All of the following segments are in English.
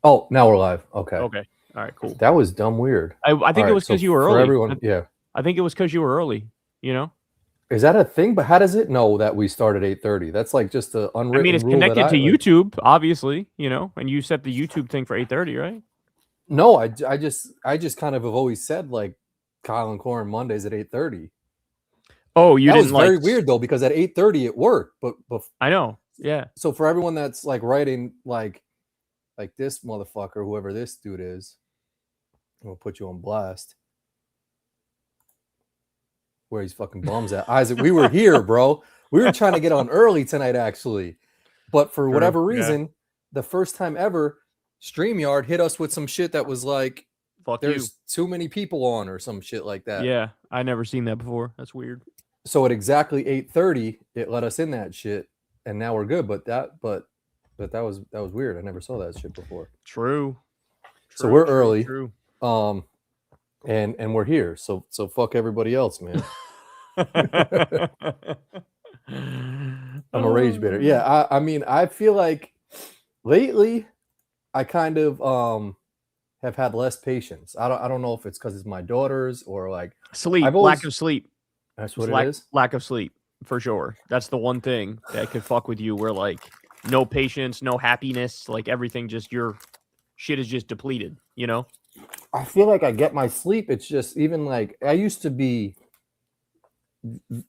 Oh, now we're live. Okay. Okay. All right, cool. That was dumb weird. I All think it right. was So because you were for early. everyone, yeah. I think it was because you were early, you know? Is that a thing? But how does it know that we start at 8:30? That's like just an I mean, unwritten it's rule that connected I to like. YouTube, obviously, and you set the YouTube thing for 8:30, right? No, I just kind of have always said like Kyle and Corin Mondays at 8:30. Oh, you That was didn't very weird though because at 8:30 it worked. But I know. Yeah. so for everyone that's like writing like this motherfucker, whoever this dude is, I'm gonna put you on blast. Where he's fucking bums at. Isaac, we were here, bro. We were trying to get on early tonight, actually. But for whatever reason, the first time ever, StreamYard hit us with some shit that was like, Fuck there's too many people on or some shit like that. Yeah, I never seen that before. That's weird. So at exactly 8:30, it let us in that shit, and now we're good. But that was weird. I never saw that shit before. True. So we're early. True. And we're here. So fuck everybody else, man. I'm a rage bitter. Yeah, I mean, I feel like lately I kind of have had less patience. I don't know if it's because it's my daughters or like sleep, lack of sleep. That's what it is. Lack of sleep, for sure. That's the one thing that could fuck with you where like no patience, no happiness, like everything just your shit is just depleted, you know? I feel like I get my sleep. It's just even like I used to be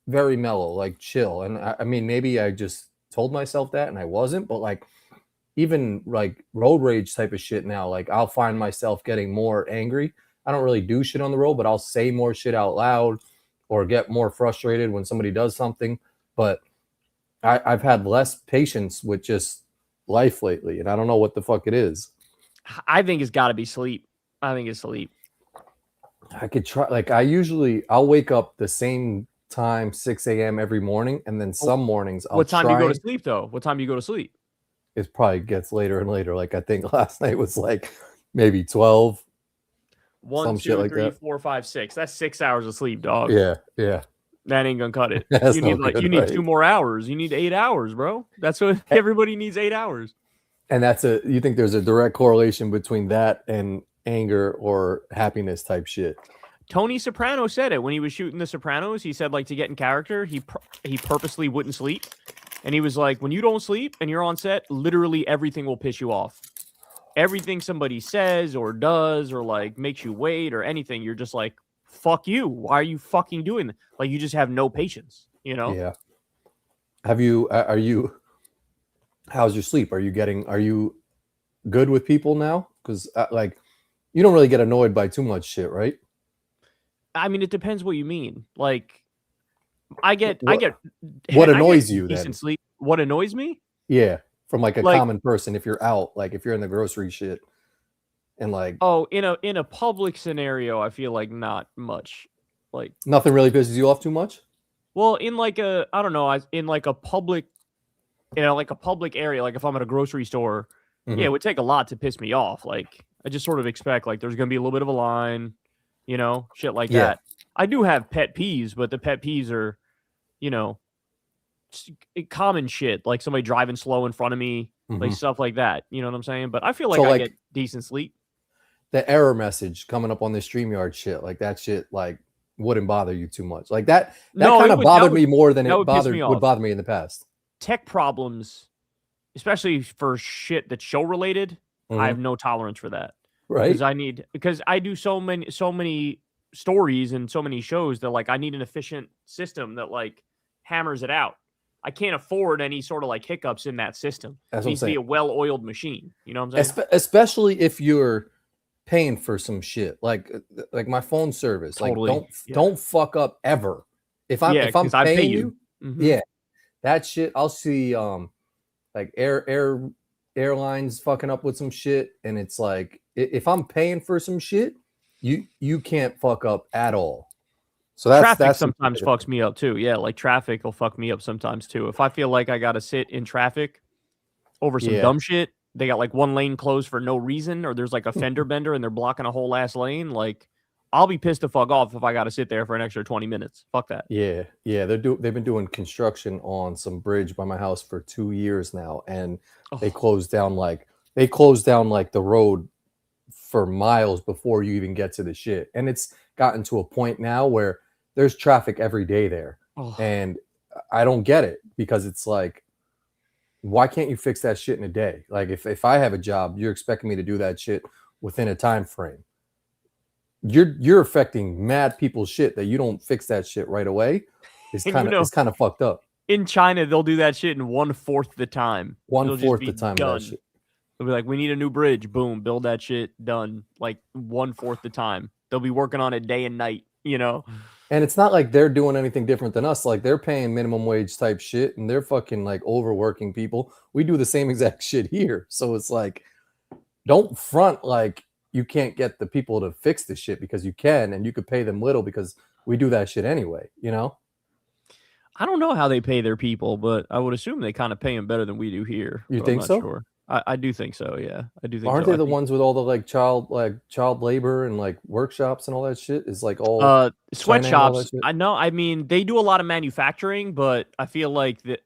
very mellow, like chill. And I mean, maybe I just told myself that and I wasn't, but like even like road rage type of shit now, like I'll find myself getting more angry. I don't really do shit on the road, but I'll say more shit out loud or get more frustrated when somebody does something. But I've had less patience with just life lately, and I don't know what the fuck it is. I think it's got to be sleep. I think it's sleep. I could try. Like I'll wake up the same time, 6 a.m. every morning, and then some mornings I'll. What time do you go to sleep though? What time do you go to sleep? It probably gets later and later. Like I think last night was like maybe 12. 1, 2, 3, 4, 5, 6. That's 6 hours of sleep, dog. Yeah. That ain't gonna cut it. You need 2 more hours. You need 8 hours, bro. That's what everybody needs. 8 hours. And you think there's a direct correlation between that and anger or happiness type shit? Tony Soprano said it when he was shooting The Sopranos. He said like to get in character, he purposely wouldn't sleep. And he was like, when you don't sleep and you're on set, literally everything will piss you off. Everything somebody says or does or like makes you wait or anything, you're just like, fuck you. Why are you fucking doing that? Like you just have no patience, you know? Yeah. How's your sleep? Are you good with people now? Because like you don't really get annoyed by too much shit, right? I mean, it depends what you mean. Like I get what annoys you decent then? Sleep. What annoys me? Yeah. From like a common person, if you're out, like if you're in the grocery shit and like in a public scenario, I feel like not much. Like nothing really pisses you off too much? Well, in like a public area, like if I'm at a grocery store, yeah, it would take a lot to piss me off. Like I just sort of expect like there's gonna be a little bit of a line, shit like that. I do have pet peeves, but the pet peeves are, common shit, like somebody driving slow in front of me, like stuff like that. You know what I'm saying? But I feel like I get decent sleep. The error message coming up on the StreamYard shit, like that shit, like wouldn't bother you too much. Like that kind of bothered me more than it would bother me in the past. Tech problems, especially for shit that's show related, I have no tolerance for that. Right. Because I do so many stories and so many shows that like I need an efficient system that like hammers it out. I can't afford any sort of like hiccups in that system. It needs to be a well-oiled machine. You know what I'm saying? Especially if you're paying for some shit like my phone service. Totally. Like don't fuck up ever. If I'm paying you, yeah, that shit. I'll see like airlines fucking up with some shit, and it's like if I'm paying for some shit, you can't fuck up at all. So traffic sometimes fucks me up too. Yeah, like traffic will fuck me up sometimes too. If I feel like I gotta sit in traffic over some dumb shit, they got like one lane closed for no reason, or there's like a fender bender and they're blocking a whole ass lane, like I'll be pissed the fuck off if I gotta sit there for an extra 20 minutes. Fuck that. Yeah. They've been doing construction on some bridge by my house for 2 years now, and they closed down like they close down like the road for miles before you even get to the shit. And it's gotten to a point now where there's traffic every day there. Oh, And I don't get it because it's like, why can't you fix that shit in a day? Like if I have a job, you're expecting me to do that shit within a time frame. You're affecting mad people's shit that you don't fix that shit right away. It's and kind of fucked up. in China, they'll do that shit in 1/4 the time. One It'll just fourth be the time done. of that shit. They'll be like, we need a new bridge. Boom, build that shit. Done. Like 1/4 the time. They'll be working on it day and night. You know. And it's not like they're doing anything different than us. Like they're paying minimum wage type shit and they're fucking like overworking people. We do the same exact shit here. So it's like, don't front like you can't get the people to fix this shit because you can, and you could pay them little because we do that shit anyway, you know? I don't know how they pay their people, but I would assume they kind of pay them better than we do here. You but think I'm not so? Sure. I do think so. Yeah, I do think Aren't so. they the ones with all the like child labor and like workshops and all that shit? Is like all China and all that Sweatshops. shit? I know. I mean, they do a lot of manufacturing, but I feel like that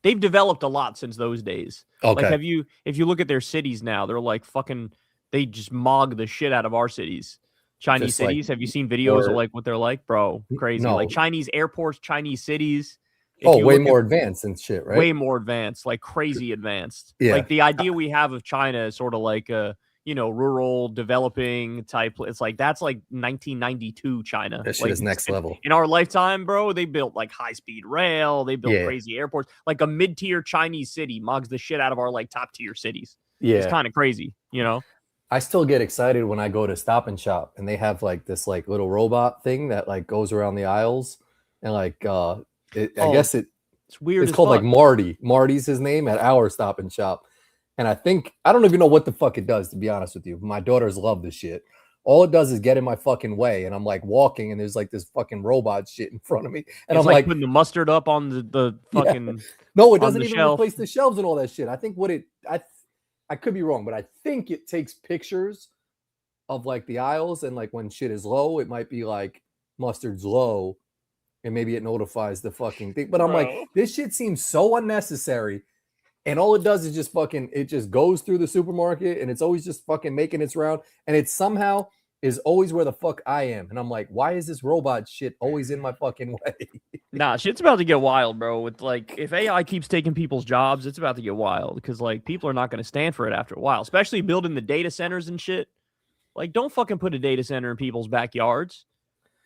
they've developed a lot since those days. Okay. Like, if you look at their cities now, they're like fucking. They just mog the shit out of our cities. Chinese Just, like, cities. Have you seen videos of more- like what they're like, bro? Crazy. No. Like Chinese airports, Chinese cities. If Oh, you way look at- more advanced and shit, right? way more advanced, like crazy advanced. Yeah. Like the idea we have of China is sort of like a, rural developing type. It's like that's like 1992 China. That shit like, is next level. In our lifetime, bro, they built like high speed rail. They built Yeah. crazy airports. Like a mid tier Chinese city mogs the shit out of our like top tier cities. Yeah. It's kind of crazy, you know. I still get excited when I go to Stop and Shop and they have like this like little robot thing that like goes around the aisles and like I guess it's weird. It's called fuck. like Marty. Marty's his name at our Stop and Shop. And I don't even know what the fuck it does, to be honest with you. My daughters love this shit. All it does is get in my fucking way. And I'm like walking and there's like this fucking robot shit in front of me. And It's I'm like putting the mustard up on the fucking. no, it on doesn't the even shelf. replace the shelves and all that shit. I think I could be wrong, but I think it takes pictures of like the aisles and like when shit is low, it might be like mustard's low and maybe it notifies the fucking thing. But I'm like, this shit seems so unnecessary. And all it does is just fucking, it just goes through the supermarket and it's always just fucking making its round. And it somehow is always where the fuck I am. And I'm like, why is this robot shit always in my fucking way? Nah, shit's about to get wild, bro. With like, if AI keeps taking people's jobs, it's about to get wild because like people are not going to stand for it after a while, especially building the data centers and shit. Like, don't fucking put a data center in people's backyards,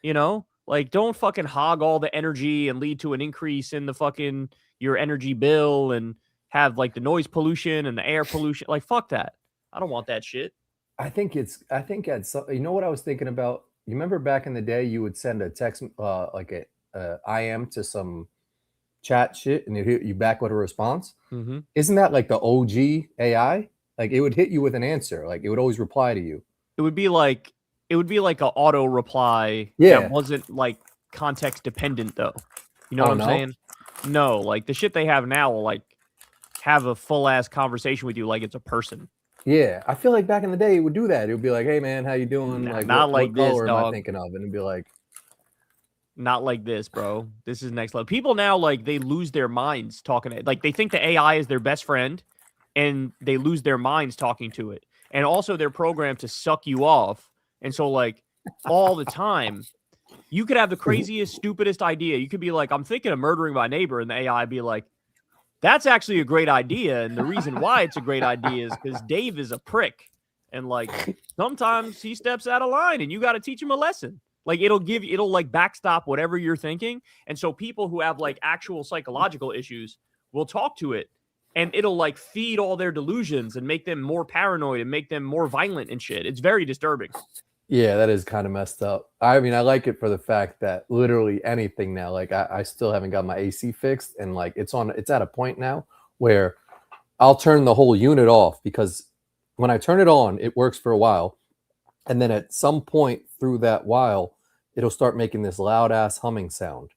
you know? Like, don't fucking hog all the energy and lead to an increase in the fucking your energy bill and have like the noise pollution and the air pollution. Like, fuck that. I don't want that shit. I think you know what I was thinking about? You remember back in the day, you would send a text, like a IM to some chat shit and it hit you back with a response. Mm-hmm. Isn't that like the OG AI? Like it would hit you with an answer. Like it would always reply to you. It would be like an auto reply that wasn't like context dependent though. You know what I'm saying? No, like the shit they have now will like have a full ass conversation with you like it's a person. Yeah, I feel like back in the day it would do that. It would be like, "Hey man, how you doing?" Nah, like not what like this, color am I dog. thinking of? And it'd be like, not like this, bro. This is next level. People now like they lose their minds talking to it. Like they think the AI is their best friend and they lose their minds talking to it. And also they're programmed to suck you off. And so like all the time, you could have the craziest, stupidest idea. You could be like, I'm thinking of murdering my neighbor, and the AI be like, that's actually a great idea. And the reason why it's a great idea is because Dave is a prick. And like sometimes he steps out of line and you got to teach him a lesson. Like it'll like backstop whatever you're thinking. And so people who have like actual psychological issues will talk to it and it'll like feed all their delusions and make them more paranoid and make them more violent and shit. It's very disturbing. yeah, that is kind of messed up. I mean, I like it for the fact that literally anything now, like I still haven't got my AC fixed, and like it's at a point now where I'll turn the whole unit off because when I turn it on, it works for a while. And then at some point through that while, it'll start making this loud ass humming sound.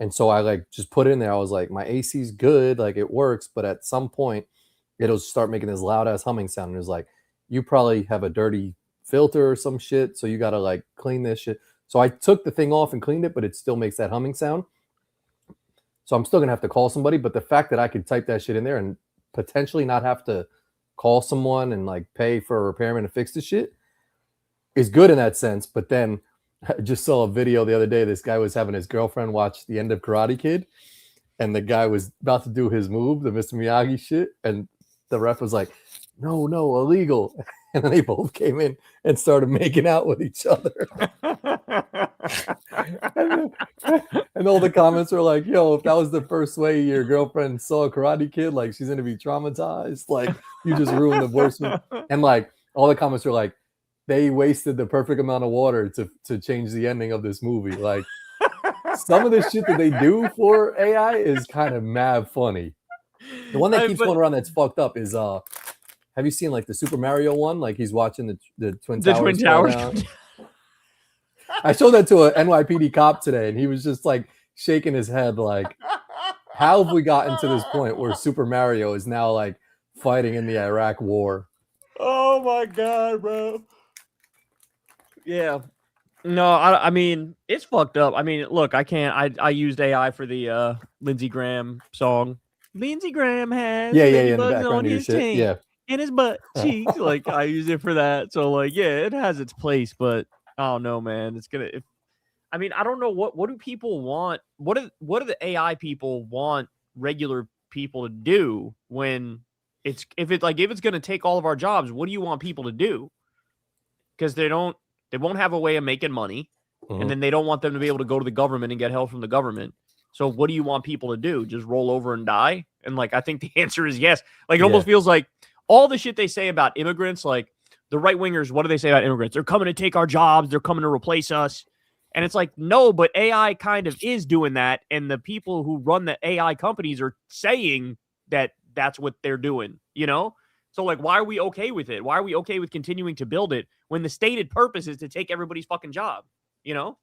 And so I like just put it in there. I was like, my AC's good, like it works, but at some point it'll start making this loud ass humming sound. And it was like, you probably have a dirty filter or some shit, so you gotta like clean this shit. So I took the thing off and cleaned it, but it still makes that humming sound. So I'm still gonna have to call somebody. But the fact that I could type that shit in there and potentially not have to call someone and like pay for a repairman to fix the shit is good in that sense. But then I just saw a video the other day. This guy was having his girlfriend watch the end of Karate Kid, and the guy was about to do his move, the Mr. Miyagi shit, and the ref was like, no, illegal. And then they both came in and started making out with each other. and all the comments were like, yo, if that was the first way your girlfriend saw a Karate Kid, like she's gonna be traumatized. Like you just ruined the worst one. And like all the comments were like, they wasted the perfect amount of water to change the ending of this movie. Like some of the shit that they do for AI is kind of mad funny. The one that keeps going around that's fucked up is have you seen like the Super Mario one? Like he's watching the Twin Towers. I showed that to an NYPD cop today, and he was just like shaking his head, like, how have we gotten to this point where Super Mario is now like fighting in the Iraq War? Oh my god, bro. Yeah. No, I mean, it's fucked up. I mean, look, I used AI for the Lindsey Graham song. Lindsey Graham has ladybugs on his taint. Yeah. In his butt cheeks. Like I use it for that. So like, yeah, it has its place, but I don't know, man. It's gonna. I mean, I don't know what do people want. What do the AI people want regular people to do when if it's gonna take all of our jobs? What do you want people to do? Because they won't have a way of making money, and then they don't want them to be able to go to the government and get help from the government. So what do you want people to do? Just roll over and die? And like, I think the answer is yes. Like it almost feels like all the shit they say about immigrants, like the right wingers, what do they say about immigrants? They're coming to take our jobs. They're coming to replace us. And it's like, no, but AI kind of is doing that. And the people who run the AI companies are saying that that's what they're doing, you know? So like, why are we okay with it? Why are we okay with continuing to build it when the stated purpose is to take everybody's fucking job, you know?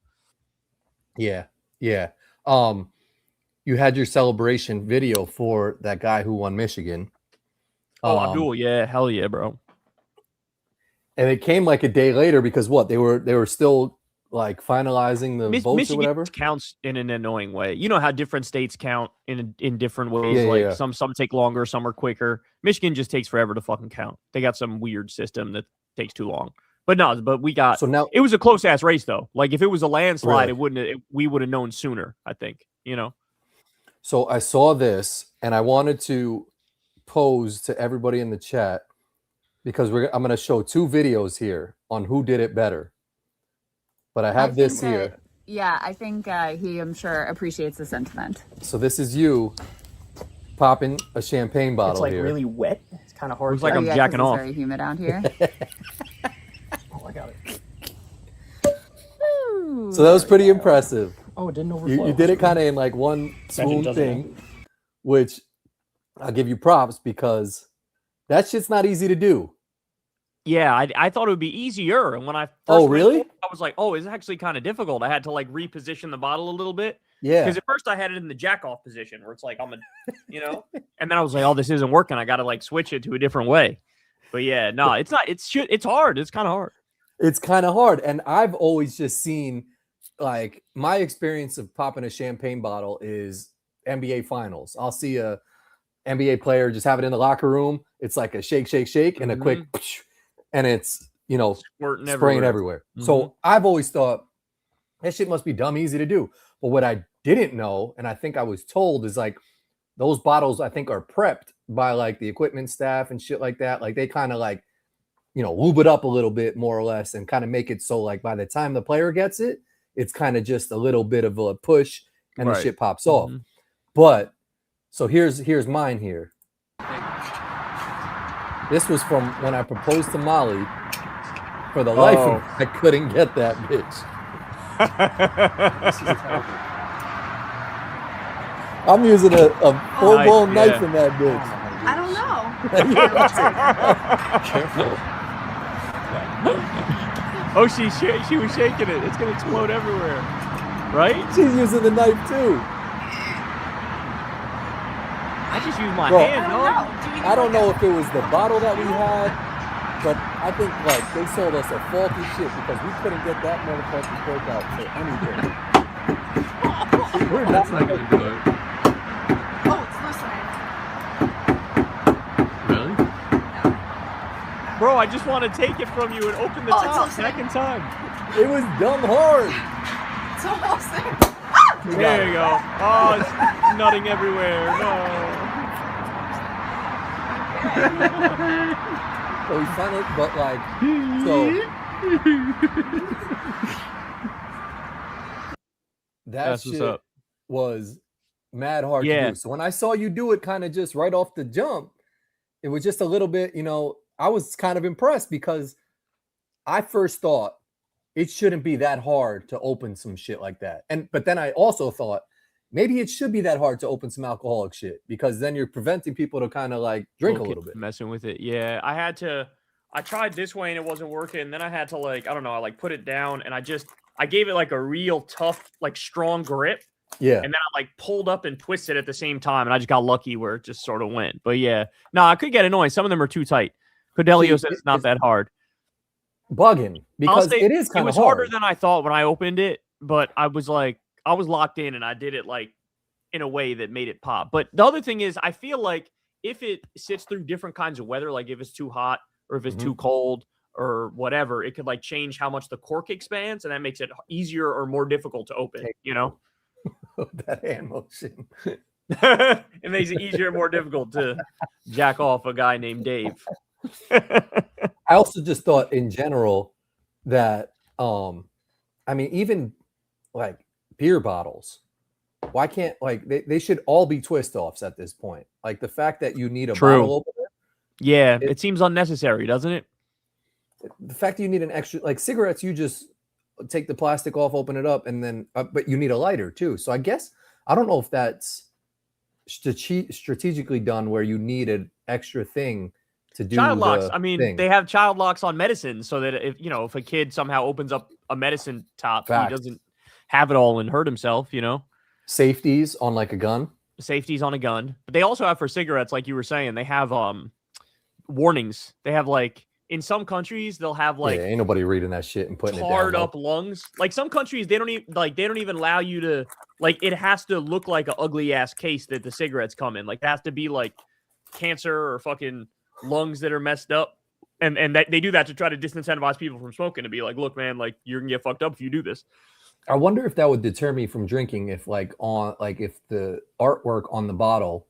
Yeah. Yeah. You had your celebration video for that guy who won Michigan. Oh, Abdul, yeah, hell yeah, bro. And it came like a day later because what? They were still like finalizing the votes Michigan or whatever. Counts in an annoying way. You know how different states count in different ways. Some take longer, some are quicker. Michigan just takes forever to fucking count. They got some weird system that takes too long. But we got. So now it was a close ass race though. Like if it was a landslide, we would have known sooner. I think, you know. So I saw this and I wanted to pose to everybody in the chat because I'm going to show two videos here on who did it better. But I have this here. Yeah, I think he, I'm sure, appreciates the sentiment. So this is you popping a champagne bottle. It's like here. really wet. It's kind of hard. Looks like I'm jacking off. It's very humid out here. Oh, I got it. So that was pretty impressive. Oh, it didn't overflow. You did it kind of in like one swoon thing, which I'll give you props because that shit's not easy to do. Yeah, I thought it would be easier. And when I really? I was like, oh, it's actually kind of difficult. I had to like reposition the bottle a little bit. Yeah. Because at first I had it in the jack off position where it's like I'm you know, and then I was like, oh, this isn't working. I got to like switch it to a different way. But yeah, no, it's not. It's hard. It's kind of hard. It's kind of hard. And I've always just seen like my experience of popping a champagne bottle is NBA finals. I'll see a NBA player just have it in the locker room. It's like a shake, and a quick, and it's, you know, spraying everywhere. So I've always thought that shit must be dumb easy to do. But what I didn't know, and I think I was told, is like those bottles I think are prepped by like the equipment staff and shit like that. Like they kind of like, you know, lube it up a little bit more or less and kind of make it so like by the time the player gets it, it's kind of just a little bit of a push and the shit pops off. But so here's mine here. This was from when I proposed to Molly. For the life of me, I couldn't get that bitch. I'm using a full-blown knife in that bitch. I don't know. Careful. Oh, she was shaking it. It's gonna explode everywhere, right? She's using the knife too. I just used my hand. I don't know if it was the bottle that we had, but I think like they sold us a faulty shit because we couldn't get that motherfucking cork out for anything. We're not good. Oh, it's listening. Bro, I just want to take it from you and open the top back in time. It was dumb hard. It's almost there. There you go. Oh, it's nutting everywhere. No. So we finally, but like, so that That's what's shit up. was mad hard to Yeah. do. So when I saw you do it kind of just right off the jump, it was just a little bit, I was kind of impressed because I first thought it shouldn't be that hard to open some shit like that. But then I also thought maybe it should be that hard to open some alcoholic shit because then you're preventing people to kind of like drink a little bit. Messing with it. Yeah. I tried this way and it wasn't working. And then I had to I put it down and I gave it like a real tough, like strong grip. Yeah. And then I pulled up and twisted at the same time. And I just got lucky where it just sort of went. But yeah, no, I could get annoying. Some of them are too tight. Codelio said it's not that hard. Bugging because it is kind of hard. It was harder than I thought when I opened it, but I was locked in and I did it in a way that made it pop. But the other thing is I feel like if it sits through different kinds of weather, like if it's too hot or if it's too cold or whatever, it could change how much the cork expands and that makes it easier or more difficult to open, That hand motion. It makes it easier and more difficult to jack off a guy named Dave. I also just thought in general that even like beer bottles, why can't they should all be twist offs at this point? Like the fact that you need a bottle opener. Yeah, it seems unnecessary, doesn't it? The fact that you need an extra, like cigarettes, you just take the plastic off, open it up, and then but you need a lighter too. So I guess I don't know if that's strategically done where you need an extra thing to do child locks. They have child locks on medicine so that if a kid somehow opens up a medicine top, he doesn't have it all and hurt himself, Safeties on like a gun. Safeties on a gun. But they also have for cigarettes, like you were saying, they have warnings. They have in some countries they'll have ain't nobody reading that shit and putting it down. Tarred up lungs. Like some countries they don't even allow you to it has to look like an ugly ass case that the cigarettes come in. It has to be cancer or fucking lungs that are messed up. And that they do that to try to disincentivize people from smoking, to be like, look, man, you're gonna get fucked up if you do this. I wonder if that would deter me from drinking if if the artwork on the bottle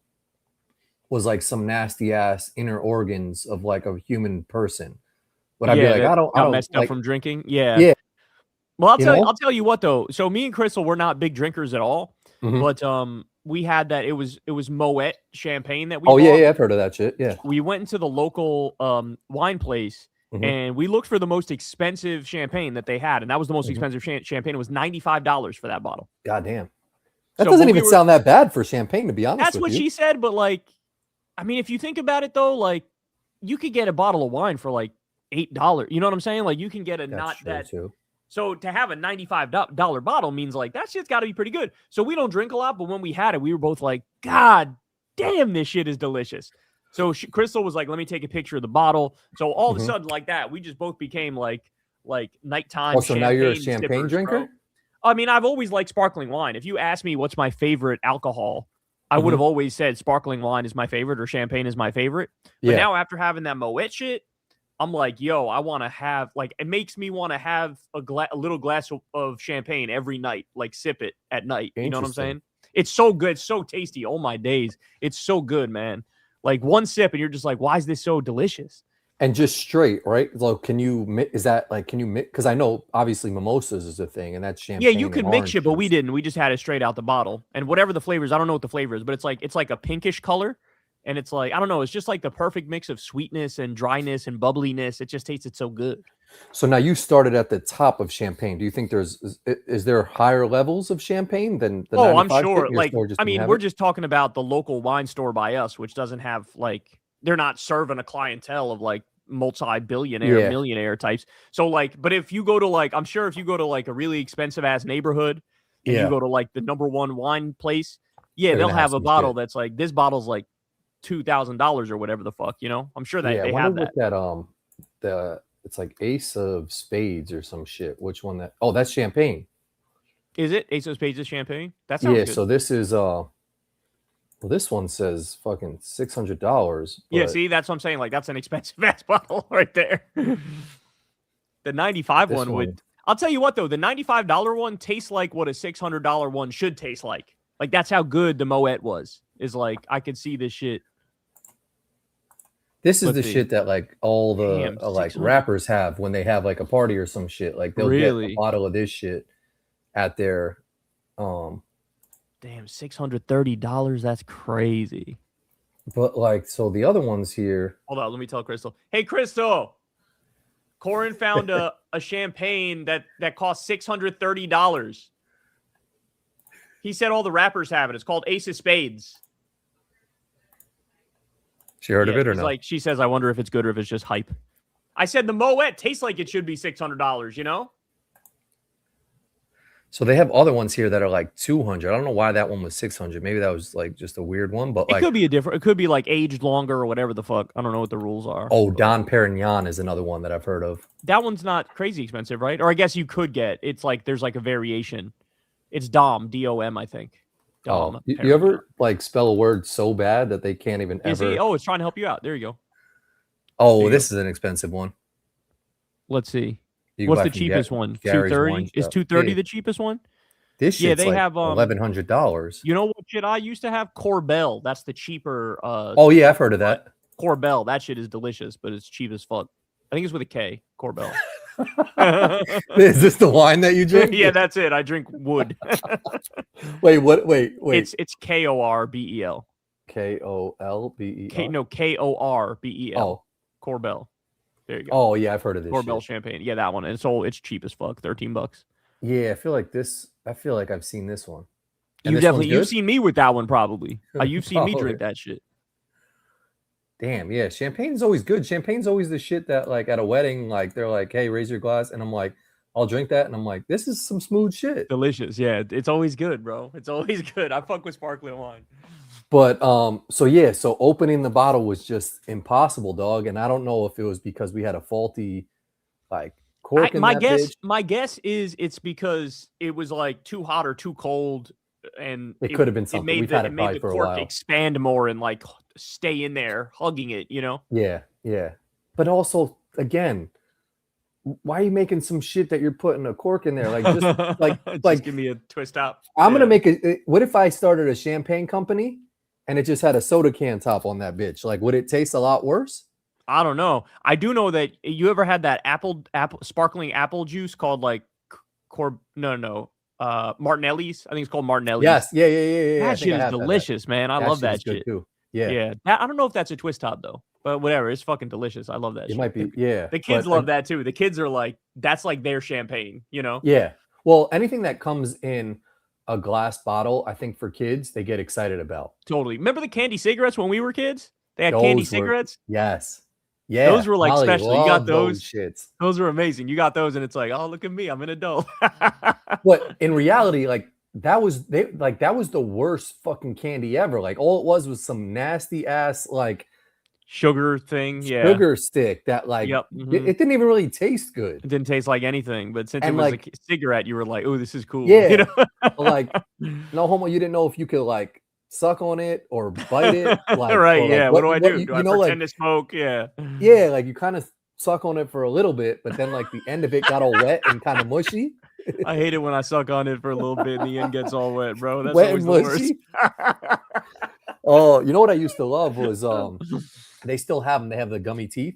was some nasty ass inner organs of a human person. But I'd be like, I don't messed up from drinking. Yeah. Yeah. Well, I'll tell you what though. So me and Crystal were not big drinkers at all, but we had that. It was Moet champagne that we bought. Yeah, I've heard of that shit. Yeah. We went into the local wine place and we looked for the most expensive champagne that they had, and that was the most expensive champagne. It was $95 for that bottle. God damn. That doesn't even sound that bad for champagne, to be honest. That's what she said, but if you think about it though, you could get a bottle of wine for $8. You know what I'm saying? You can get too. So to have a $95 bottle means that shit's got to be pretty good. So we don't drink a lot, but when we had it, we were both like, God damn, this shit is delicious. So Crystal was like, let me take a picture of the bottle. So all of a sudden that, we just both became nighttime. Oh, so now you're a champagne drinker? Bro. I've always liked sparkling wine. If you ask me what's my favorite alcohol, I would have always said sparkling wine is my favorite or champagne is my favorite. But now after having that Moet shit, I'm like, yo, I want to have it makes me want to have a little glass of champagne every night, sip it at night. You know what I'm saying? It's so good, it's so tasty. Oh my days, it's so good, man. One sip and you're just like, why is this so delicious? And just straight, right? Can you mix because I know obviously mimosas is a thing and that's champagne. Yeah, you could mix it, but we didn't. We just had it straight out the bottle. And whatever the flavors, I don't know what the flavor is, but it's like a pinkish color. And it's I don't know, it's just the perfect mix of sweetness and dryness and bubbliness. It just tasted so good. So now you started at the top of champagne. Do you think is there higher levels of champagne than the I'm sure. We're just talking about the local wine store by us, which doesn't have they're not serving a clientele of multi-billionaire, millionaire types. So but if you go to I'm sure if you go to a really expensive ass neighborhood and you go to the number one wine place, they'll have a bottle that's this bottle's $2,000 or whatever the fuck, I'm sure that they have that. It's Ace of Spades or some shit. Which one that's champagne. Is it Ace of Spades is champagne? That sounds good. So this is Well, this one says fucking $600. Yeah, see, that's what I'm saying. Like, that's an expensive ass bottle right there. The 95 This one one- would. I'll tell you what though, the $95 one tastes like what a $600 one should taste like. Like that's how good the Moet was. Is like I could see this shit. This is Let's the see. shit that like all the Damn, like 600. rappers have when they have like a party or some shit. Like they'll get Really? a bottle of this shit at their Damn, $630. That's crazy. but like so the other ones here. Hold on, let me tell Crystal. Hey, Crystal. Corin found a champagne that cost $630. He said all the rappers have it. It's called Ace of Spades. She heard of it or she's no? like, she says, I wonder if it's good or if it's just hype. I said the Moet tastes like it should be $600, you know? So they have other ones here that are like 200. I don't know why that one was 600. Maybe that was like just a weird one, but It like could be it could be like aged longer or whatever the fuck. I don't know what the rules are. oh, Don Perignon is another one that I've heard of. That one's not crazy expensive, right? Or I guess you could get, it's like, there's like a variation. It's Dom, D-O-M, I think. Dom. Oh, you ever like spell a word so bad that they can't even You ever? see? Oh, it's trying to help you out. There you go. Oh, there you this is an expensive one. Let's see. You can What's buy the from cheapest one? Gary's 230? Wine Is Shop. 230 Yeah. the cheapest one? This Yeah, shit's they like have $1,100. You know what shit I used to have? Corbel. That's the cheaper Oh yeah, I've heard of that. Corbel. That shit is delicious, but it's cheap as fuck. I think it's with a K. Corbel. Is this the wine that you drink? Yeah, that's it. I drink wood. Wait, what? Wait. It's Korbel. Kolbel. No, Korbel. Oh, Corbel. There you go. oh yeah, I've heard of this. Corbel Shit. champagne. Yeah, that one. And it's cheap as fuck. $13. Yeah, I feel like I've seen this one. And You this one's definitely you've good? seen me with that one probably. You've seen me Oh, drink yeah. that shit. Damn, yeah, champagne's always good. Champagne's always the shit that like at a wedding, like they're like, "Hey, raise your glass," and I'm like, "I'll drink that," and I'm like, "This is some smooth shit." Delicious. Yeah, it's always good, bro. It's always good. I fuck with sparkling wine. But so opening the bottle was just impossible, dog. And I don't know if it was because we had a faulty like cork in my that guess, bitch. my guess is it's because it was like too hot or too cold, and It could have been It something. made We've the, had it it made probably the for a cork while. expand more and like stay in there, hugging it. You know. Yeah. But also, again, why are you making some shit that you're putting a cork in there? Like just like give me a twist top. I'm gonna make it. What if I started a champagne company and it just had a soda can top on that bitch? Like, would it taste a lot worse? I don't know. I do know that you ever had that apple sparkling apple juice called like Martinelli's. I think it's called Martinelli's. Yes. Yeah. I That think shit I is have had that. delicious, man. I love that is good shit. too. Yeah. Yeah. I don't know if that's a twist top though, but whatever. It's fucking delicious. I love that It shit. might be. Yeah. The kids but love that too. The kids are like, that's like their champagne, you know? Yeah. Well, anything that comes in a glass bottle, I think for kids, they get excited about. Totally. Remember the candy cigarettes when we were kids? They had candy Those were- cigarettes. Yes. Yeah. Those were like Molly special. You got loved those? shits. Those were amazing. You got those, and it's like, oh, look at me. I'm an adult. But in reality, like that was the worst fucking candy ever. Like all it was some nasty ass like Sugar thing. Yeah. sugar stick that like Yep. it, mhm. it didn't even really taste good. It didn't taste like anything, but since And, it was like- a cigarette, you were like, oh, this is cool. Yeah. You know? But, like no homo, you didn't know if you could like suck on it or bite it. Like, right. or, like, Yeah. What do I do? Do I know, pretend to smoke? Yeah. Yeah, like you kind of suck on it for a little bit, but then like the end of it got all wet and kind of mushy. I hate it when I suck on it for a little bit and the end gets all wet, bro. That's Wet always and the worst. mushy. Oh, you know what I used to love was they still have them. They have the gummy teeth,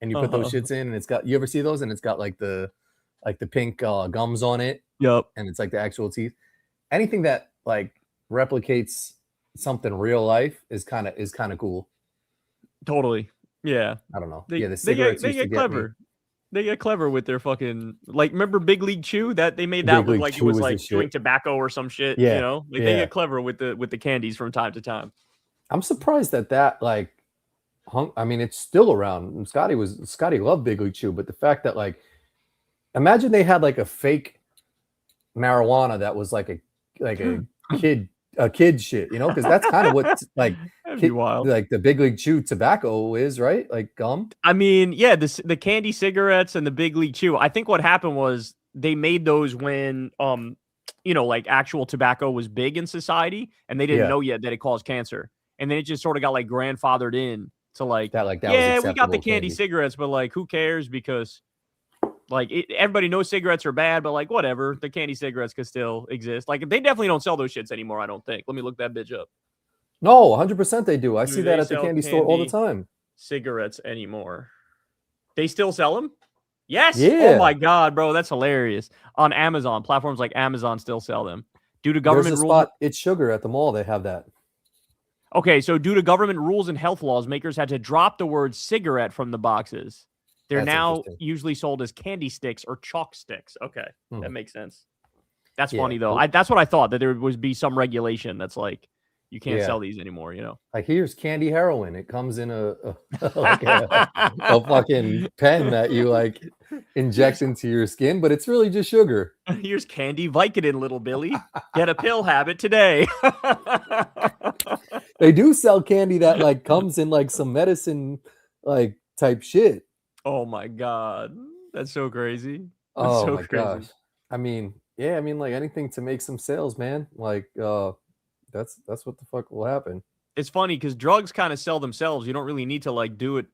and you put those shits in, and it's got. You ever see those? And it's got like the pink gums on it, Yup. and it's like the actual teeth. Anything that like replicates something real life is kind of cool. Totally. Yeah. I don't know. They, Yeah, the they cigarettes get, they used to get get me. clever. They get clever with their fucking like. Remember Big League Chew? That they made that Big look League like it Chew was was the like shit. chewing tobacco or some shit. Yeah, You know, like they yeah. get clever with the candies from time to time. I'm surprised that like I mean, it's still around. Scotty loved Big League Chew, but the fact that like, imagine they had like a fake marijuana that was like a kid shit, you know? Because that's kind of what like That'd be wild. like the Big League Chew tobacco is, right? Like gum. I mean, yeah, the candy cigarettes and the Big League Chew. I think what happened was they made those when you know, like actual tobacco was big in society, and they didn't Yeah. know yet that it caused cancer. And then it just sort of got like grandfathered in to like, that was yeah, we got the acceptable candy cigarettes, but like, who cares? Because like everybody knows cigarettes are bad, but like whatever, the candy cigarettes could still exist. Like they definitely don't sell those shits anymore. I don't think. Let me look that bitch up. No, 100% they do. I Do see they that at the sell candy store all the candy time. cigarettes anymore? They still sell them? Yes. Yeah. Oh my god, bro, that's hilarious. On Amazon, platforms like Amazon still sell them. Due to government There's a rules. spot, It's Sugar at the mall. They have that. Okay, so due to government rules and health laws, makers had to drop the word cigarette from the boxes. They're That's now interesting. usually sold as candy sticks or chalk sticks. Okay, that Hmm. makes sense. That's Yeah. funny though. That's what I thought, that there would be some regulation that's like you can't Yeah. sell these anymore. You know. Like, here's candy heroin. It comes in like a fucking pen that you like inject into your skin, but it's really just sugar. Here's candy Vicodin, little Billy. Get a pill habit today. They do sell candy that like comes in like some medicine like type shit. Oh my god, that's so crazy. That's Oh so my crazy. gosh. I mean, yeah, I mean, like anything to make some sales, man. Like that's what the fuck will happen. It's funny because drugs kind of sell themselves. You don't really need to like do it,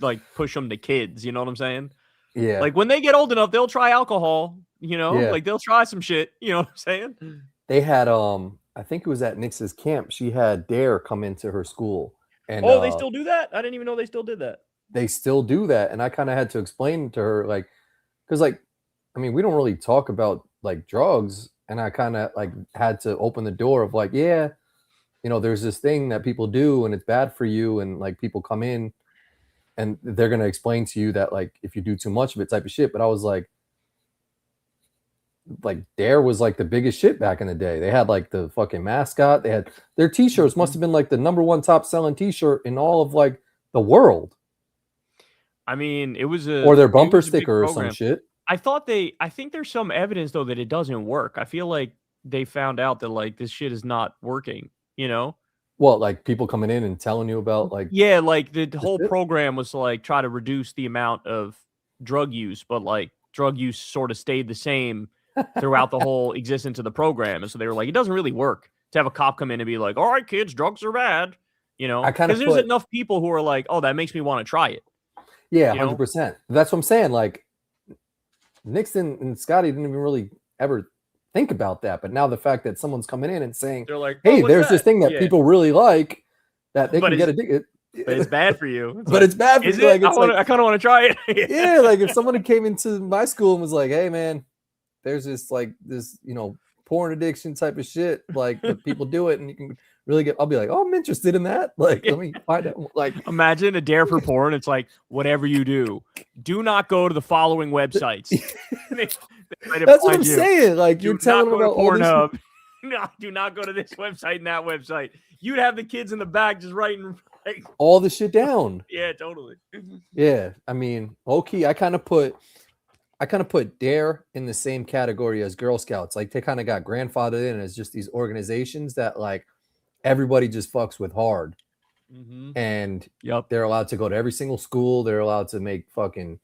like push them to kids. You know what I'm saying? Yeah. Like when they get old enough, they'll try alcohol. You know, Yeah. like they'll try some shit. You know what I'm saying? They had I think it was at Nix's camp. She had Dare come into her school. And Oh, they still do that? I didn't even know they still did that. they still do that. And I kind of had to explain to her, like, because like, I mean, we don't really talk about like drugs. And I kind of like had to open the door of like, yeah, you know, there's this thing that people do and it's bad for you. And like people come in and they're gonna explain to you that like if you do too much of it type of shit. But I was like Dare was like the biggest shit back in the day. They had like the fucking mascot. They had their t-shirts must have been like the #1 top selling t-shirt in all of like the world. I mean, it was Or their bumper big sticker or some program. shit. I think there's some evidence though that it doesn't work. I feel like they found out that like this shit is not working, you know? Well, like people coming in and telling you about like Yeah, like the whole it? program was to like try to reduce the amount of drug use, but like drug use sort of stayed the same throughout the whole existence of the program. And so they were like, it doesn't really work to have a cop come in and be like, all right, kids, drugs are bad. You know, I kinda because there's put- enough people who are like, oh, that makes me want to try it. yeah, you know? 100%. That's what I'm saying. Like Nixon and Scotty didn't even really ever think about that. But now the fact that someone's coming in and saying, They're like, hey, oh, what's there's this that? thing that Yeah, people really like that they But can get it's- addicted. but it's bad for you. It's But like, it's bad for is you. it? Like, it's I kind of want to try it. yeah, like if someone came into my school and was like, hey man, there's this like this, you know, porn addiction type of shit, like but people do it and you can really get, I'll be like, oh, I'm interested in that. Like, let me find out. Like, Imagine a dare for porn. It's like, whatever you do not go to the following websites. They try to that's what find I'm you. saying. Like, Do you're not telling them go to about all this. Pornhub. No, do not go to this website and that website. You'd have the kids in the back just writing. Like, All the shit down. yeah, totally. Yeah, I mean, okay, I kind of put Dare in the same category as Girl Scouts. Like they kind of got grandfathered in as just these organizations that like everybody just fucks with hard. Mm-hmm. And Yep. they're allowed to go to every single school. They're allowed to make fucking,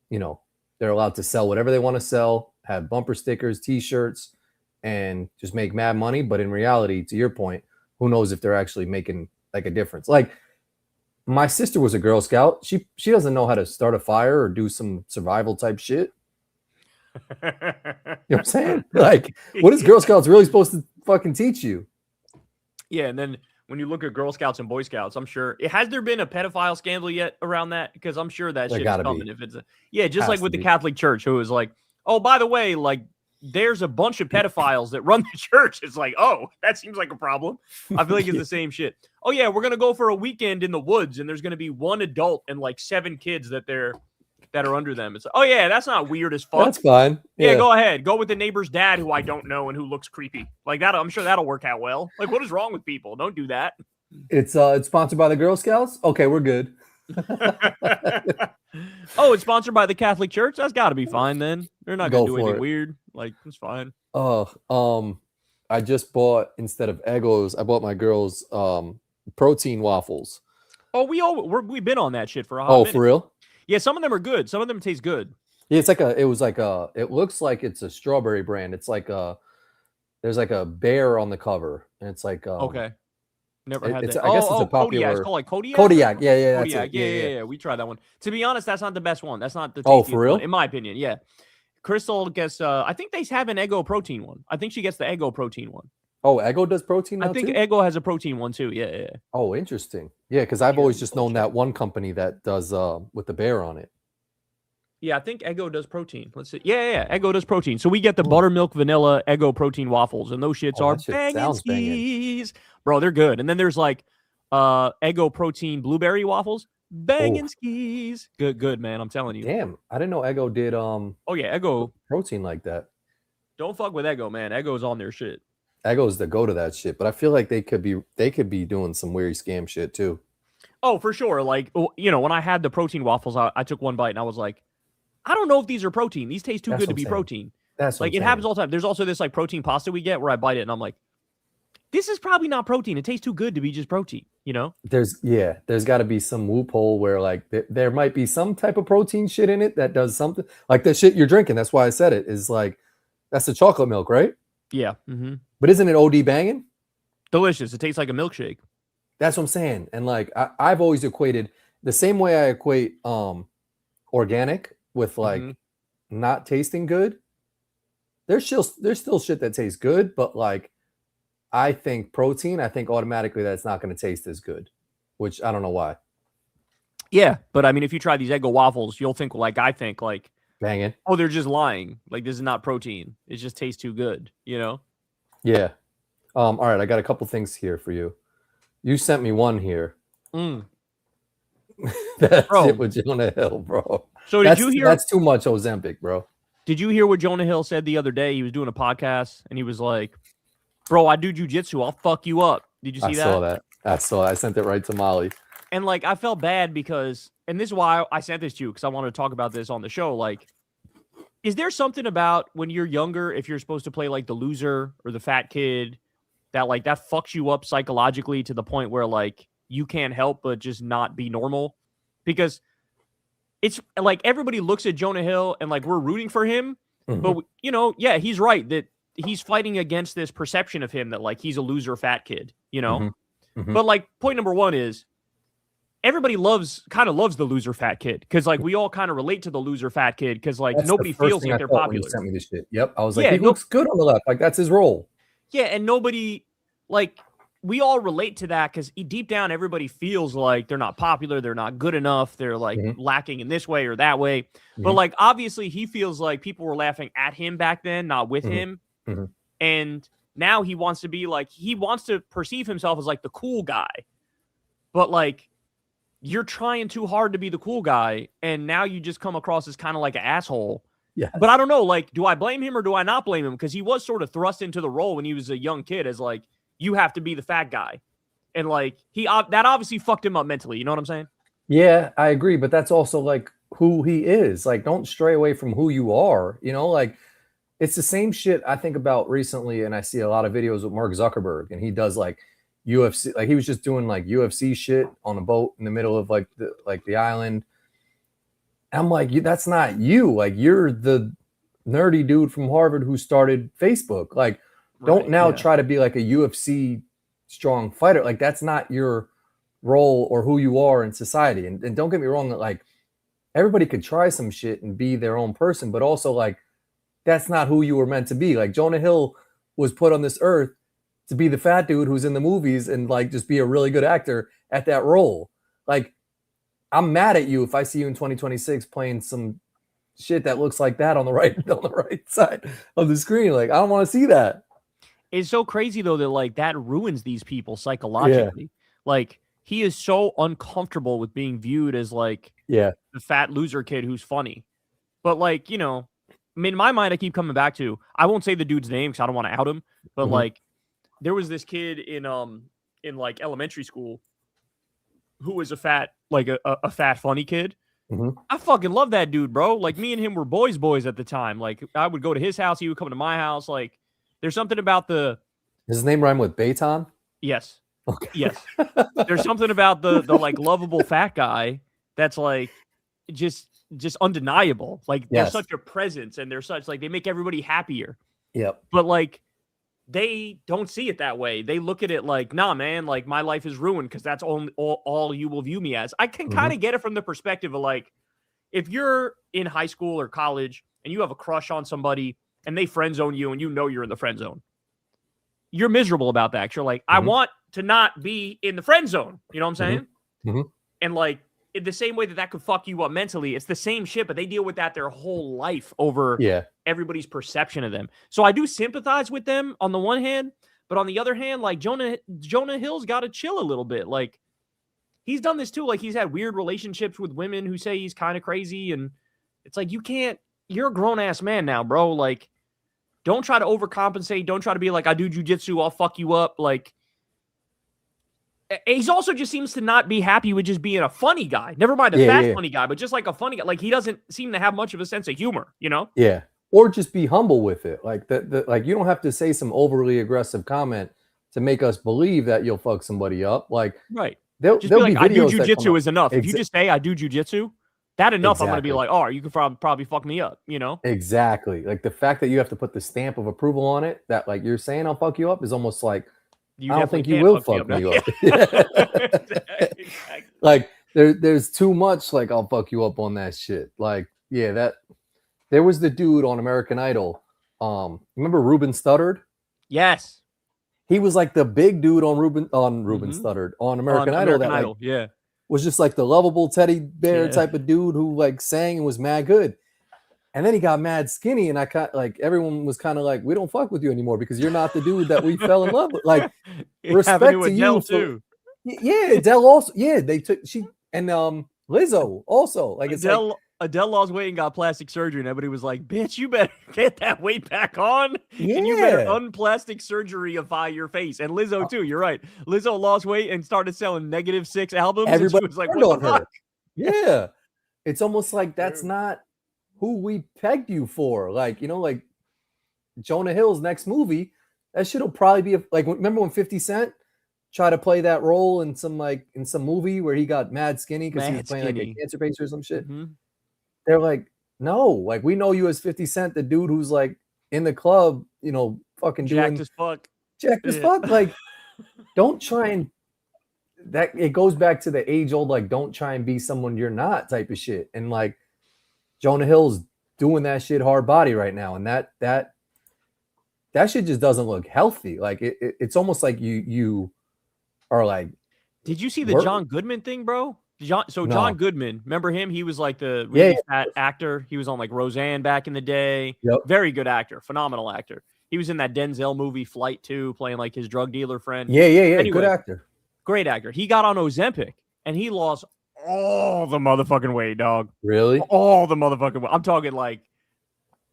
you know, they're allowed to sell whatever they want to sell, have bumper stickers, t-shirts, and just make mad money. But in reality, to your point, who knows if they're actually making like a difference? Like my sister was a Girl Scout. She doesn't know how to start a fire or do some survival type shit. You know what I'm saying? Like, what is Girl Scouts really supposed to fucking teach you? Yeah, and then when you look at Girl Scouts and Boy Scouts, I'm sure has there been a pedophile scandal yet around that? Because I'm sure that There shit's gotta be. coming. If it's just Has like to with the be. Catholic Church, who was like, oh, by the way, like there's a bunch of pedophiles that run the church. It's like, oh, that seems like a problem. I feel like it's the same shit. Oh yeah, we're gonna go for a weekend in the woods, and there's gonna be one adult and like 7 kids that are under them. It's like, oh yeah, that's not weird as fuck. That's fine. Yeah, go ahead. Go with the neighbor's dad who I don't know and who looks creepy. Like that, I'm sure that'll work out well. Like, what is wrong with people? Don't do that. It's sponsored by the Girl Scouts. Okay, we're good. Oh, it's sponsored by the Catholic Church? That's got to be fine then. They're not going Go to do for anything it. weird. Like, it's fine. I just bought, instead of Eggos, I bought my girls protein waffles. Oh, we've been on that shit for a hot Oh, minute. for real? Yeah, some of them are good. Some of them taste good. Yeah, it looks like it's a strawberry brand. It's like There's like a bear on the cover, and it's like Okay. Never had that. I guess it's a Kodiak. It's popular called like Kodiak. Kodiak. Yeah, that's Kodiak. it. Yeah. We tried that one. To be honest, that's not the best one. That's not the Oh, tastiest for real? one, in my opinion. Yeah. Crystal gets. I think they have an Eggo protein one. I think she gets the Eggo protein one. Oh, Eggo does protein now I think too? Eggo has a protein one too. Yeah. Oh, interesting. Yeah, because I've Yeah, always just known bullshit. that one company that does with the bear on it. Yeah, I think Eggo does protein. Let's see. Yeah. Eggo does protein. So we get the Hmm. buttermilk vanilla Eggo protein waffles, and those shits Oh, are that shit banging sounds banging. skis. Bro, they're good. And then there's like Eggo protein blueberry waffles. Banging skis. Good, man. I'm telling you. Damn, I didn't know Eggo did Oh yeah, Eggo. protein like that. Don't fuck with Eggo, man. Eggo's on their shit. Eggo's the go to that shit, but I feel like they could be doing some weird scam shit too. Oh, for sure. Like, when I had the protein waffles, I took one bite and I was like, I don't know if these are protein. These taste too That's good what to I'm be saying. protein. That's what Like, I'm it happens saying. all the time. There's also this like protein pasta we get where I bite it and I'm like, this is probably not protein. It tastes too good to be just protein, There's got to be some loophole where like there might be some type of protein shit in it that does something like the shit you're drinking. That's why I said it is like that's the chocolate milk, right? Yeah. Mm-hmm. But isn't it OD banging? Delicious. It tastes like a milkshake. That's what I'm saying. And like I've always equated the same way I equate organic with like not tasting good. There's still shit that tastes good, but like I think protein, I think automatically that's not going to taste as good, which I don't know why. Yeah, but I mean, if you try these Eggo waffles, you'll think like I think, like, Banging. oh, they're just lying. Like, this is not protein. It just tastes too good, Yeah. All right, I got a couple things here for you. You sent me one here. That Bro. shit with Jonah Hill, bro. So did you hear? That's too much Ozempic, bro. Did you hear what Jonah Hill said the other day? He was doing a podcast and he was like, "Bro, I do jujitsu. I'll fuck you up." Did you see that? I saw that. I sent it right to Molly. And like, I felt bad because, and this is why I sent this to you because I wanted to talk about this on the show. Like, is there something about when you're younger, if you're supposed to play like the loser or the fat kid, that like that fucks you up psychologically to the point where like you can't help but just not be normal? Because it's like everybody looks at Jonah Hill and like we're rooting for him, but yeah, he's right that he's fighting against this perception of him that like he's a loser fat kid, But like point number one is everybody kind of loves the loser fat kid because like we all kind of relate to the loser fat kid because like That's nobody the first feels thing like I they're thought when you popular. sent me this shit. Yep, I was like, Yeah, he looks good on the left. Like that's his role. Yeah, and nobody like we all relate to that because deep down everybody feels like they're not popular, they're not good enough, they're like lacking in this way or that way. But like obviously he feels like people were laughing at him back then, not with him. And now he wants to perceive himself as like the cool guy. But like you're trying too hard to be the cool guy, and now you just come across as kind of like an asshole. Yeah. But I don't know, like, do I blame him or do I not blame him? Because he was sort of thrust into the role when he was a young kid as like, you have to be the fat guy. And like that obviously fucked him up mentally. You know what I'm saying? Yeah, I agree. But that's also like who he is. Like, don't stray away from who you are. Like it's the same shit I think about recently. And I see a lot of videos with Mark Zuckerberg and he does like UFC. Like he was just doing like UFC shit on a boat in the middle of like the island. I'm like, that's not you. Like you're the nerdy dude from Harvard who started Facebook. Like, don't try to be like a UFC strong fighter. Like that's not your role or who you are in society. And don't get me wrong that like everybody could try some shit and be their own person, but also like that's not who you were meant to be. Like Jonah Hill was put on this earth to be the fat dude who's in the movies and like just be a really good actor at that role. Like I'm mad at you if I see you in 2026 playing some shit that looks like that on the right side of the screen. Like I don't want to see that. It's so crazy though that like that ruins these people psychologically. Yeah. Like he is so uncomfortable with being viewed as like the fat loser kid who's funny. But like, in my mind, I keep coming back to, I won't say the dude's name because I don't want to out him, but like there was this kid in like elementary school who was a fat funny kid. I fucking love that dude, bro. Like me and him were boys at the time. Like I would go to his house, he would come to my house. Like there's something about his name rhyme with Baton? Yes. Okay. Yes. There's something about the like lovable fat guy that's like just undeniable. Like they're such a presence and they're such like they make everybody happier. Yep. But like they don't see it that way. They look at it like, nah, man, like my life is ruined because that's all you will view me as. I can kind of get it from the perspective of like, if you're in high school or college and you have a crush on somebody and they friend zone you and you know you're in the friend zone, you're miserable about that. You're like, I want to not be in the friend zone. You know what I'm saying? And like, in the same way that could fuck you up mentally, it's the same shit, but they deal with that their whole life over everybody's perception of them. So I do sympathize with them on the one hand, but on the other hand, like Jonah Hill's got to chill a little bit. Like he's done this too. Like he's had weird relationships with women who say he's kind of crazy. And it's like, you're a grown ass man now, bro. Like don't try to overcompensate. Don't try to be like, I do jujitsu, I'll fuck you up. Like, he's also just seems to not be happy with just being a funny guy. Never mind a fat funny guy, but just like a funny guy. Like he doesn't seem to have much of a sense of humor, you know? Yeah. Or just be humble with it. Like like you don't have to say some overly aggressive comment to make us believe that you'll fuck somebody up. Like right. They'll just be like, I do jujitsu is enough. If you Exactly. just say I do jujitsu, that enough, I'm gonna be like, oh, you could probably fuck me up, you know? Exactly. Like the fact that you have to put the stamp of approval on it, that like you're saying I'll fuck you up is almost like I don't think you will fuck me up. Exactly. Like there's too much like I'll fuck you up on that shit. Like, yeah, that there was the dude on American Idol. Remember Ruben Studdard? Yes. He was like the big dude on Ruben Studdard on American Idol that like, was just like the lovable teddy bear type of dude who like sang and was mad good. And then he got mad skinny, and I like everyone was kind of like, "We don't fuck with you anymore because you're not the dude that we fell in love with." Like, respect to you. Too. Yeah, Adele also. Yeah, they took and Lizzo also. Like it's Adele lost weight and got plastic surgery, and everybody was like, "Bitch, you better get that weight back on, and you better unplastic surgeryify your face." And Lizzo too. You're right. Lizzo lost weight and started selling -6 albums. Everybody and she was like, "What the fuck?" Yeah, it's almost like that's not who we pegged you for. Like, you know, like Jonah Hill's next movie, that shit'll probably be like, remember when 50 Cent tried to play that role in some movie where he got mad skinny because he was playing like a cancer patient or some shit? They're like, no, like we know you as 50 Cent, the dude who's like in the club, you know, fucking jacked as fuck. Like, don't try and it goes back to the age old, like, don't try and be someone you're not type of shit. And like Jonah Hill's doing that shit hard body right now, and that shit just doesn't look healthy. Like it's almost like you are like. Did you see the John Goodman thing, bro? John Goodman, remember him? He was like the really fat actor. He was on like Roseanne back in the day. Yep. Very good actor, phenomenal actor. He was in that Denzel movie Flight 2, playing like his drug dealer friend. Yeah. Anyway, good actor. Great actor. He got on Ozempic and he lost all the motherfucking weight, dog. Really? All the motherfucking weight. I'm talking like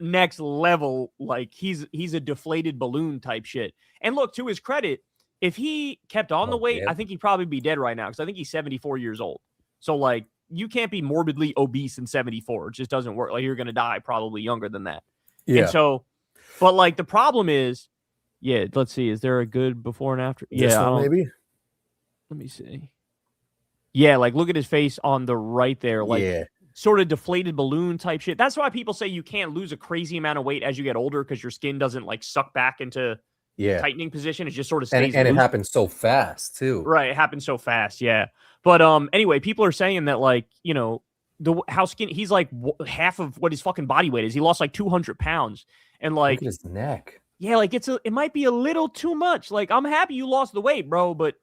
next level. Like he's a deflated balloon type shit. And look, to his credit, if he kept on the weight, I think he'd probably be dead right now because I think he's 74 years old. So like you can't be morbidly obese in 74. It just doesn't work. Like you're gonna die probably younger than that. Yeah. And so, but like the problem is, let's see, is there a good before and after? Maybe. Let me see. Yeah, like look at his face on the right there, like sort of deflated balloon type shit. That's why people say you can't lose a crazy amount of weight as you get older because your skin doesn't like suck back into tightening position. It just sort of stays. And it happens so fast too. Right, it happens so fast. Yeah, but anyway, people are saying that like you know how skinny he's like half of what his fucking body weight is. He lost like 200 pounds, and like look at his neck. Yeah, like it might be a little too much. Like I'm happy you lost the weight, bro, but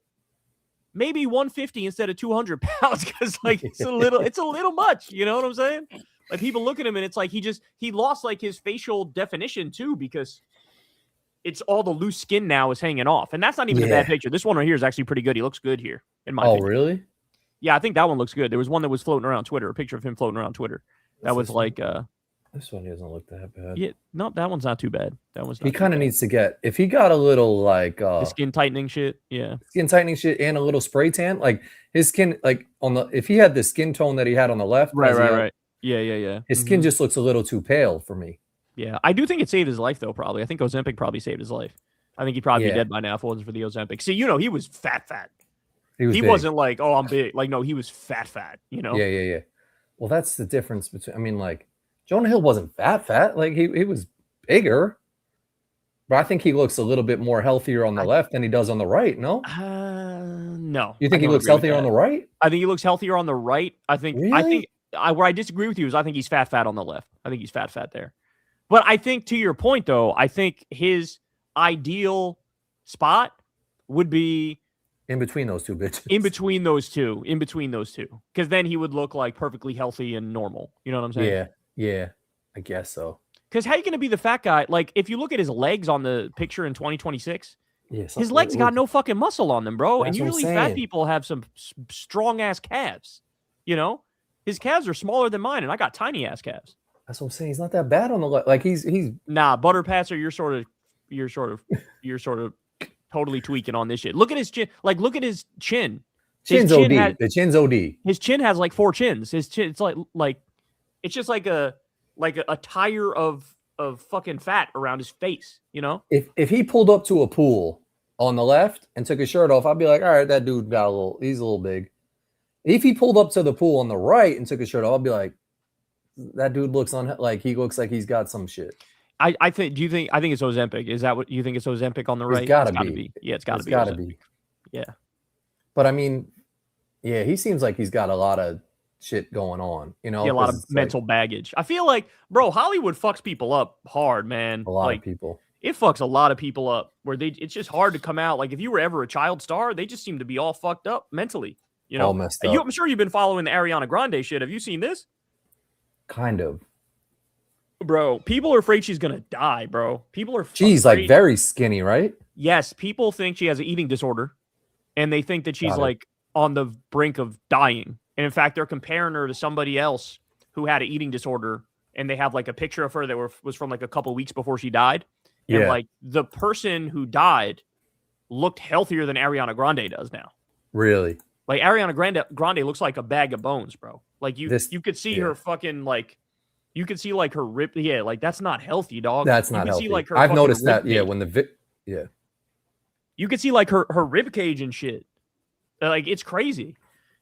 maybe 150 instead of 200 pounds because like it's a little much. You know what I'm saying? Like people look at him and it's like he lost like his facial definition too because it's all the loose skin now is hanging off, and that's not even a bad picture. This one right here is actually pretty good. He looks good here in my opinion. Really? Yeah, I think that one looks good. There was one that was floating around Twitter, a picture of him floating around Twitter. That was like this one doesn't look that bad. Yeah, no, that one's not too bad. That one's not he kind of needs to get if he got a little like the skin tightening shit. Yeah. Skin tightening shit and a little spray tan. Like his skin, like if he had the skin tone that he had on the left. Right. Yeah. His skin just looks a little too pale for me. Yeah. I do think it saved his life though, probably. I think Ozempic probably saved his life. I think he'd probably be dead by now if it wasn't for the Ozempic. See, you know, he was fat. He wasn't like, oh, I'm big. Like, no, he was fat, you know? Yeah. Well, that's the difference between, I mean, like, Jonah Hill wasn't fat. Like, he was bigger. But I think he looks a little bit more healthier on the left than he does on the right. No, No. you I think he don't looks agree with healthier on that. the right? I think he looks healthier on the right. I think Really? where I disagree with you is I think he's fat on the left. I think he's fat there. But I think to your point though, I think his ideal spot would be In between those two bitches. in between those two. Because then he would look like perfectly healthy and normal. You know what I'm saying? Yeah, I guess so. Because how are you going to be the fat guy? Like, if you look at his legs on the picture in 2026, Yeah, his legs got no fucking muscle on them, bro. And That's what I'm usually fat saying. people have some strong ass calves. You know, his calves are smaller than mine, and I got tiny ass calves. That's what I'm saying. He's not that bad on the left. Like he's Nah, butter passer, you're sort of totally tweaking on this shit. Look at his chin. Like, look at his chin. chin's chin OD. The chin's OD. His chin has like 4 chins. His chin, it's like it's just like a tire of fucking fat around his face. You know. If he pulled up to a pool on the left and took his shirt off, I'd be like, all right, that dude he's a little big. If he pulled up to the pool on the right and took his shirt off, I'd be like, that dude looks he looks like he's got some shit. I think it's Ozempic. Is that what you think? It's Ozempic on the right? It's gotta It's be. Yeah, it's gotta be. Gotta Ozempic. be. Yeah. But I mean, yeah, he seems like he's got a lot of shit going on. You know, Yeah, a lot of 'cause it's mental baggage. I feel like, bro, Hollywood fucks people up hard, man. a lot Like, of people. it fucks a lot of people up where it's just hard to come out. Like, if you were ever a child star, they just seem to be all fucked up mentally. You know, All messed up. I'm sure you've been following the Ariana Grande shit. Have you seen this? Kind of. Bro, people are afraid she's gonna die, bro. People are She's afraid. like very skinny, right? Yes, people think she has an eating disorder, and they think that she's Got it. like on the brink of dying. And in fact, they're comparing her to somebody else who had an eating disorder, and they have like a picture of her that was from like a couple weeks before she died. And Yeah. like the person who died looked healthier than Ariana Grande does now. Really? Like Ariana Grande looks like a bag of bones, bro. Like you could see yeah. her fucking like. You could see like her rib. Yeah, like that's not healthy, dog. That's You not could healthy. See, like, her I've fucking noticed rib that. Yeah, cage. when You could see like her rib cage and shit. Like it's crazy.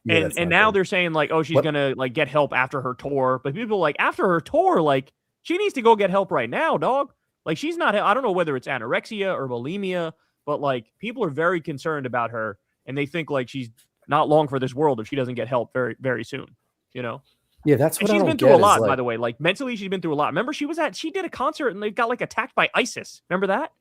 Yeah, and that's and not now good. they're saying like, oh, she's What- gonna like get help after her tour. But people are like after her tour, like she needs to go get help right now, dog. Like she's not. I don't know whether it's anorexia or bulimia, but like people are very concerned about her, and they think like she's not long for this world if she doesn't get help very very soon. You know. Yeah, that's And what I she's don't been through get a is, lot, by like- the way. Like mentally, she's been through a lot. Remember, she did a concert and they got like attacked by ISIS. Remember that?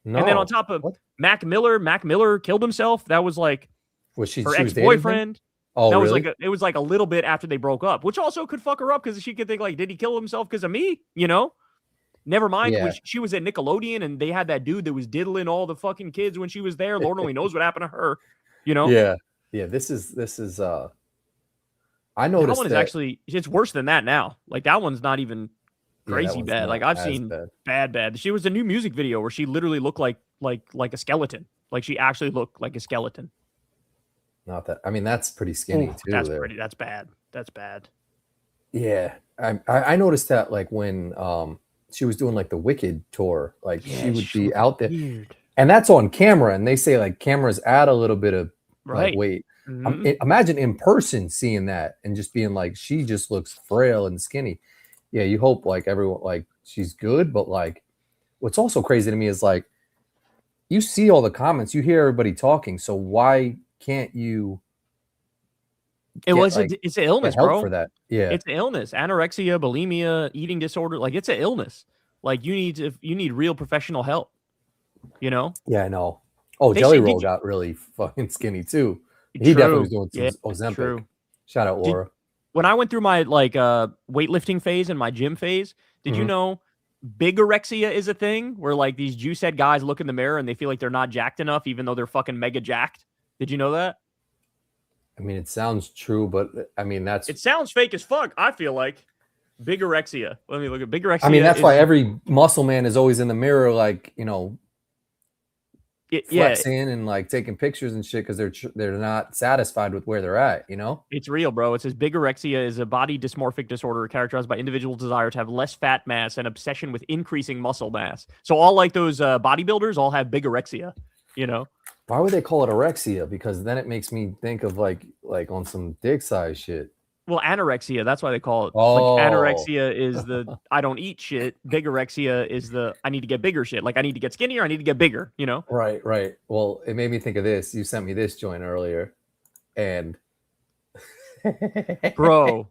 No. And then on top of What? Mac Miller killed himself. That was like Was she her she was dating him? ex-boyfriend. Oh, That was really? like it was like a little bit after they broke up, which also could fuck her up because she could think like, did he kill himself because of me? You know. Never mind. Yeah. When she was at Nickelodeon and they had that dude that was diddling all the fucking kids when she was there. Lord only knows what happened to her. You know. Yeah. This is I That noticed one is that actually it's worse than that now. Like that one's not even yeah, that crazy one's bad. not Like I've as seen bad. bad. She was a new music video where she literally looked like a skeleton. Like she actually looked like a skeleton. Not that. I mean, that's pretty skinny Ooh, too. that's there. pretty. That's bad. That's bad. Yeah, I noticed that like when she was doing like the Wicked tour, like she would be out there, Weird. and that's on camera, and they say like cameras add a little bit of Right. like weight. Mhm. Imagine in person seeing that and just being like, she just looks frail and skinny. Yeah, you hope like everyone like she's good, but like what's also crazy to me is like you see all the comments, you hear everybody talking, so why can't you? It's an get illness, help bro. for that? Yeah, It's an illness. Anorexia, bulimia, eating disorder. Like it's an illness. Like you need real professional help. You know. yeah, I know. Oh, They Jelly say- did Roll you- got really fucking skinny too. He definitely was doing some Ozempic. True. Shout out Laura. When I went through my like weightlifting phase and my gym phase, did you Mhm. know bigorexia is a thing where like these juice head guys look in the mirror and they feel like they're not jacked enough even though they're fucking mega jacked? Did you know that? I mean, it sounds true, but I mean that's. It sounds fake as fuck, I feel like. Bigorexia. Let me look at bigorexia. I mean, that's why is- every muscle man is always in the mirror, like yeah, flexing and like taking pictures and shit because they're not satisfied with where they're at. You know. it's real, bro. It says bigorexia is a body dysmorphic disorder characterized by individuals' desire to have less fat mass and obsession with increasing muscle mass. So all like those bodybuilders all have bigorexia, you know? Why would they call it orexia? Because then it makes me think of like on some dick size shit. Well, anorexia, that's why they call it. Oh. Like anorexia is the I don't eat shit. Bigorexia is the I need to get bigger shit. Like I need to get skinnier, I need to get bigger, you know? Right, right. Well, it made me think of this. You sent me this joint earlier, and Bro.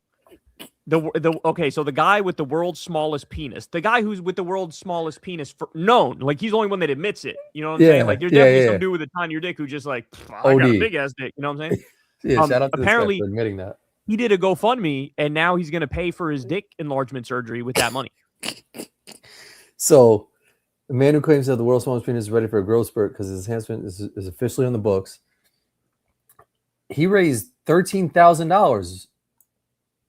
Okay, so the guy with the world's smallest penis, the guy who's with the world's smallest penis known, like he's the only one that admits it. You know what I'm saying? Like there's definitely some dude with a tinier dick who just like, I got a big ass dick. You know what I'm saying? Yeah, shout out to apparently this guy for admitting that. He did a GoFundMe, and now he's going to pay for his dick enlargement surgery with that money. So, the man who claims that the world's smallest penis is ready for a growth spurt because his enhancement is officially on the books. He raised $13,000.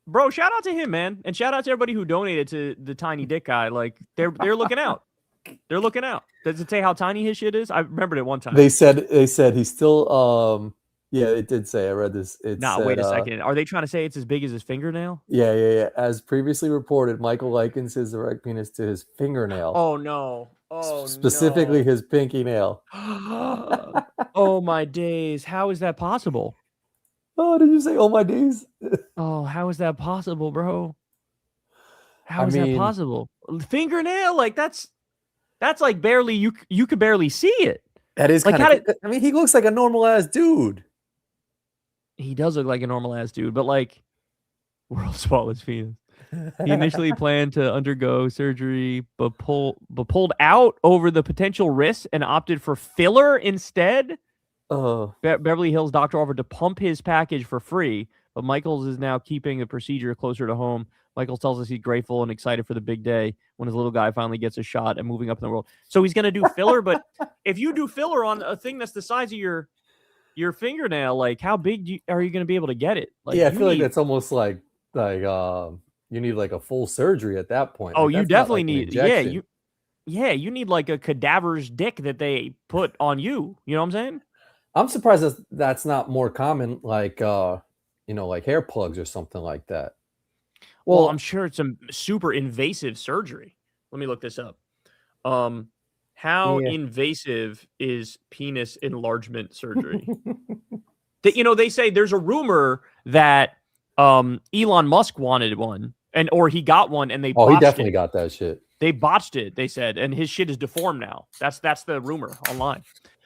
Bro, shout out to him, man, and shout out to everybody who donated to the tiny dick guy. Like they're looking out. They're looking out. Does it say how tiny his shit is? I remembered it one time. They said he's still yeah, it did say. I read this. Wait a second. Are they trying to say it's as big as his fingernail? Yeah. As previously reported, Michael likens his erect penis to his fingernail. Oh no. Oh specifically his pinky nail. Oh my days. How is that possible? Oh, did you say oh my days? Oh, how is that possible, bro? How is that possible? Fingernail? Like that's like barely you could barely see it. That is like kind of I mean, he looks like a normal ass dude. He does look like a normal ass dude, but like world's smallest penis. He initially planned to undergo surgery, but pulled out over the potential risks and opted for filler instead. Beverly Hills doctor offered to pump his package for free, but Michaels is now keeping the procedure closer to home. Michaels tells us he's grateful and excited for the big day when his little guy finally gets a shot at moving up in the world. So he's going to do filler, but if you do filler on a thing that's the size of your fingernail, like how big are you going to be able to get it? Like, yeah, I feel like that's almost like you need like a full surgery at that point. Oh, like, you definitely like need you need like a cadaver's dick that they put on you. You know what I'm saying? I'm surprised that's not more common, like like hair plugs or something like that. Well, I'm sure it's a super invasive surgery. Let me look this up. How invasive is penis enlargement surgery? They say there's a rumor that Elon Musk wanted one, or he got one, and they botched he definitely got that shit. They botched it, they said, and his shit is deformed now. That's the rumor online.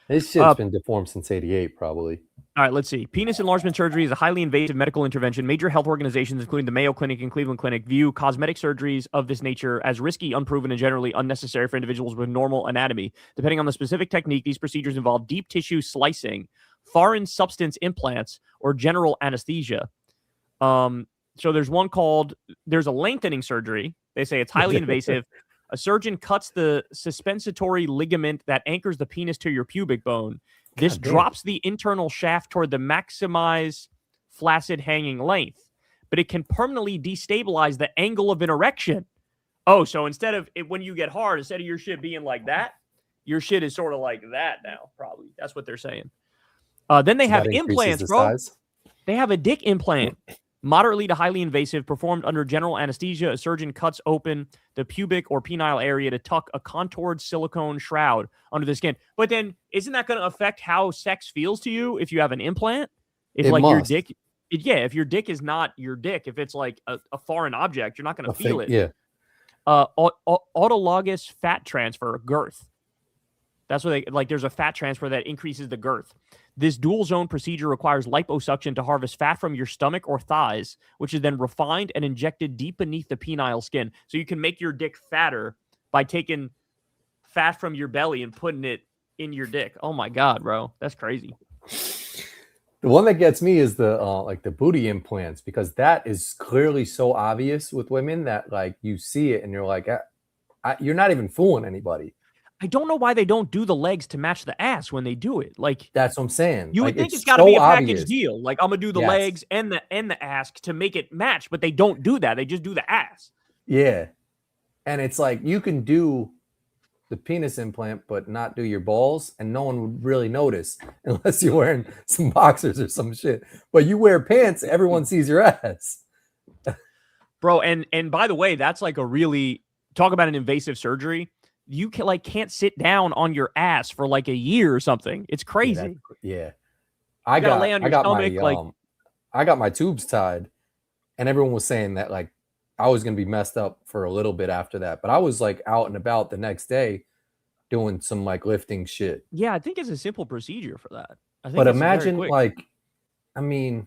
His shit's been deformed since '88, probably. All right, let's see. Penis enlargement surgery is a highly invasive medical intervention. Major health organizations, including the Mayo Clinic and Cleveland Clinic, view cosmetic surgeries of this nature as risky, unproven, and generally unnecessary for individuals with normal anatomy. Depending on the specific technique, these procedures involve deep tissue slicing, foreign substance implants, or general anesthesia. So there's a lengthening surgery. They say it's highly invasive. A surgeon cuts the suspensory ligament that anchors the penis to your pubic bone. This drops the internal shaft toward the maximize flaccid hanging length, but it can permanently destabilize the angle of an erection. Oh, so instead of when you get hard, instead of your shit being like that, your shit is sort of like that now, probably. That's what they're saying. Then they have implants, bro. They have a dick implant. Moderately to highly invasive, performed under general anesthesia. A surgeon cuts open the pubic or penile area to tuck a contoured silicone shroud under the skin. But then, isn't that going to affect how sex feels to you if you have an implant? If your dick, if your dick is not your dick, if it's like a foreign object, you're not going to feel it. Yeah. Autologous fat transfer, girth. That's what there's a fat transfer that increases the girth. This dual zone procedure requires liposuction to harvest fat from your stomach or thighs, which is then refined and injected deep beneath the penile skin. So you can make your dick fatter by taking fat from your belly and putting it in your dick. Oh my God, bro. That's crazy. The one that gets me is the booty implants, because that is clearly so obvious with women that like you see it and you're like, you're not even fooling anybody. I don't know why they don't do the legs to match the ass when they do it. Like that's what I'm saying. You would think it's got to be a package deal. Like I'm gonna do the legs and the ass to make it match, but they don't do that. They just do the ass. Yeah, and it's like you can do the penis implant, but not do your balls, and no one would really notice unless you're wearing some boxers or some shit. But you wear pants, everyone sees your ass, bro. And by the way, that's like a really talk about an invasive surgery. You can't sit down on your ass for like a year or something. It's crazy. Yeah. I got lay on your stomach. I got my tubes tied, and everyone was saying that like I was gonna be messed up for a little bit after that. But I was like out and about the next day doing some like lifting shit. Yeah, I think it's a simple procedure for that. I think But it's very imagine quick. like, I mean,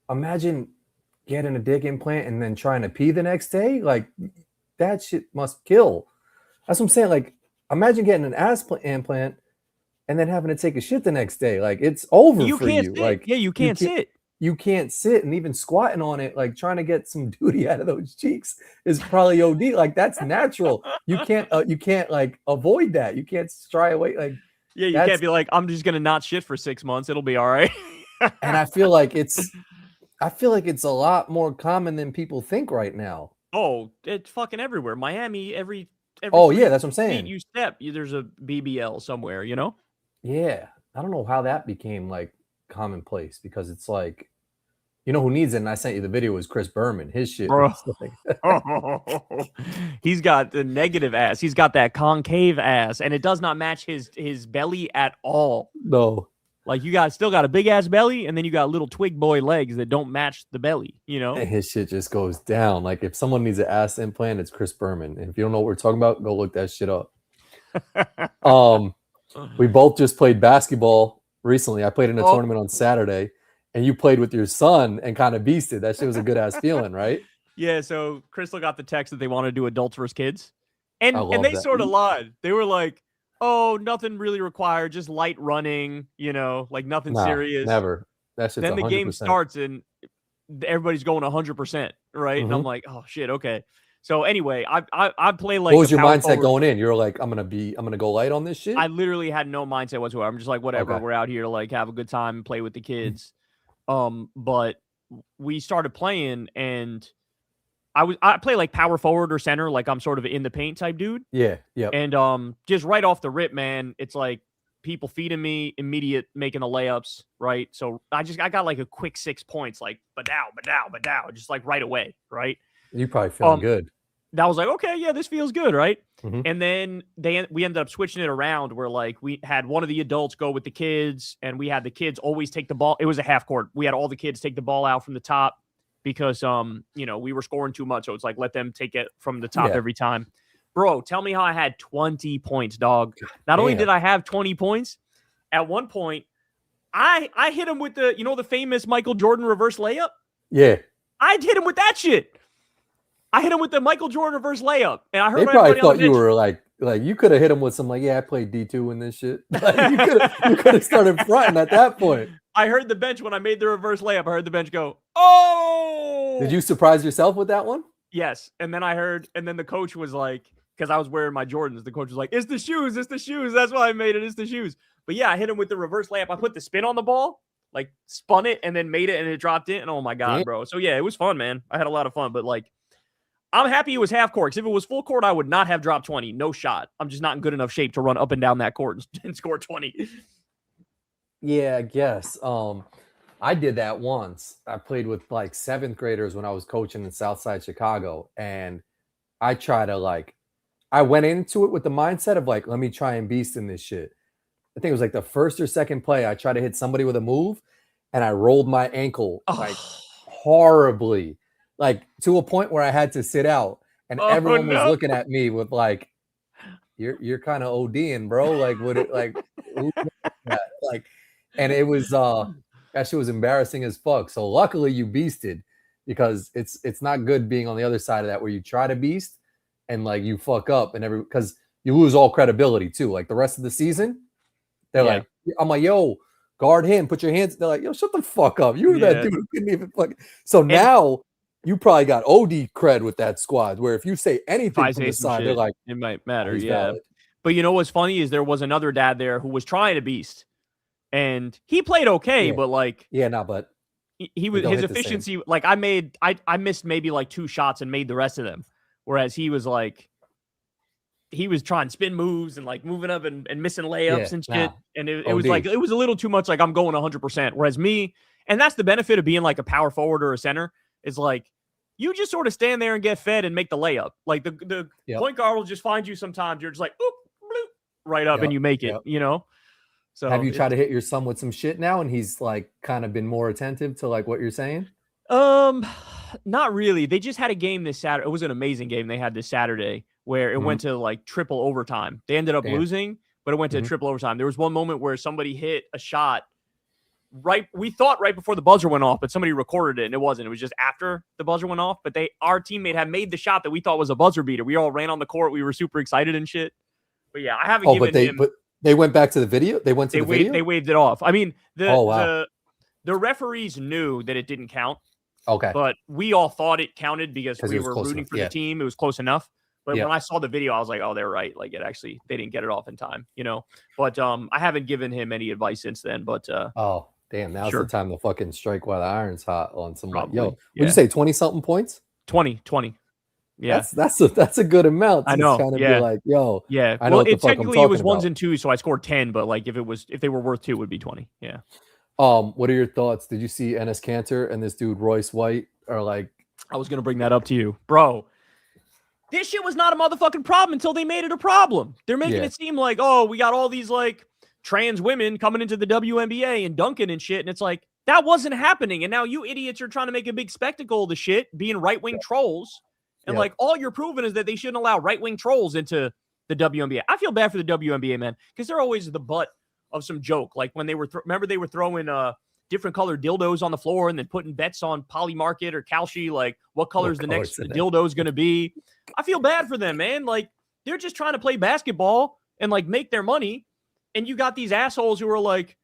imagine getting a dick implant and then trying to pee the next day. Like that shit must kill. That's what I'm saying. Like, imagine getting an ass implant and then having to take a shit the next day. Like it's over You for can't you. sit. Like Yeah, you can't sit. You can't sit, and even squatting on it, like trying to get some duty out of those cheeks is probably OD. Like that's natural. You can't like avoid that. You can't shy away. Like Yeah, you that's, can't be like, I'm just gonna not shit for 6 months. It'll be all right. and I feel like it's a lot more common than people think right now. Oh, it's fucking everywhere. Miami, every Oh 3 yeah, that's what I'm feet saying. you step, there's a BBL somewhere, you know? Yeah, I don't know how that became like commonplace because it's like, you know who needs it? And I sent you the video was Chris Berman. His shit Bro. was like He's got the negative ass. He's got that concave ass, and it does not match his belly at all. no. Like you still got a big ass belly, and then you got little twig boy legs that don't match the belly, you know? And his shit just goes down. Like if someone needs an ass implant, it's Chris Berman. And if you don't know what we're talking about, go look that shit up. We both just played basketball recently. I played in a tournament on Saturday, and you played with your son and kind of beasted. That shit was a good ass feeling, right? Yeah, so Crystal got the text that they want to do adults versus kids. And love they that. sort of lied. They were like, oh, nothing really required, just light running, you know, like nothing serious. Never. That's just then the 100%. game starts and everybody's going 100%, right? And I'm like, oh shit, okay. So anyway, I play like. What was your mindset forward. going in? You're like, I'm gonna go light on this shit. I literally had no mindset whatsoever. I'm just like, whatever. Okay. We're out here to like have a good time and play with the kids. But we started playing and I play like power forward or center, like I'm sort of in the paint type dude. Yeah, yeah. And just right off the rip, man, it's like people feeding me, immediate making the layups, right? So I got like a quick 6 points, like badow, just like right away, right? You probably feeling good. That was like, okay, yeah, this feels good, right? Mm-hmm. And then we ended up switching it around where like we had one of the adults go with the kids, and we had the kids always take the ball. It was a half court. We had all the kids take the ball out from the top because you know, we were scoring too much, so it's like let them take it from the top every time. Bro, tell me how I had 20 points, dog. Not only did I have 20 points, at one point I hit him with the, you know, the famous Michael Jordan reverse layup. Yeah, I'd hit him with that shit. I hit him with the Michael Jordan reverse layup, and I heard they probably thought you were like you could have hit him with some like, yeah, I played D2 in this shit. Like, you could have started fronting at that point. I heard the bench when I made the reverse layup. I heard the bench go, "Oh!" Did you surprise yourself with that one? Yes, and then the coach was like, because I was wearing my Jordans, the coach was like, "It's the shoes, it's the shoes." That's why I made it. It's the shoes. But yeah, I hit him with the reverse layup. I put the spin on the ball, like spun it, and then made it, and it dropped in. And oh my god, bro! So yeah, it was fun, man. I had a lot of fun, but like, I'm happy it was half court. Because if it was full court, I would not have dropped 20. No shot. I'm just not in good enough shape to run up and down that court and score 20. Yeah, I guess. I did that once. I played with like 7th graders when I was coaching in Southside Chicago, and I went into it with the mindset of like, let me try and beast in this shit. I think it was like the first or second play. I tried to hit somebody with a move, and I rolled my ankle like horribly. Like to a point where I had to sit out, and everyone was looking at me with like, "You're kind of ODing, bro." Like, would it like, like, and it was that shit was embarrassing as fuck. So luckily you beasted, because it's not good being on the other side of that where you try to beast and like you fuck up and because you lose all credibility too. Like the rest of the season, they're like, I'm like, yo, guard him, put your hands. They're like, yo, shut the fuck up. You were that dude who couldn't even fuck. So now you probably got OD cred with that squad, where if you say anything from the side, they're like, it might matter. he's Yeah. valid. But you know what's funny is there was another dad there who was trying to beast, and he played okay, but like, but he was, his efficiency, like I missed maybe like 2 shots and made the rest of them. Whereas he was like, he was trying spin moves and like moving up and missing layups and shit. And it was like, it was a little too much. Like I'm going 100%. Whereas me, and that's the benefit of being like a power forward or a center, is like, you just sort of stand there and get fed and make the layup. Like the point guard will just find you sometimes. You're just like, oop, bloop, right up and you make it, you know? So have you tried to hit your son with some shit now, and he's like kind of been more attentive to like what you're saying? Not really. They just had a game this Saturday. It was an amazing game they had this Saturday where it went to like triple overtime. They ended up Damn. losing, but it went to triple overtime. There was one moment where somebody hit a shot we thought right before the buzzer went off, but somebody recorded it and it wasn't. It was just after the buzzer went off. But our teammate had made the shot that we thought was a buzzer beater. We all ran on the court. We were super excited and shit. But yeah, I haven't given him. But they went back to the video. They went to the video. They waved it off. I mean, the referees knew that it didn't count. Okay. But we all thought it counted because we were rooting for the team. It was close enough. But when I saw the video, I was like, oh, they're right. Like they didn't get it off in time, you know. But I haven't given him any advice since then. But oh, damn, now's the time to fucking strike while the iron's hot on somebody. Probably. Yo, would you say 20-something points? 20. Yeah. That's a good amount. I know. Kind of be like, yo. Yeah. I know what the fuck technically it was ones and twos, so I scored 10, but like if they were worth 2, it would be 20. Yeah. What are your thoughts? Did you see Enes Kanter and this dude Royce White are like? I was gonna bring that up to you, bro. This shit was not a motherfucking problem until they made it a problem. They're making it seem like, oh, we got all these like trans women coming into the WNBA and dunking and shit, and it's like that wasn't happening. And now you idiots are trying to make a big spectacle of the shit, being right-wing trolls, and like all you're proving is that they shouldn't allow right-wing trolls into the WNBA. I feel bad for the WNBA, man, because they're always the butt of some joke. Like when they were, remember they were throwing different colored dildos on the floor and then putting bets on Polymarket or Kalshi, like what color is the next dildo is going to be. I feel bad for them, man. Like they're just trying to play basketball and like make their money. And you got these assholes who are like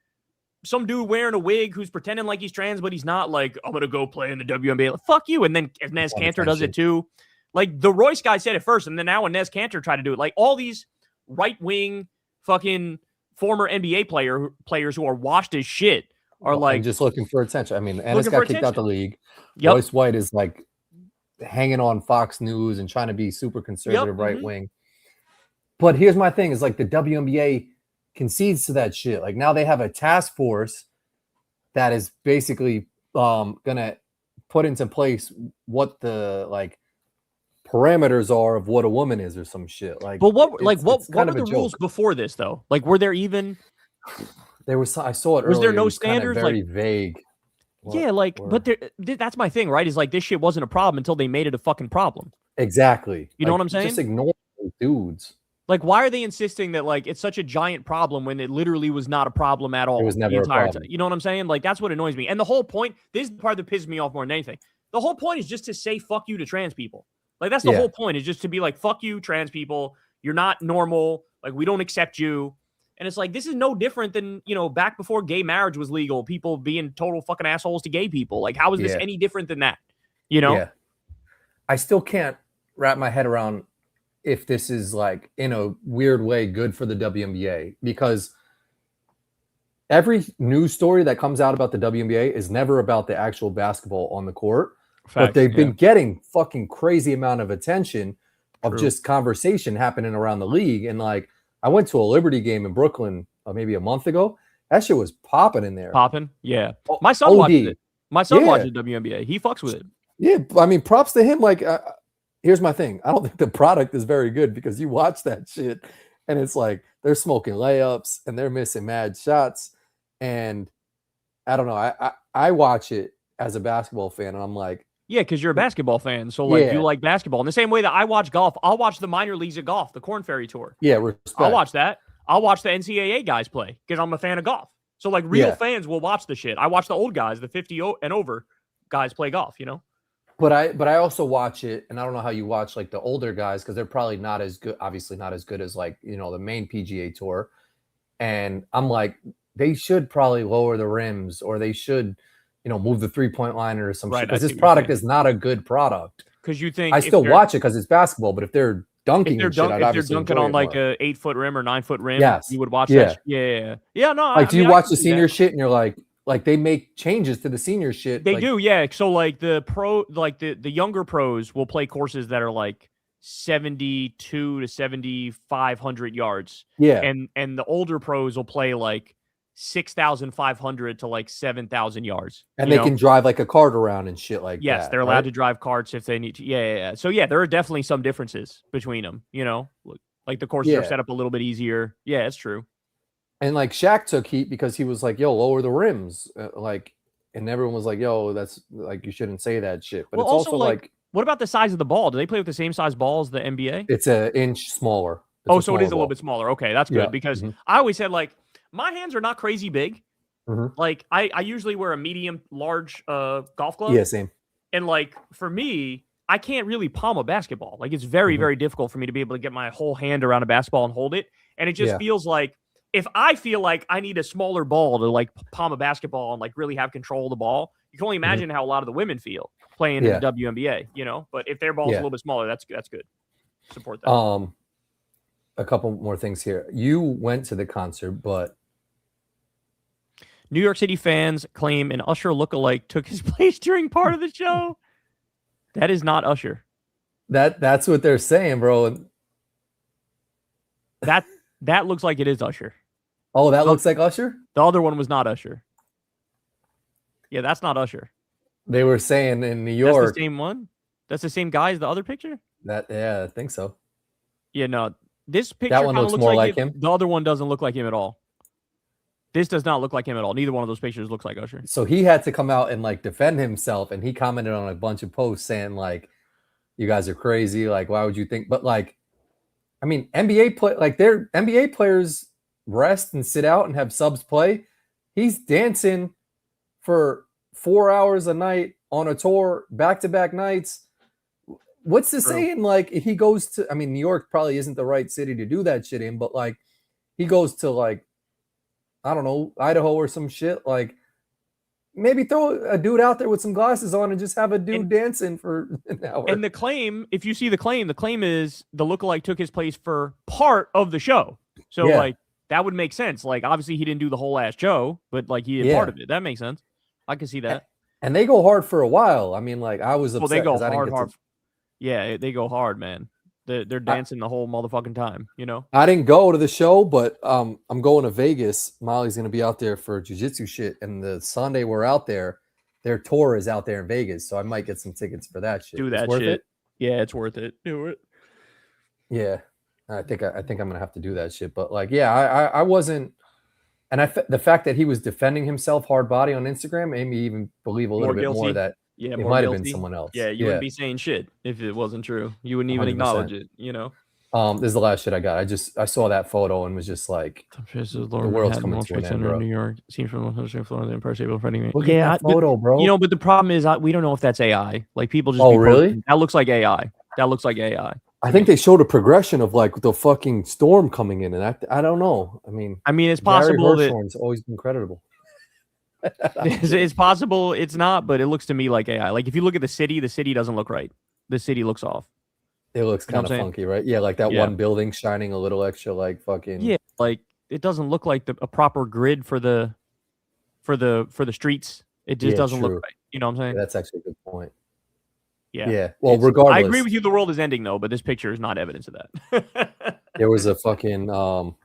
some dude wearing a wig who's pretending like he's trans, but he's not. Like, I'm going to go play in the WNBA. Like, fuck you. And then Enes Kanter does it too. Like the Royce guy said it first. And then now when Enes Kanter tried to do it, like all these right-wing fucking former NBA players who are washed as shit are like just looking for attention. I mean, Enes got kicked out the league. Yep. Royce White is like hanging on Fox News and trying to be super conservative right wing. But here's my thing: is like the WNBA concedes to that shit. Like now they have a task force that is basically gonna put into place what the like parameters are of what a woman is or some shit. Like, but what were the rules before this though? Like, were there even? There was. I saw it. Was earlier. there no It was standards? very like vague. But that's my thing, right? Is like this shit wasn't a problem until they made it a fucking problem. Exactly. You know what I'm saying? Just ignore those dudes. Like, why are they insisting that like it's such a giant problem when it literally was not a problem at all? It was never a problem. time. You know what I'm saying? Like that's what annoys me. And the whole point, this is the part that pisses me off more than anything. The whole point is just to say fuck you to trans people. Like that's the whole point, is just to be like fuck you, trans people. You're not normal. Like we don't accept you. And it's like, this is no different than, you know, back before gay marriage was legal, people being total fucking assholes to gay people. Like, how is this any different than that? You know? Yeah. I still can't wrap my head around if this is like, in a weird way, good for the WNBA, because every news story that comes out about the WNBA is never about the actual basketball on the court. But they've been getting fucking crazy amount of attention of just conversation happening around the league. And like, I went to a Liberty game in Brooklyn maybe a month ago. That shit was popping in there. Popping? Yeah. My son watches it. My son watches WNBA. He fucks with it. Yeah. I mean, props to him. Like, here's my thing. I don't think the product is very good because you watch that shit and it's like they're smoking layups and they're missing mad shots. And I don't know. I watch it as a basketball fan and I'm like, yeah, because you're a basketball fan. So, like, you like basketball. In the same way that I watch golf, I'll watch the minor leagues of golf, the Corn Ferry Tour. Yeah, respect. I'll watch that. I'll watch the NCAA guys play because I'm a fan of golf. So, like, real fans will watch the shit. I watch the old guys, the 50 and over guys play golf, you know? But I also watch it, and I don't know how you watch, like, the older guys because they're probably not as good, obviously not as good as, like, you know, the main PGA Tour. And I'm like, they should probably lower the rims or they should – you know, move the 3-point line or some shit. Because this product is not a good product. Because you think I still watch it because it's basketball, but if they're dunking, if they're dunking on like a 8-foot rim or 9-foot rim, you would watch that. Yeah. No. Like, do you watch the senior shit and you're like they make changes to the senior shit? They do, yeah. So like the younger pros will play courses that are like 72 to 7,500 yards. Yeah, and the older pros will play like 6,500 to like 7,000 yards. And they can drive like a cart around and shit like that. Yes, they're allowed to drive carts if they need to. Yeah. So yeah, there are definitely some differences between them, you know? Like the courses are set up a little bit easier. Yeah, it's true. And like Shaq took heat because he was like, yo, lower the rims. Like, and everyone was like, "Yo, that's like you shouldn't say that shit." But Well, it's also also, like what about the size of the ball? Do they play with the same size ball as the NBA? it's an inch smaller. Oh, so it is a little bit smaller. Okay, that's good Yeah. because Mhm. I always said like my hands are not crazy big. Mhm. Like I usually wear a medium large golf glove. Yeah, same. And like for me, I can't really palm a basketball. Like it's very, Mhm. very difficult for me to be able to get my whole hand around a basketball and hold it. And it just Yeah. feels like if I feel like I need a smaller ball to like palm a basketball and like really have control of the ball, you can only imagine how a lot of the women feel playing in the WNBA, you know. But if their ball's a Yeah. little bit smaller, that's good. Support that. A couple more things here. You went to the concert, but New York City fans claim an Usher lookalike took his place during part of the show. That is not Usher. that's what they're saying, bro. That looks like it is Usher. Oh, that looks like Usher? The other one was not Usher. Yeah, that's not Usher. They were saying in New York. That's the same one? That's the same guy as the other picture? Yeah, I think so. Yeah, no. This picture That one kinda looks more like him. him. The other one doesn't look like him at all. This does not look like him at all. Neither one of those pictures looks like Usher. So he had to come out and like defend himself, and he commented on a bunch of posts saying like, "You guys are crazy. Like, why would you think?" But like, I mean, their NBA players rest and sit out and have subs play. He's dancing for 4 hours a night on a tour, back-to-back nights. What's the saying? Like, he goes to, I mean, New York probably isn't the right city to do that shit in, but like, he goes to like, I don't know, Idaho or some shit. Like, maybe throw a dude out there with some glasses on and just have a dude dancing for an hour. And the claim, if you see the claim is the lookalike took his place for part of the show. So like that would make sense. Like obviously he didn't do the whole ass show, but like he did part of it. That makes sense. I can see that. And they go hard for a while. I mean, like I was upset. Well, they go hard. Yeah, they go hard, man. They're dancing the whole motherfucking time, you know? I didn't go to the show, but I'm going to Vegas. Molly's going to be out there for jiu-jitsu shit. And the Sunday we're out there, their tour is out there in Vegas. So I might get some tickets for that shit. Do that worth shit. It? Yeah, it's worth it. Do it. Yeah. I think I'm going to have to do that shit. But like, yeah, I wasn't. And the fact that he was defending himself hard body on Instagram made me even believe a little bit more that it might have been someone else. Yeah, you wouldn't be saying shit if it wasn't true. You wouldn't even 100%. acknowledge it, you know? This is the last shit I got. I saw that photo and was just like, the world's coming to an end, bro. New York. Seen from Florida, the Empire State Building. Look at that photo, bro. You know, but the problem is we don't know if that's AI. Like people just. Oh, really? That looks like AI. That looks like AI. I think they showed a progression of like the fucking storm coming in, and I don't know. I mean, it's possible that it's always been credible. It's possible it's not, but it looks to me like AI. Like if you look at the city doesn't look right. The city looks off. It looks kind of funky, right? Yeah, like that one building shining a little extra, like fucking. Yeah, like it doesn't look like a proper grid for the streets. It just doesn't look right. You know what I'm saying? Yeah, that's actually a good point. Yeah. Yeah. Well, regardless, I agree with you. The world is ending, though, but this picture is not evidence of that. There was a fucking what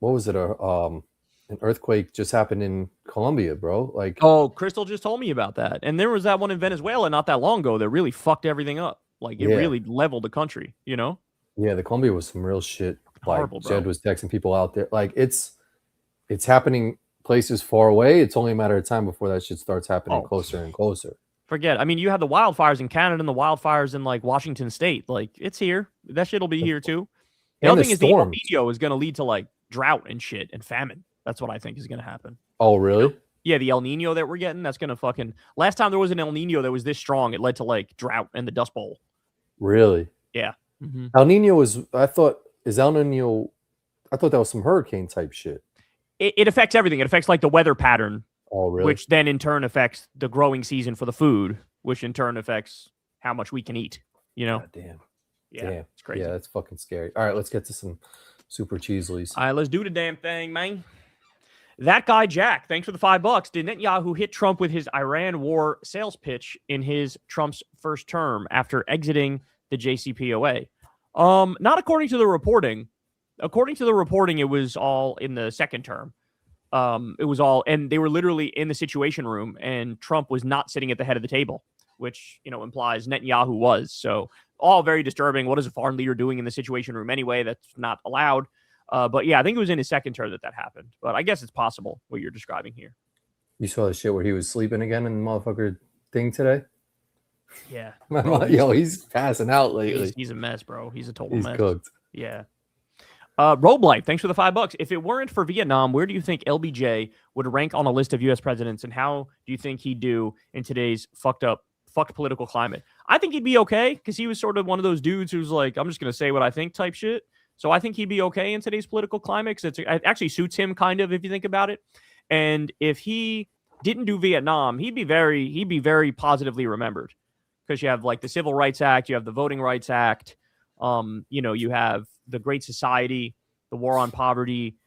was it? An earthquake just happened in Colombia, bro. Like, oh, Crystal just told me about that, and there was that one in Venezuela not that long ago that really fucked everything up. Like it really leveled the country. You know? Yeah, the Colombia was some real shit. Horrible, like, Jed was texting people out there. Like it's happening places far away. It's only a matter of time before that shit starts happening closer and closer. Forget. I mean, you have the wildfires in Canada and the wildfires in like Washington State. Like it's here. That shit will be here too. The other thing is the El Nino is going to lead to like drought and shit and famine. That's what I think is going to happen. Oh, really? Yeah, the El Nino that we're getting, that's going to fucking... Last time there was an El Nino that was this strong, it led to like drought and the Dust Bowl. Really? Yeah. El Nino is, I thought that was some hurricane type shit. It affects everything. It affects like the weather pattern. Oh, really? Which then in turn affects the growing season for the food, which in turn affects how much we can eat. You know? God damn. Yeah, it's crazy. Yeah, that's fucking scary. All right, let's get to some super cheeselies. All right, let's do the damn thing, man. That guy, Jack, thanks for the $5. Did Netanyahu hit Trump with his Iran war sales pitch in Trump's first term after exiting the JCPOA? Not according to the reporting. According to the reporting, it was all in the second term. It was all, and they were literally in the Situation Room, and Trump was not sitting at the head of the table, which, implies Netanyahu was. So all very disturbing. What is a foreign leader doing in the Situation Room anyway? That's not allowed. But yeah, I think it was in his second term that happened. But I guess it's possible what you're describing here. You saw the shit where he was sleeping again in the motherfucker thing today? Yeah. Yo, he's passing out lately. He's a mess, bro. He's a total He's mess. cooked. Yeah. Roblight, thanks for the $5. If it weren't for Vietnam, where do you think LBJ would rank on a list of U.S. presidents, and how do you think he'd do in today's fucked political climate? I think he'd be okay, because he was sort of one of those dudes who's like, I'm just going to say what I think type shit. So I think he'd be okay in today's political climate, because it actually suits him kind of, if you think about it. And if he didn't do Vietnam, he'd be very positively remembered, because you have like the Civil Rights Act, you have the Voting Rights Act, you have the Great Society, the War on Poverty.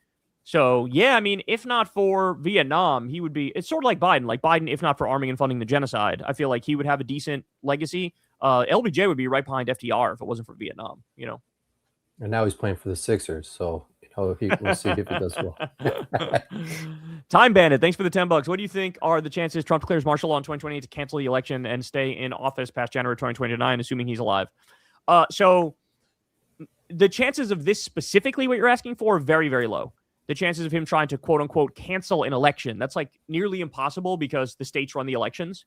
So, yeah, I mean, if not for Vietnam, he would be, it's sort of like Biden. Like Biden, if not for arming and funding the genocide, I feel like he would have a decent legacy. LBJ would be right behind FDR if it wasn't for Vietnam, And now he's playing for the Sixers, so we'll see if he does well. Time Bandit, thanks for the $10. What do you think are the chances Trump declares martial law in 2028 to cancel the election and stay in office past January 2029, assuming he's alive? So the chances of this specifically, what you're asking for, are very, very low. The chances of him trying to quote unquote cancel an election, that's like nearly impossible, because the states run the elections.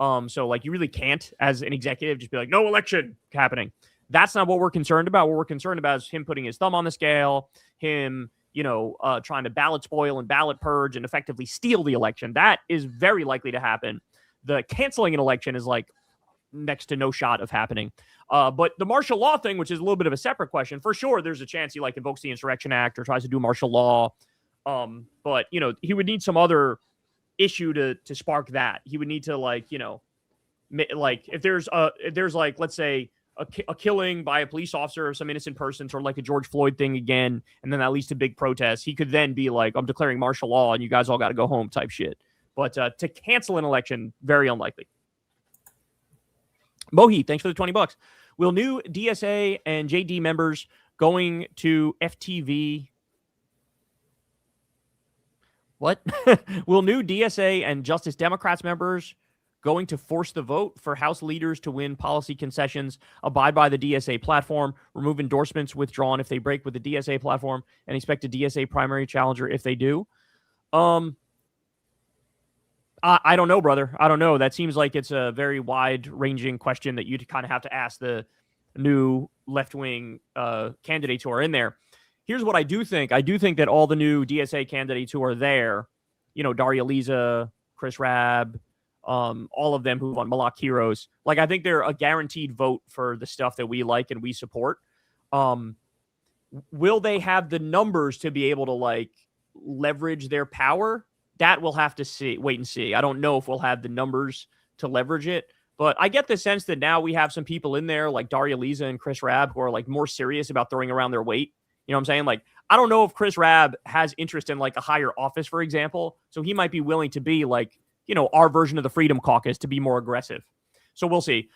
So like you really can't, as an executive, just be like, no election happening. That's not what we're concerned about. What we're concerned about is him putting his thumb on the scale, him, trying to ballot spoil and ballot purge and effectively steal the election. That is very likely to happen. The canceling an election is like next to no shot of happening. But the martial law thing, which is a little bit of a separate question, for sure, there's a chance he like invokes the Insurrection Act or tries to do martial law. But he would need some other issue to spark that. He would need to like if there's like, let's say, a killing by a police officer or some innocent person, sort of like a George Floyd thing again, and then that leads to big protests, he could then be like, I'm declaring martial law and you guys all got to go home type shit. But to cancel an election, very unlikely. Mohi, thanks for the $20. Will new DSA and JD members going to FTV... What? Will new DSA and Justice Democrats members going to force the vote for House leaders to win policy concessions, abide by the DSA platform, remove endorsements withdrawn if they break with the DSA platform, and expect a DSA primary challenger if they do? I don't know, brother. I don't know. That seems like it's a very wide-ranging question that you'd kind of have to ask the new left-wing candidates who are in there. Here's what I do think. I do think that all the new DSA candidates who are there, Daria Liza, Chris Rabb, all of them who won Malak Heroes, like I think they're a guaranteed vote for the stuff that we like and we support. Will they have the numbers to be able to like leverage their power? That we'll have to wait and see. I don't know if we'll have the numbers to leverage it, but I get the sense that now we have some people in there like Daria Liza and Chris Rabb who are like more serious about throwing around their weight. You know what I'm saying? Like, I don't know if Chris Rabb has interest in like a higher office, for example. So he might be willing to be like, our version of the Freedom Caucus, to be more aggressive. So we'll see.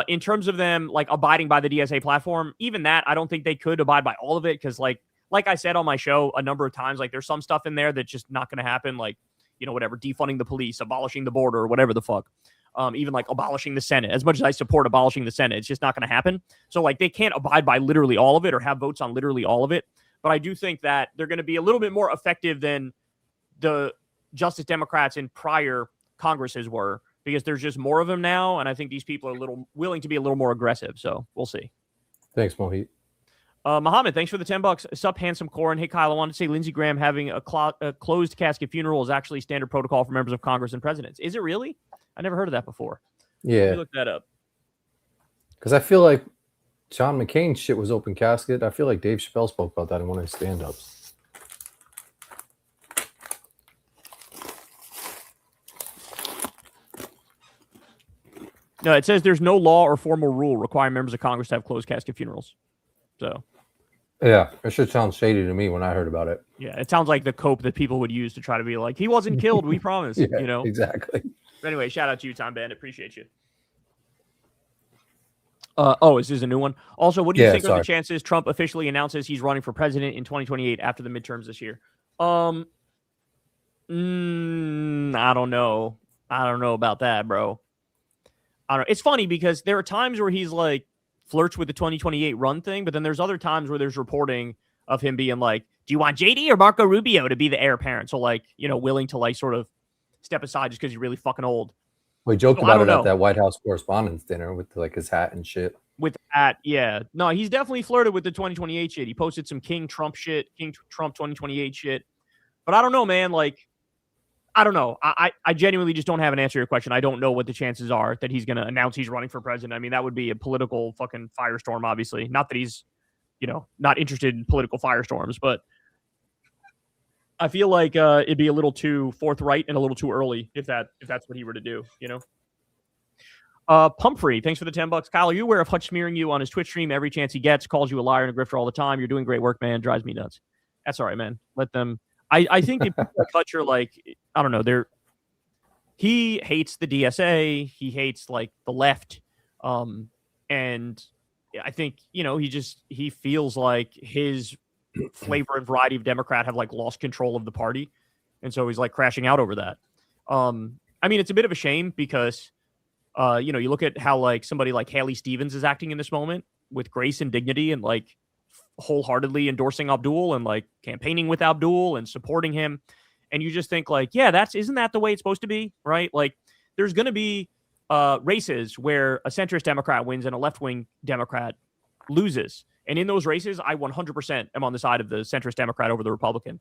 In terms of them like abiding by the DSA platform, even that, I don't think they could abide by all of it. Cause like I said on my show a number of times, like there's some stuff in there that's just not going to happen. Like, whatever, defunding the police, abolishing the border, or whatever the fuck. Even like abolishing the Senate. As much as I support abolishing the Senate, it's just not going to happen. So like they can't abide by literally all of it or have votes on literally all of it. But I do think that they're going to be a little bit more effective than the Justice Democrats in prior Congresses were, because there's just more of them now. And I think these people are a little willing to be a little more aggressive. So we'll see. Thanks, Mohit. Mohammed, thanks for the $10. Sup, handsome Corin. Hey, Kyle, I wanted to say Lindsey Graham having a closed casket funeral is actually standard protocol for members of Congress and presidents. Is it really? I never heard of that before. Yeah. Let me look that up. Because I feel like John McCain's shit was open casket. I feel like Dave Chappelle spoke about that in one of his stand-ups. No, it says there's no law or formal rule requiring members of Congress to have closed casket funerals. So, yeah, it should sound shady to me when I heard about it. Yeah, it sounds like the cope that people would use to try to be like, he wasn't killed, we promise. Yeah, exactly. But anyway, shout out to you, Time Bandit. Appreciate you. Is this a new one? Also, what do you think are the chances Trump officially announces he's running for president in 2028 after the midterms this year? I don't know. I don't know about that, bro. I don't know. It's funny because there are times where he's like flirts with the 2028 run thing, but then there's other times where there's reporting of him being like, do you want JD or Marco Rubio to be the heir apparent? So like, willing to like sort of step aside just because he's really fucking old. We joked So, I about don't it know. at that White House Correspondents' Dinner with like his hat and shit. With that, yeah. No, he's definitely flirted with the 2028 shit. He posted some King Trump 2028 shit. But I don't know, man. Like, I don't know. I genuinely just don't have an answer to your question. I don't know what the chances are that he's going to announce he's running for president. I mean, that would be a political fucking firestorm, obviously. Not that he's, not interested in political firestorms, but I feel like it'd be a little too forthright and a little too early if that's what he were to do, Pumphrey, thanks for the $10. Kyle, are you aware of Hutch smearing you on his Twitch stream every chance he gets, calls you a liar and a grifter all the time? You're doing great work, man. Drives me nuts. That's all right, man. Let them. I think if people like Hutch are like, I don't know, he hates the DSA. He hates like the left. And I think, he feels like his flavor and variety of Democrat have like lost control of the party. And so he's like crashing out over that. I mean, it's a bit of a shame because, you look at how like somebody like Haley Stevens is acting in this moment with grace and dignity and like wholeheartedly endorsing Abdul and like campaigning with Abdul and supporting him. And you just think like, yeah, isn't that the way it's supposed to be? Right. Like there's going to be races where a centrist Democrat wins and a left-wing Democrat loses. And in those races, I 100% am on the side of the centrist Democrat over the Republican.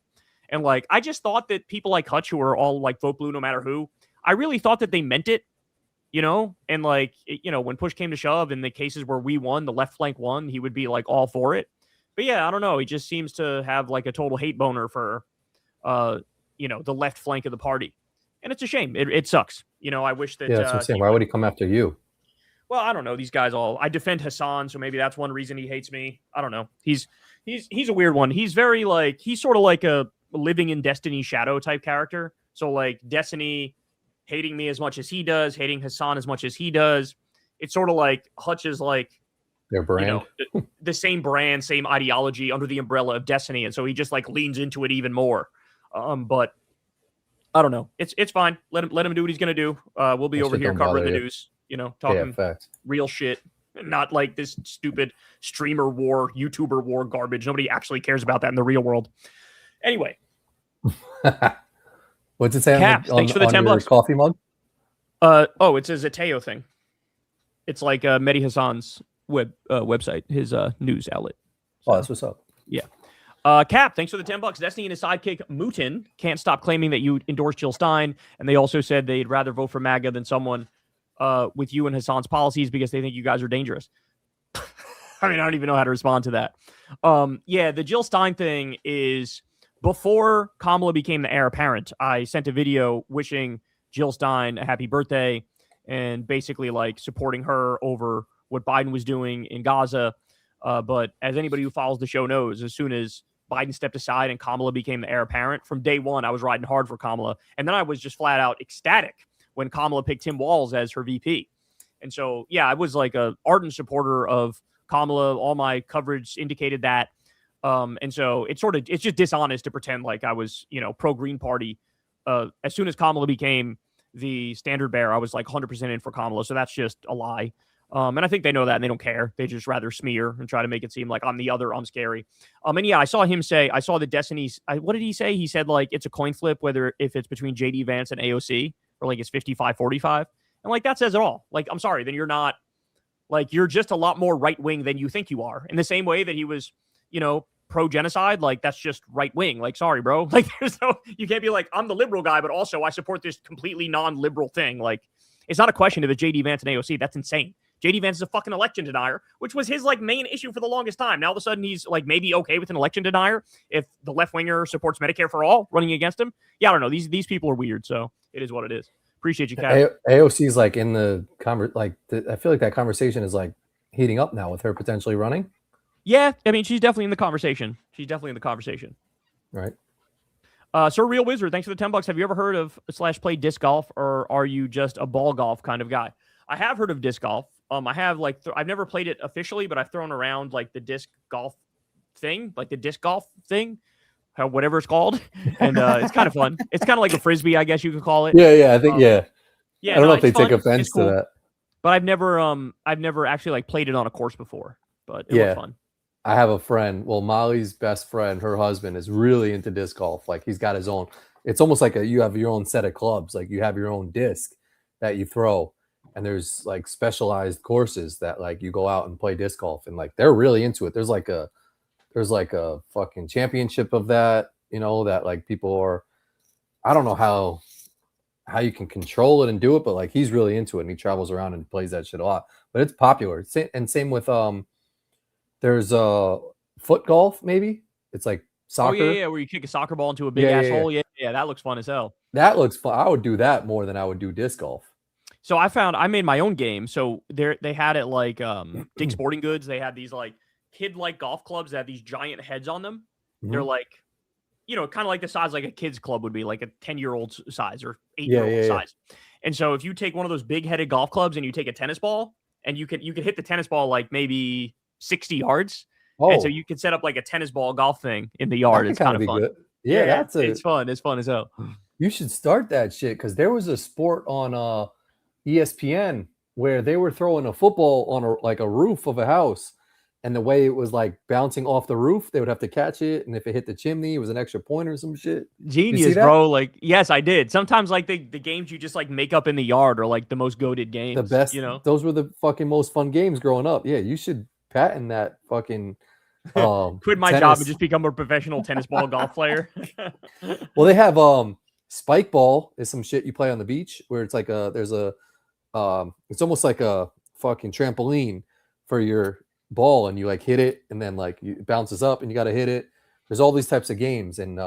And like, I just thought that people like Hutch, who are all like vote blue no matter who, I really thought that they meant it, and like, when push came to shove in the cases where we won, the left flank won, he would be like all for it. But yeah, I don't know. He just seems to have like a total hate boner for, the left flank of the party. And it's a shame. It sucks. I wish that. Yeah, that's what I'm saying. Why would he come after you? Well, I don't know. These guys I defend Hassan, so maybe that's one reason he hates me. I don't know. He's a weird one. He's very like, he's sort of like a living in Destiny shadow type character. So like Destiny hating me as much as he does, hating Hassan as much as he does. It's sort of like Hutch is like their brand, the same brand, same ideology under the umbrella of Destiny. And so he just like leans into it even more. But I don't know. It's fine. Let him do what he's going to do. We'll be over here covering the news, talking real shit, not like this stupid streamer war, YouTuber war garbage. Nobody actually cares about that in the real world. Anyway. What's it say? Caps, thanks for the $10. Coffee mug? It's a Zateo thing. It's like Mehdi Hassan's website, his news outlet. So, that's what's up. Yeah. Cap, thanks for the $10. Destiny and his sidekick Mutin can't stop claiming that you endorse Jill Stein, and they also said they'd rather vote for MAGA than someone with you and Hassan's policies because they think you guys are dangerous. I mean, I don't even know how to respond to that. Yeah, the Jill Stein thing is before Kamala became the heir apparent. I sent a video wishing Jill Stein a happy birthday and basically like supporting her over what Biden was doing in Gaza. But as anybody who follows the show knows, as soon as Biden stepped aside and Kamala became the heir apparent, from day one, I was riding hard for Kamala. And then I was just flat out ecstatic when Kamala picked Tim Walz as her VP. And so, yeah, I was like a ardent supporter of Kamala. All my coverage indicated that. And so it's just dishonest to pretend like I was, pro Green Party. As soon as Kamala became the standard bearer, I was like 100% in for Kamala. So that's just a lie. And I think they know that and they don't care. They just rather smear and try to make it seem like I'm the other, I'm scary. And yeah, I saw the Destiny's, what did he say? He said like, it's a coin flip, if it's between JD Vance and AOC, or like it's 55-45. And like, that says it all. Like, I'm sorry, then you're not like, you're just a lot more right wing than you think you are. In the same way that he was, pro genocide, like that's just right wing. Like, sorry, bro. Like, you can't be like, I'm the liberal guy, but also I support this completely non-liberal thing. Like, it's not a question if it's JD Vance and AOC. That's insane. JD Vance is a fucking election denier, which was his like main issue for the longest time. Now all of a sudden he's like maybe okay with an election denier if the left winger supports Medicare for all running against him. Yeah, I don't know. These people are weird, so it is what it is. Appreciate you, Kat. AOC is like in the I feel like that conversation is like heating up now with her potentially running. Yeah, I mean she's definitely in the conversation. Right. Sir Real Wizard, thanks for the $10. Have you ever heard of / played disc golf, or are you just a ball golf kind of guy? I have heard of disc golf. I have like I've never played it officially, but I've thrown around like the disc golf thing, whatever it's called, and it's kind of fun. It's kind of like a frisbee, I guess you could call it. Yeah, I think yeah. Yeah, I don't know if they take offense to that. But I've never actually like played it on a course before. But it was fun. I have a friend. Well, Molly's best friend, her husband, is really into disc golf. Like he's got his own. it's almost like you have your own set of clubs. Like you have your own disc that you throw, and there's like specialized courses that like you go out and play disc golf, and like they're really into it. There's like a fucking championship of that, that like people are. I don't know how you can control it and do it, but like he's really into it, and he travels around and plays that shit a lot. But it's popular. And same with there's foot golf, maybe it's like soccer. Oh yeah, where you kick a soccer ball into a big ass hole. Yeah, that looks fun as hell. That looks fun. I would do that more than I would do disc golf. So I made my own game. So they had it like Dick's Sporting Goods. They had these like kid-like golf clubs that have these giant heads on them. Mhm. They're like, kind of like the size like a kid's club would be, like a 10-year-old size or 8-year-old size. And so if you take one of those big-headed golf clubs and you take a tennis ball, and you could hit the tennis ball like maybe 60 yards. Oh, and so you could set up like a tennis ball golf thing in the yard. It's kind of fun. Good. Yeah, it's fun. It's fun as hell. You should start that shit, because there was a sport on ESPN where they were throwing a football on a roof of a house, and the way it was like bouncing off the roof, they would have to catch it, and if it hit the chimney, it was an extra point or some shit. Genius, bro. Like, yes, I did. Sometimes like the games you just like make up in the yard are like the most goated games. The best, those were the fucking most fun games growing up. Yeah, you should patent that fucking quit my job and just become a professional tennis ball golf player. Well, they have spike ball is some shit you play on the beach, where it's like it's almost like a fucking trampoline for your ball, and you like hit it, and then like it bounces up and you got to hit it. There's all these types of games, and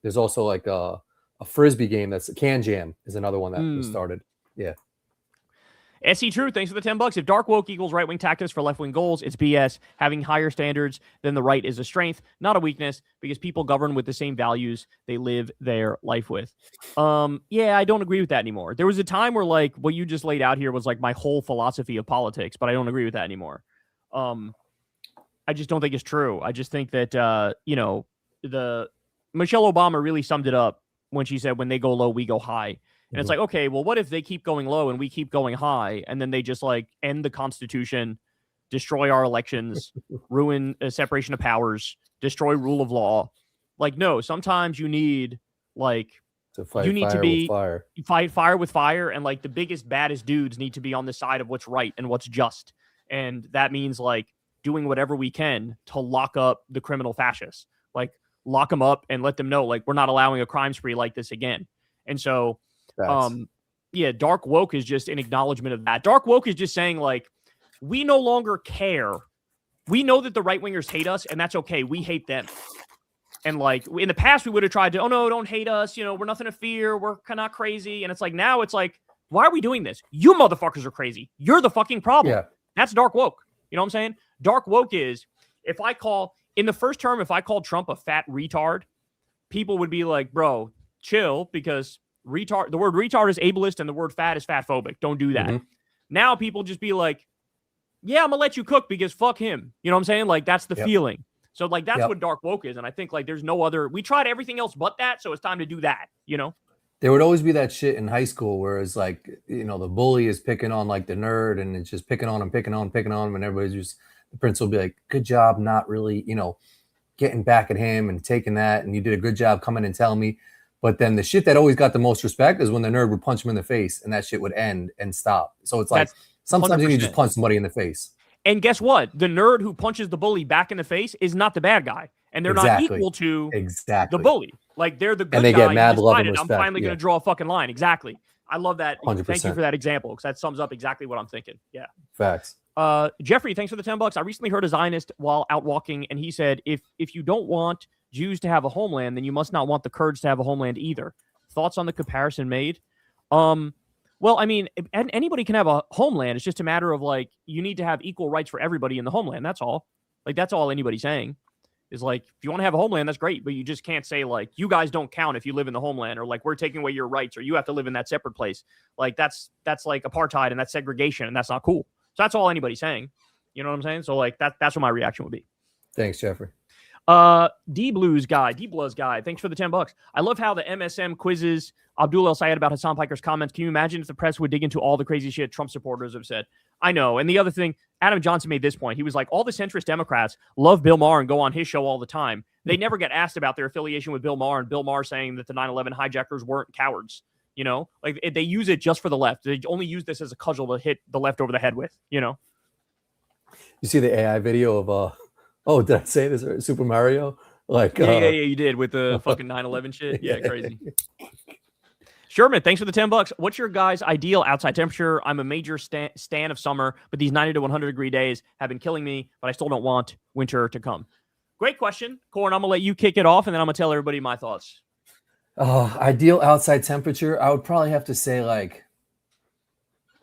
there's also like a frisbee game that's Can Jam is another one that was started. Yeah. SC True, thanks for the $10. If dark woke equals right wing tactics for left wing goals, it's BS. Having higher standards than the right is a strength, not a weakness, because people govern with the same values they live their life with. Yeah, I don't agree with that anymore. There was a time where like what you just laid out here was like my whole philosophy of politics, but I don't agree with that anymore. I just don't think it's true. I just think that the Michelle Obama really summed it up when she said, when they go low, we go high. And it's like, okay, well, what if they keep going low and we keep going high, and then they just like end the Constitution, destroy our elections, ruin separation of powers, destroy rule of law? Like, no, sometimes you need like to fight you need fire to be with fire. Fight fire with fire, and like the biggest, baddest dudes need to be on the side of what's right and what's just. And that means like doing whatever we can to lock up the criminal fascists, like lock them up and let them know like we're not allowing a crime spree like this again. And so dark woke is just an acknowledgement of that. Dark woke is just saying like, we no longer care. We know that the right wingers hate us, and that's okay. We hate them. And like in the past, we would have tried to, oh no, don't hate us. We're nothing to fear. We're kind of crazy. And it's like, now it's like, why are we doing this? You motherfuckers are crazy. You're the fucking problem. Yeah. That's dark woke. You know what I'm saying? Dark woke is in the first term, if I called Trump a fat retard, people would be like, bro, chill, because the word retard is ableist and the word fat is fatphobic. Don't do that. Mm-hmm. Now people just be like, yeah, I'm gonna let you cook because fuck him. You know what I'm saying? Like that's the feeling. So like that's what dark woke is. And I think like there's no other, we tried everything else but that, so it's time to do that, There would always be that shit in high school where it's like, the bully is picking on like the nerd, and it's just picking on him, and everybody's just, the principal will be like, good job not really, getting back at him and taking that, and you did a good job coming and telling me. But then the shit that always got the most respect is when the nerd would punch him in the face, and that shit would end and stop. So it's like sometimes 100%. You need to just punch somebody in the face. And guess what? The nerd who punches the bully back in the face is not the bad guy. And they're not equal to the bully. Like they're the good guy. And they get mad love and respect. I'm finally going to draw a fucking line. Exactly. I love that. 100%. Thank you for that example, because that sums up exactly what I'm thinking. Yeah. Facts. Jeffrey, thanks for the $10. I recently heard a Zionist while out walking, and he said, if you don't want Jews to have a homeland, then you must not want the Kurds to have a homeland either. Thoughts on the comparison made? Well, I mean, anybody can have a homeland. It's just a matter of like, you need to have equal rights for everybody in the homeland. That's all. Like, that's all anybody's saying is like, if you want to have a homeland, that's great. But you just can't say like, you guys don't count if you live in the homeland, or like, we're taking away your rights, or you have to live in that separate place. Like that's like apartheid, and that's segregation, and that's not cool. So that's all anybody's saying. You know what I'm saying? So like that's what my reaction would be. Thanks, Jeffrey. D-Blues guy, thanks for the $10. I love how the MSM quizzes Abdul El Sayed about Hassan Piker's comments. Can you imagine if the press would dig into all the crazy shit Trump supporters have said? I know. And the other thing, Adam Johnson made this point. He was like, all the centrist Democrats love Bill Maher and go on his show all the time. They never get asked about their affiliation with Bill Maher, and Bill Maher saying that the 9/11 hijackers weren't cowards. You know, like they use it just for the left. They only use this as a cudgel to hit the left over the head with, you know? You see the AI video of, oh, did I say this? Super Mario? Like, Yeah, you did with the fucking 9/11 shit. Yeah, crazy. Sherman, thanks for the $10. What's your guys' ideal outside temperature? I'm a major stan of summer, but these 90 to 100 degree days have been killing me, but I still don't want winter to come. Great question. Corin, I'm going to let you kick it off, and then I'm going to tell everybody my thoughts. Ideal outside temperature, I would probably have to say like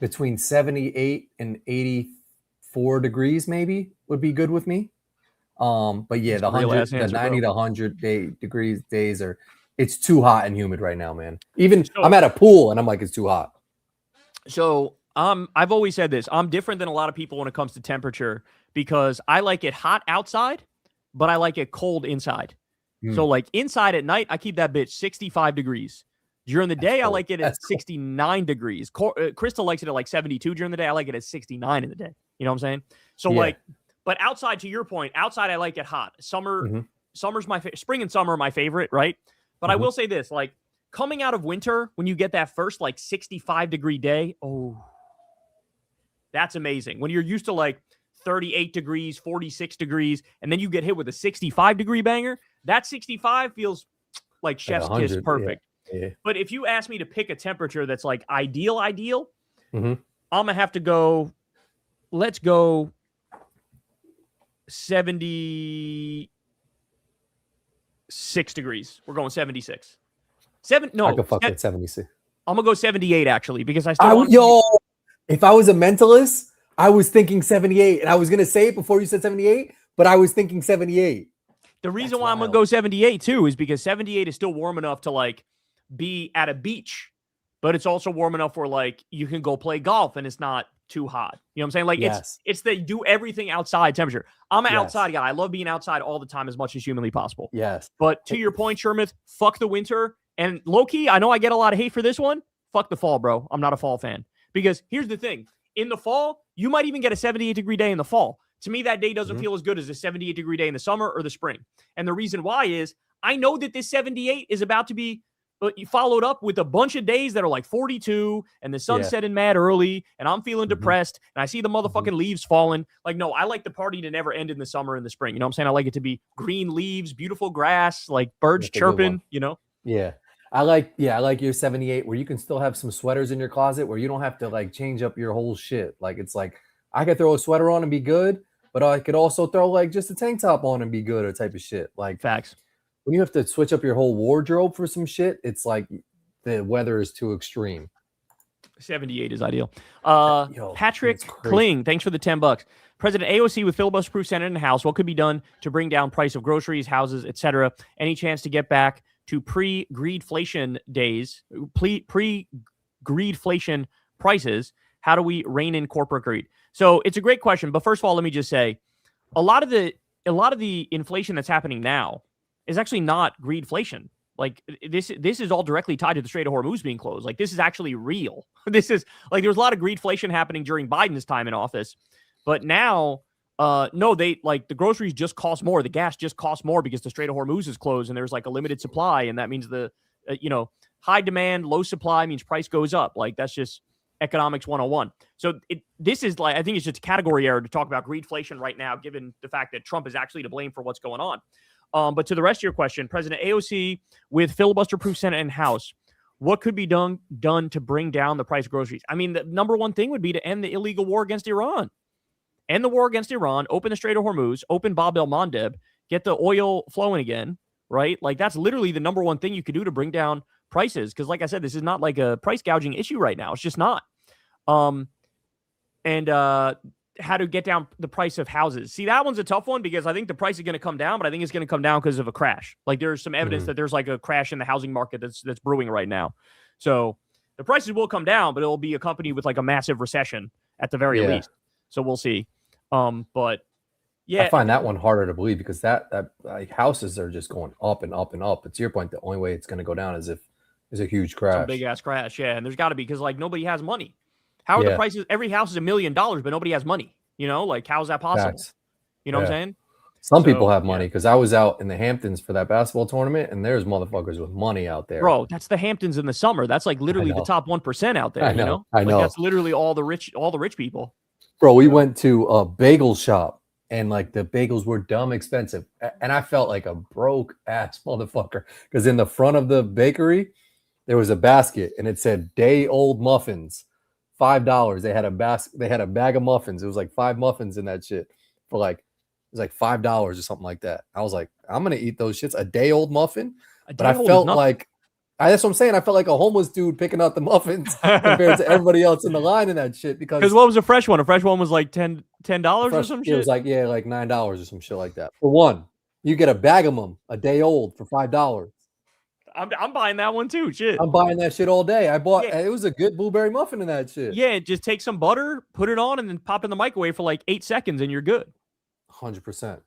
between 78 and 84 degrees maybe would be good with me. But yeah, the 90 to 100 degrees days are, it's too hot and humid right now, man. Even I'm at a pool and I'm like, it's too hot. So I've always said this. I'm different than a lot of people when it comes to temperature because I like it hot outside, but I like it cold inside. So like inside at night, I keep that bitch 65 degrees. During the day, I like it at 69 degrees. Crystal likes it at like 72 during the day. I like it at 69 in the day. You know what I'm saying? So like, but outside, to your point, outside I like it hot. Summer's my spring and summer are my favorite, right? But I will say this, like coming out of winter, when you get that first like 65 degree day, oh, that's amazing. When you're used to like 38 degrees, 46 degrees, and then you get hit with a 65 degree banger, that 65 feels like chef's kiss perfect. Yeah. But if you ask me to pick a temperature that's like ideal, I'm going to have to go, let's go 76 degrees. We're going 76. I can fuck with 76. I'm going to go 78 actually, because I still if I was a mentalist, I was thinking 78, and I was going to say it before you said 78, but I was thinking 78. The reason why I'm going to go 78 too is because 78 is still warm enough to like be at a beach, but it's also warm enough where like you can go play golf and it's not too hot. You know what I'm saying? Like it's the do everything outside temperature. I'm an outside guy. I love being outside all the time as much as humanly possible. Yes. But to your point, Shermith, fuck the winter. And low key, I know I get a lot of hate for this one. Fuck the fall, bro. I'm not a fall fan. Because here's the thing. In the fall, you might even get a 78 degree day in the fall. To me, that day doesn't feel as good as a 78 degree day in the summer or the spring. And the reason why is I know that this 78 is about to be followed up with a bunch of days that are like 42 and the sun's setting mad early and I'm feeling depressed and I see the motherfucking leaves falling. Like, no, I like the party to never end in the summer and the spring. You know what I'm saying? I like it to be green leaves, beautiful grass, like birds chirping, you know? Yeah. I like your 78 where you can still have some sweaters in your closet where you don't have to like change up your whole shit. Like, it's like I could throw a sweater on and be good, but I could also throw like just a tank top on and be good or type of shit. Like, facts. When you have to switch up your whole wardrobe for some shit, it's like the weather is too extreme. 78 is ideal. Patrick Kling, thanks for the $10. President AOC with filibuster-proof Senate and House. What could be done to bring down price of groceries, houses, etc.? Any chance to get back to pre-greedflation days, pre-greedflation prices? How do we rein in corporate greed? So it's a great question, but first of all, let me just say, a lot of the inflation that's happening now is actually not greedflation. Like this is all directly tied to the Strait of Hormuz being closed. Like this is actually real. This is like there was a lot of greedflation happening during Biden's time in office, but now, no, they like the groceries just cost more. The gas just costs more because the Strait of Hormuz is closed and there's like a limited supply, and that means the high demand, low supply means price goes up. Like that's just economics 101. So this is like I think it's just a category error to talk about greedflation right now, given the fact that Trump is actually to blame for what's going on. But to the rest of your question, President AOC with filibuster-proof Senate and House, what could be done to bring down the price of groceries? I mean, the number one thing would be to end the illegal war against Iran. End the war against Iran, open the Strait of Hormuz, open Bab el-Mandeb, get the oil flowing again, right? Like, that's literally the number one thing you could do to bring down prices. Because, like I said, this is not like a price gouging issue right now. It's just not. How to get down the price of houses. See, that one's a tough one because I think the price is going to come down, but I think it's going to come down because of a crash. Like there's some evidence that there's like a crash in the housing market that's brewing right now. So the prices will come down, but it'll be accompanied with like a massive recession at the very least. So we'll see. But yeah, I find that one harder to believe because that like houses are just going up and up and up. But to your point, the only way it's going to go down is if there's a huge crash. Some big ass crash. Yeah. And there's got to be because like nobody has money. How are the Yeah. prices? Every house is $1 million, but nobody has money. You know, like how is that possible? Facts. You know what I'm Yeah. saying? Some people So, have yeah. money because I was out in the Hamptons for that basketball tournament, and there's motherfuckers with money out there. Bro, that's the Hamptons in the summer. That's like literally the know. top 1% out there. I You know. know, I like know. that's literally all the rich people. Bro, we Yeah. went to a bagel shop, and like the bagels were dumb expensive, and I felt like a broke ass motherfucker because in the front of the bakery there was a basket, and it said "day old muffins, $5." They had a bag of muffins. It was like 5 muffins in that shit for like, it was like $5 or something like that. I was like, I'm gonna eat those shits. A day old muffin, but I felt like that's what I'm saying. I felt like a homeless dude picking out the muffins compared to everybody else in the line in that shit. Because what was a fresh one? A fresh one was like $10 or some shit. It was like like $9 or some shit like that for one. You get a bag of them a day old for $5. I'm buying that one too. Shit. I'm buying that shit all day. I bought Yeah. it was a good blueberry muffin in that shit. Yeah, just take some butter, put it on, and then pop in the microwave for like 8 seconds, and you're good. 100%.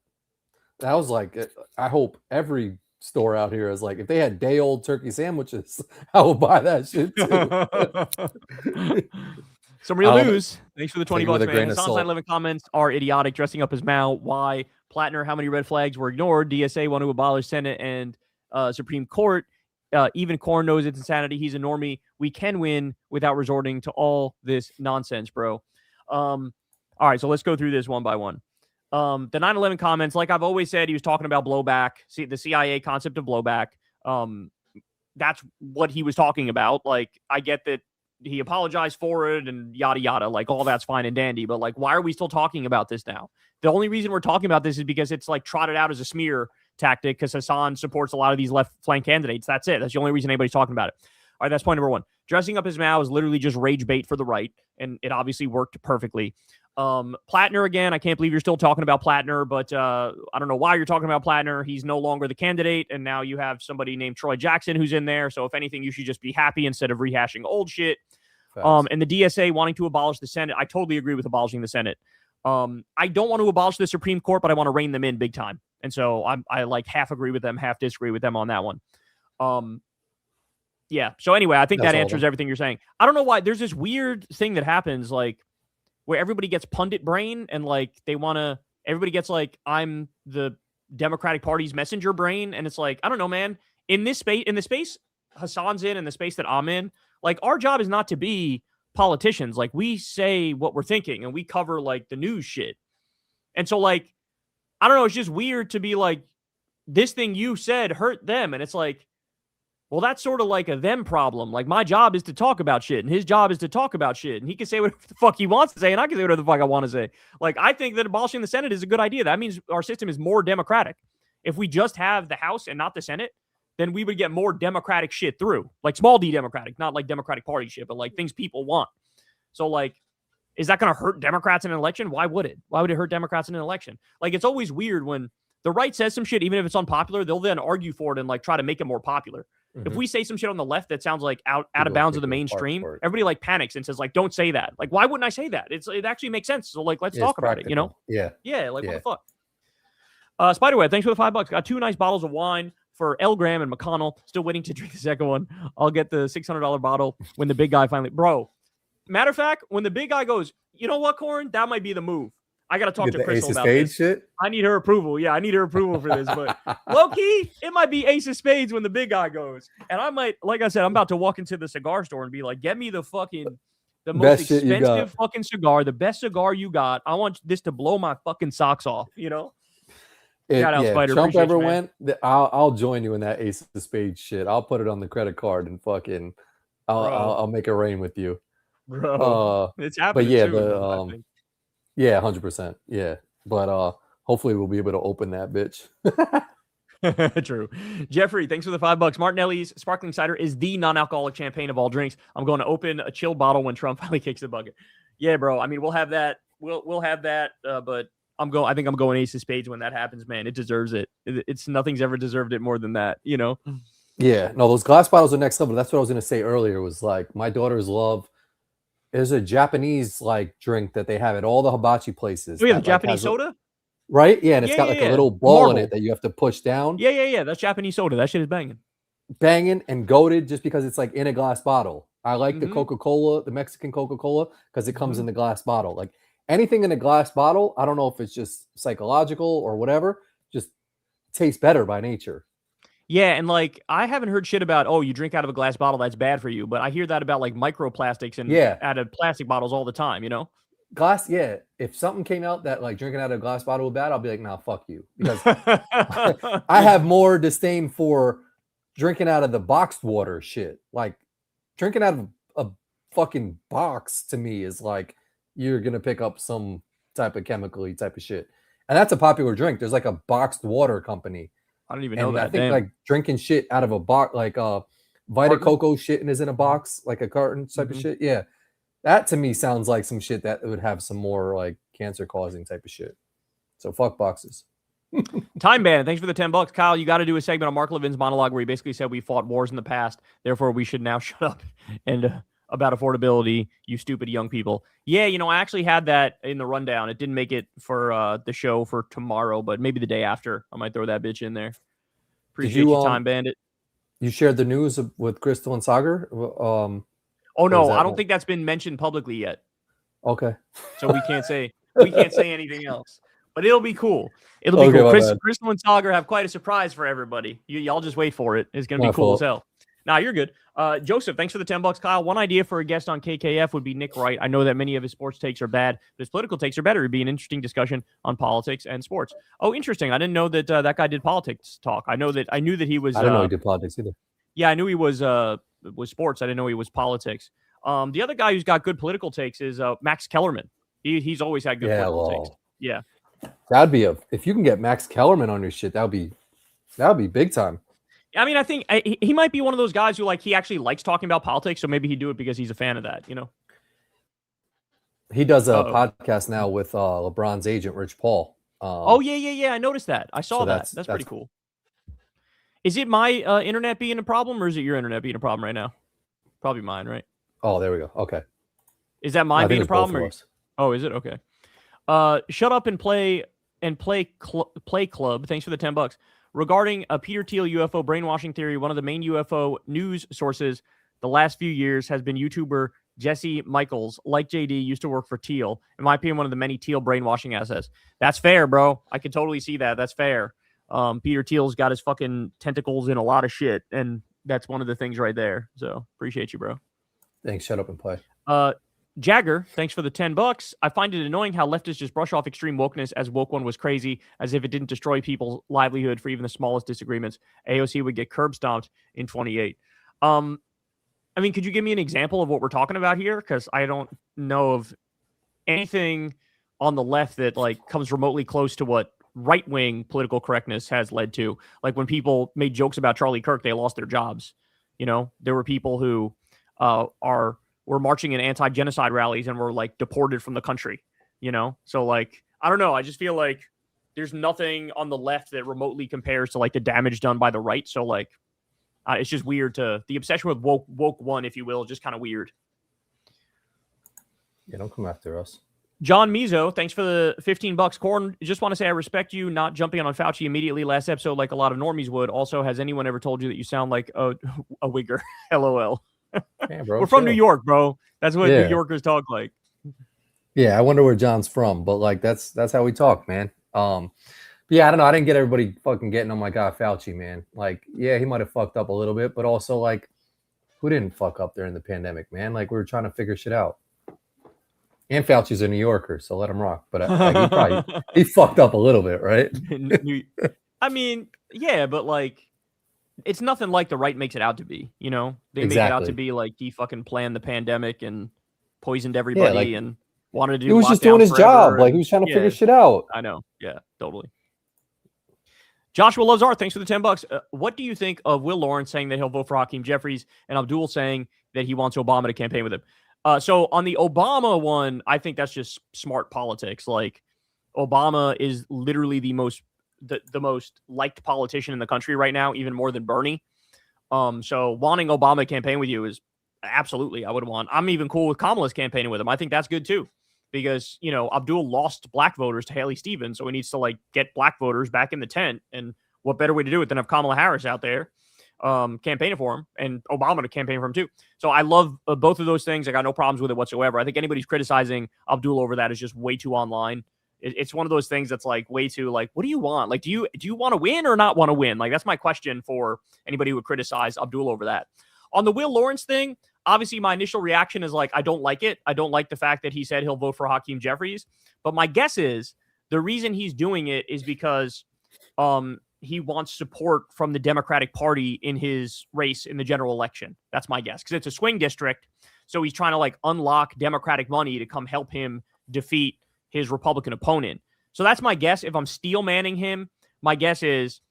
That was like, I hope every store out here is like, if they had day old turkey sandwiches, I would buy that shit too. Some real news. Thanks for the $20, with a man. grain of Hassan's salt. 911 comments are idiotic. Dressing up as Mao. Why? Plattner, how many red flags were ignored? DSA want to abolish Senate and Supreme Court. Even Corin knows it's insanity. He's a normie. We can win without resorting to all this nonsense, bro. All right, so let's go through this one by one. The 9/11 comments, like I've always said, he was talking about blowback. See, the CIA concept of blowback. That's what he was talking about. Like, I get that he apologized for it and yada yada. Like, all that's fine and dandy. But like, why are we still talking about this now? The only reason we're talking about this is because it's like trotted out as a smear tactic because Hassan supports a lot of these left flank candidates. That's it. That's the only reason anybody's talking about it. All right, that's point number one. Dressing up as Mao is literally just rage bait for the right, and it obviously worked perfectly. Plattner, again, I can't believe you're still talking about Plattner, but I don't know why you're talking about Plattner. He's no longer the candidate, and now you have somebody named Troy Jackson who's in there. So if anything, you should just be happy instead of rehashing old shit. And the DSA wanting to abolish the Senate, I totally agree with abolishing the Senate. I don't want to abolish the Supreme Court, but I want to rein them in big time. And so I like half agree with them, half disagree with them on that one. Yeah. So anyway, I think that answers everything you're saying. I don't know why there's this weird thing that happens, like where everybody gets pundit brain and like everybody gets like, I'm the Democratic Party's messenger brain. And it's like, I don't know, man, in the space Hassan's in the space that I'm in, like our job is not to be politicians. Like we say what we're thinking and we cover like the news shit. And so like, I don't know, it's just weird to be like, this thing you said hurt them. And it's like, well, that's sort of like a them problem. Like my job is to talk about shit and his job is to talk about shit. And he can say whatever the fuck he wants to say and I can say whatever the fuck I want to say. Like I think that abolishing the Senate is a good idea. That means our system is more democratic. If we just have the House and not the Senate, then we would get more democratic shit through. Like small d democratic, not like Democratic Party shit, but like things people want. So like, is that going to hurt Democrats in an election? Why would it? Why would it hurt Democrats in an election? Like it's always weird when the right says some shit, even if it's unpopular, they'll then argue for it and like try to make it more popular. If we say some shit on the left that sounds like out of bounds of the mainstream, everybody like panics and says like, don't say that. Like, why wouldn't I say that? It actually makes sense. So like, let's talk about it, you know? Yeah. Yeah. Like what the fuck? Spiderweb, thanks for the $5. Got 2 nice bottles of wine for El Graham and McConnell. Still waiting to drink the second one. I'll get the $600 bottle when the big guy finally, bro. Matter of fact, when the big guy goes, you know what, Corin? That might be the move. I got to talk to Crystal about this. Shit? I need her approval. Yeah, I need her approval for this. But low-key, it might be ace of spades when the big guy goes. And I might, like I said, I'm about to walk into the cigar store and be like, get me the most expensive fucking cigar, the best cigar you got. I want this to blow my fucking socks off, you know? Shout out, Spider. Trump ever went, I'll join you in that ace of spades shit. I'll put it on the credit card and fucking, I'll make it rain with you. Bro, it's happening. But yeah, soon, yeah, 100%. Yeah. But hopefully we'll be able to open that bitch. True. Jeffrey, thanks for the $5. Martinelli's sparkling cider is the non-alcoholic champagne of all drinks. I'm going to open a chilled bottle when Trump finally kicks the bucket. Yeah, bro. I mean, we'll have that. We'll have that. But I think I'm going ace of spades when that happens, man. It deserves it. It's nothing's ever deserved it more than that, you know? Yeah. No, those glass bottles are next level. That's what I was going to say earlier was like my daughters love. There's a Japanese like drink that they have at all the hibachi places. Oh yeah, the Japanese soda? Right? Yeah, and it's got like a little ball in it that you have to push down. Yeah. That's Japanese soda. That shit is banging. Banging and goated just because it's like in a glass bottle. I like the Coca-Cola, the Mexican Coca-Cola, because it comes in the glass bottle. Like anything in a glass bottle, I don't know if it's just psychological or whatever, just tastes better by nature. Yeah, and like I haven't heard shit about, oh, you drink out of a glass bottle, that's bad for you. But I hear that about like microplastics and out of plastic bottles all the time, you know? Glass, yeah. If something came out that like drinking out of a glass bottle was bad, I'll be like, nah, fuck you. Because I have more disdain for drinking out of the boxed water shit. Like drinking out of a fucking box to me is like you're gonna pick up some type of chemically type of shit. And that's a popular drink. There's like a boxed water company. I don't even know that. I think like drinking shit out of a box, like Vita Coco shit is in a box, like a carton type of shit. Yeah. That to me sounds like some shit that would have some more like cancer causing type of shit. So fuck boxes. Time Bandit, thanks for the $10. Kyle, you got to do a segment on Mark Levin's monologue where he basically said we fought wars in the past, therefore we should now shut up and about affordability, you stupid young people. Yeah, you know, I actually had that in the rundown. It didn't make it for the show for tomorrow, but maybe the day after. I might throw that bitch in there. Appreciate you, Time Bandit. You shared the news with Crystal and Sagar? Oh no, I don't think that's been mentioned publicly yet. Okay. So we can't say anything else. But it'll be cool. It'll be cool. Crystal and Sagar have quite a surprise for everybody. Y'all just wait for it. It's gonna be cool as hell. Nah, you're good. Joseph, thanks for the $10. Kyle, one idea for a guest on KKF would be Nick Wright. I know that many of his sports takes are bad, but his political takes are better. It'd be an interesting discussion on politics and sports. Oh, interesting. I didn't know that that guy did politics talk. I knew that he was. I didn't know he did politics either. Yeah, I knew he was sports. I didn't know he was politics. The other guy who's got good political takes is Max Kellerman. He's always had good political takes. Yeah. That'd be if you can get Max Kellerman on your shit, that would be big time. I mean, I think he might be one of those guys who he actually likes talking about politics, so maybe he'd do it because he's a fan of that, you know. He does a podcast now with LeBron's agent, Rich Paul. Yeah. I noticed that. I saw that. That's pretty cool. Is it my internet being a problem, or is it your internet being a problem right now? Probably mine, right? Oh, there we go. Okay. Is that mine being a problem? Oh, is it? Okay. Shut up and play club. Thanks for the $10. Regarding a Peter Thiel UFO brainwashing theory, one of the main UFO news sources the last few years has been YouTuber Jesse Michaels. Like JD, used to work for Thiel. In my opinion, one of the many Thiel brainwashing assets. That's fair, bro. I can totally see that. That's fair. Peter Thiel's got his fucking tentacles in a lot of shit, and that's one of the things right there. So appreciate you, bro. Thanks. Shut up and play. Jagger, thanks for the $10. I find it annoying how leftists just brush off extreme wokeness as woke one was crazy, as if it didn't destroy people's livelihood for even the smallest disagreements. AOC would get curb stomped in 28. I mean, could you give me an example of what we're talking about here? Because I don't know of anything on the left that comes remotely close to what right-wing political correctness has led to. Like when people made jokes about Charlie Kirk, they lost their jobs. You know, there were people who were marching in anti-genocide rallies and were deported from the country, you know? So I don't know. I just feel like there's nothing on the left that remotely compares to the damage done by the right. So it's just weird the obsession with woke one, if you will, just kind of weird. Yeah, don't come after us. John Mizo, thanks for the $15. Corin, just want to say I respect you not jumping on Fauci immediately last episode like a lot of normies would. Also, has anyone ever told you that you sound like a wigger? LOL. Yeah, bro, we're from New York, bro. That's what New Yorkers talk like. Yeah, I wonder where John's from, but that's how we talk, man. Yeah, I don't know. I didn't get everybody fucking getting on my guy Fauci, man. Yeah, he might have fucked up a little bit, but also who didn't fuck up during the pandemic, man? We were trying to figure shit out. And Fauci's a New Yorker, so let him rock. But he fucked up a little bit, right? I mean, yeah, but it's nothing like the right makes it out to be, you know? They make it out to be he fucking planned the pandemic and poisoned everybody and wanted to do. He was just doing his job. He was trying to figure shit out. I know. Yeah, totally. Joshua loves art. Thanks for the $10. What do you think of Will Lawrence saying that he'll vote for Hakeem Jeffries and Abdul saying that he wants Obama to campaign with him? So on the Obama one, I think that's just smart politics. Obama is literally the most liked politician in the country right now, even more than Bernie. So wanting Obama to campaign with you is absolutely, I would want. I'm even cool with Kamala's campaigning with him. I think that's good too, because Abdul lost black voters to Haley Stevens, so he needs to get black voters back in the tent. And what better way to do it than have Kamala Harris out there? campaigning for him, and Obama to campaign for him too. So I love both of those things. I got no problems with it whatsoever. I think anybody's criticizing Abdul over that is just way too online. It's one of those things that's like way too like, what do you want? Like, do you want to win or not want to win? Like, that's my question for anybody who would criticize Abdul over that. On the Will Lawrence thing, obviously my initial reaction is like, I don't like it. I don't like the fact that he said he'll vote for Hakeem Jeffries. But my guess is the reason he's doing it is because he wants support from the Democratic Party in his race in the general election. That's my guess, because it's a swing district. So he's trying to like unlock Democratic money to come help him defeat his Republican opponent. So that's my guess. If I'm steel manning him, my guess is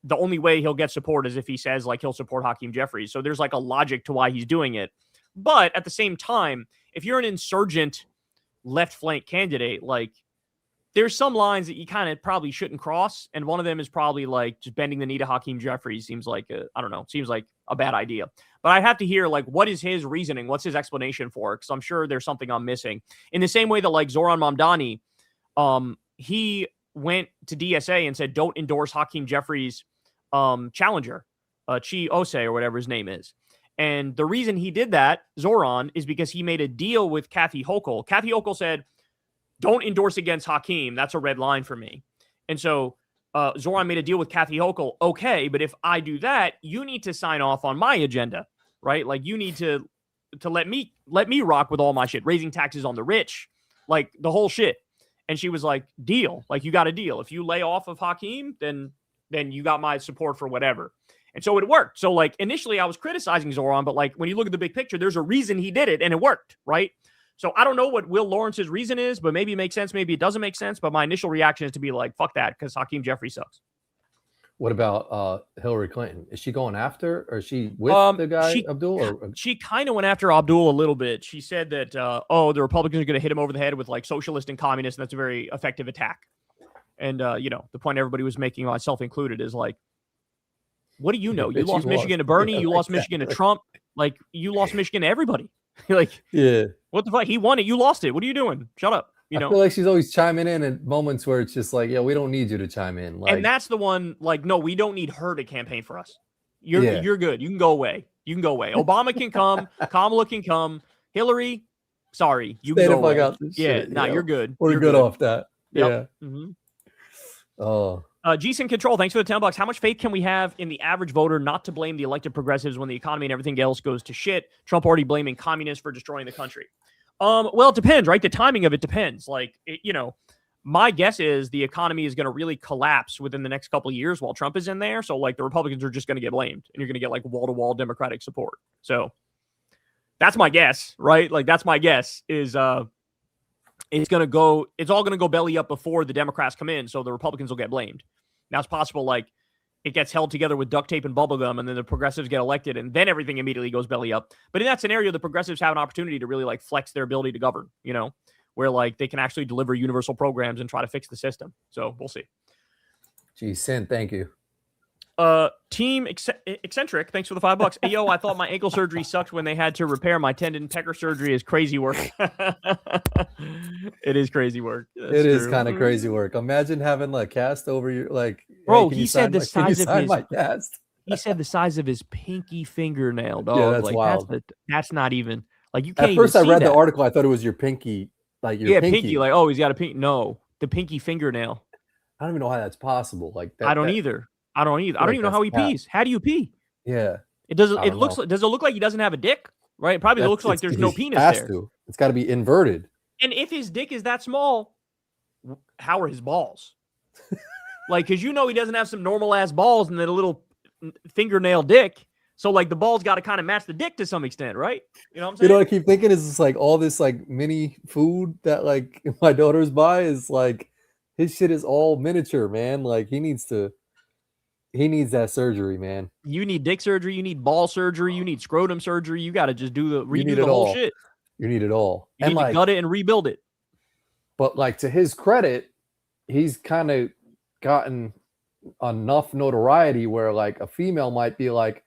the only way he'll get support is if he says like he'll support Hakeem Jeffries. So there's like a logic to why he's doing it. But at the same time, if you're an insurgent left flank candidate, like there's some lines that you kind of probably shouldn't cross. And one of them is probably like just bending the knee to Hakeem Jeffries seems like, seems like a bad idea. But I have to hear like, what is his reasoning? What's his explanation for it? Because I'm sure there's something I'm missing. In the same way that like Zoran Mamdani, he went to DSA and said, don't endorse Hakeem Jeffries' challenger, Chi Ose or whatever his name is. And the reason he did that, Zoran, is because he made a deal with Kathy Hochul. Kathy Hochul said, don't endorse against Hakeem. That's a red line for me. And so Zoran made a deal with Kathy Hochul. Okay, but if I do that, you need to sign off on my agenda, right? Like you need to let me rock with all my shit, raising taxes on the rich, like the whole shit. And she was like, deal. Like you got a deal. If you lay off of Hakeem, then you got my support for whatever. And so it worked. So like initially I was criticizing Zoran, but like when you look at the big picture, there's a reason he did it and it worked, right? So I don't know what Will Lawrence's reason is, but maybe it makes sense. Maybe it doesn't make sense. But my initial reaction is to be like, fuck that, because Hakeem Jeffries sucks. What about Hillary Clinton? Is she going after, or is she with the guy, Abdul? Or? She kind of went after Abdul a little bit. She said that, the Republicans are going to hit him over the head with like socialist and communist, and that's a very effective attack. And, the point everybody was making, myself included, is like, what do you know? You lost Michigan to Bernie. Yeah, you lost Michigan to Trump. Like, you lost Michigan to everybody. Like, yeah, what the fuck? He won it. You lost it. What are you doing? Shut up. I feel like she's always chiming in at moments where it's just like, yeah, we don't need you to chime in. Like, and that's the one, like, no, we don't need her to campaign for us. You're good. You can go away. Obama can come. Kamala can come. Hillary, sorry. You can go away. You're good. We're good off that. Yep. Yeah. Mm-hmm. Oh. Jason Control, thanks for the $10. How much faith can we have in the average voter not to blame the elected progressives when the economy and everything else goes to shit? Trump already blaming communists for destroying the country. Well, it depends, right? The timing of it depends. Like, my guess is the economy is going to really collapse within the next couple of years while Trump is in there. So, like, the Republicans are just going to get blamed, and you're going to get, like, wall-to-wall Democratic support. So, that's my guess, right? Like, that's my guess is it's all going to go belly up before the Democrats come in, so the Republicans will get blamed. Now, it's possible, like, it gets held together with duct tape and bubblegum, and then the progressives get elected, and then everything immediately goes belly up. But in that scenario, the progressives have an opportunity to really, like, flex their ability to govern, where, like, they can actually deliver universal programs and try to fix the system. So, we'll see. Geez, Sin, thank you. Team Eccentric, thanks for the $5. Hey, yo, I thought my ankle surgery sucked when they had to repair my tendon. Pecker surgery is crazy work. It is crazy work. It is kind of crazy work. Imagine having like cast over your like. Bro, hey, he said the size of his cast. He said the size of his pinky fingernail, dog. Yeah, that's like, wild. That's not even like you can't. At first, I read the article. I thought it was your pinky, like your pinky. Like, oh, he's got a pink. No, the pinky fingernail. I don't even know how that's possible. Like that, I don't either. I don't even know how he pees. How do you pee? Yeah. It doesn't. It looks. Does it look like he doesn't have a dick? Right. It probably looks like there's no penis there. It's got to be inverted. And if his dick is that small, how are his balls? Like, because he doesn't have some normal ass balls and then a little fingernail dick. So like the balls got to kind of match the dick to some extent, right? You know what I'm saying? You know what I keep thinking is it's like all this like mini food that like my daughters buy is like his shit is all miniature, man. Like he needs that surgery, man. You need dick surgery. You need ball surgery. You need scrotum surgery. You got to just redo the whole shit. You need it all. You need to gut it and rebuild it. But like to his credit, he's kind of gotten enough notoriety where like a female might be like,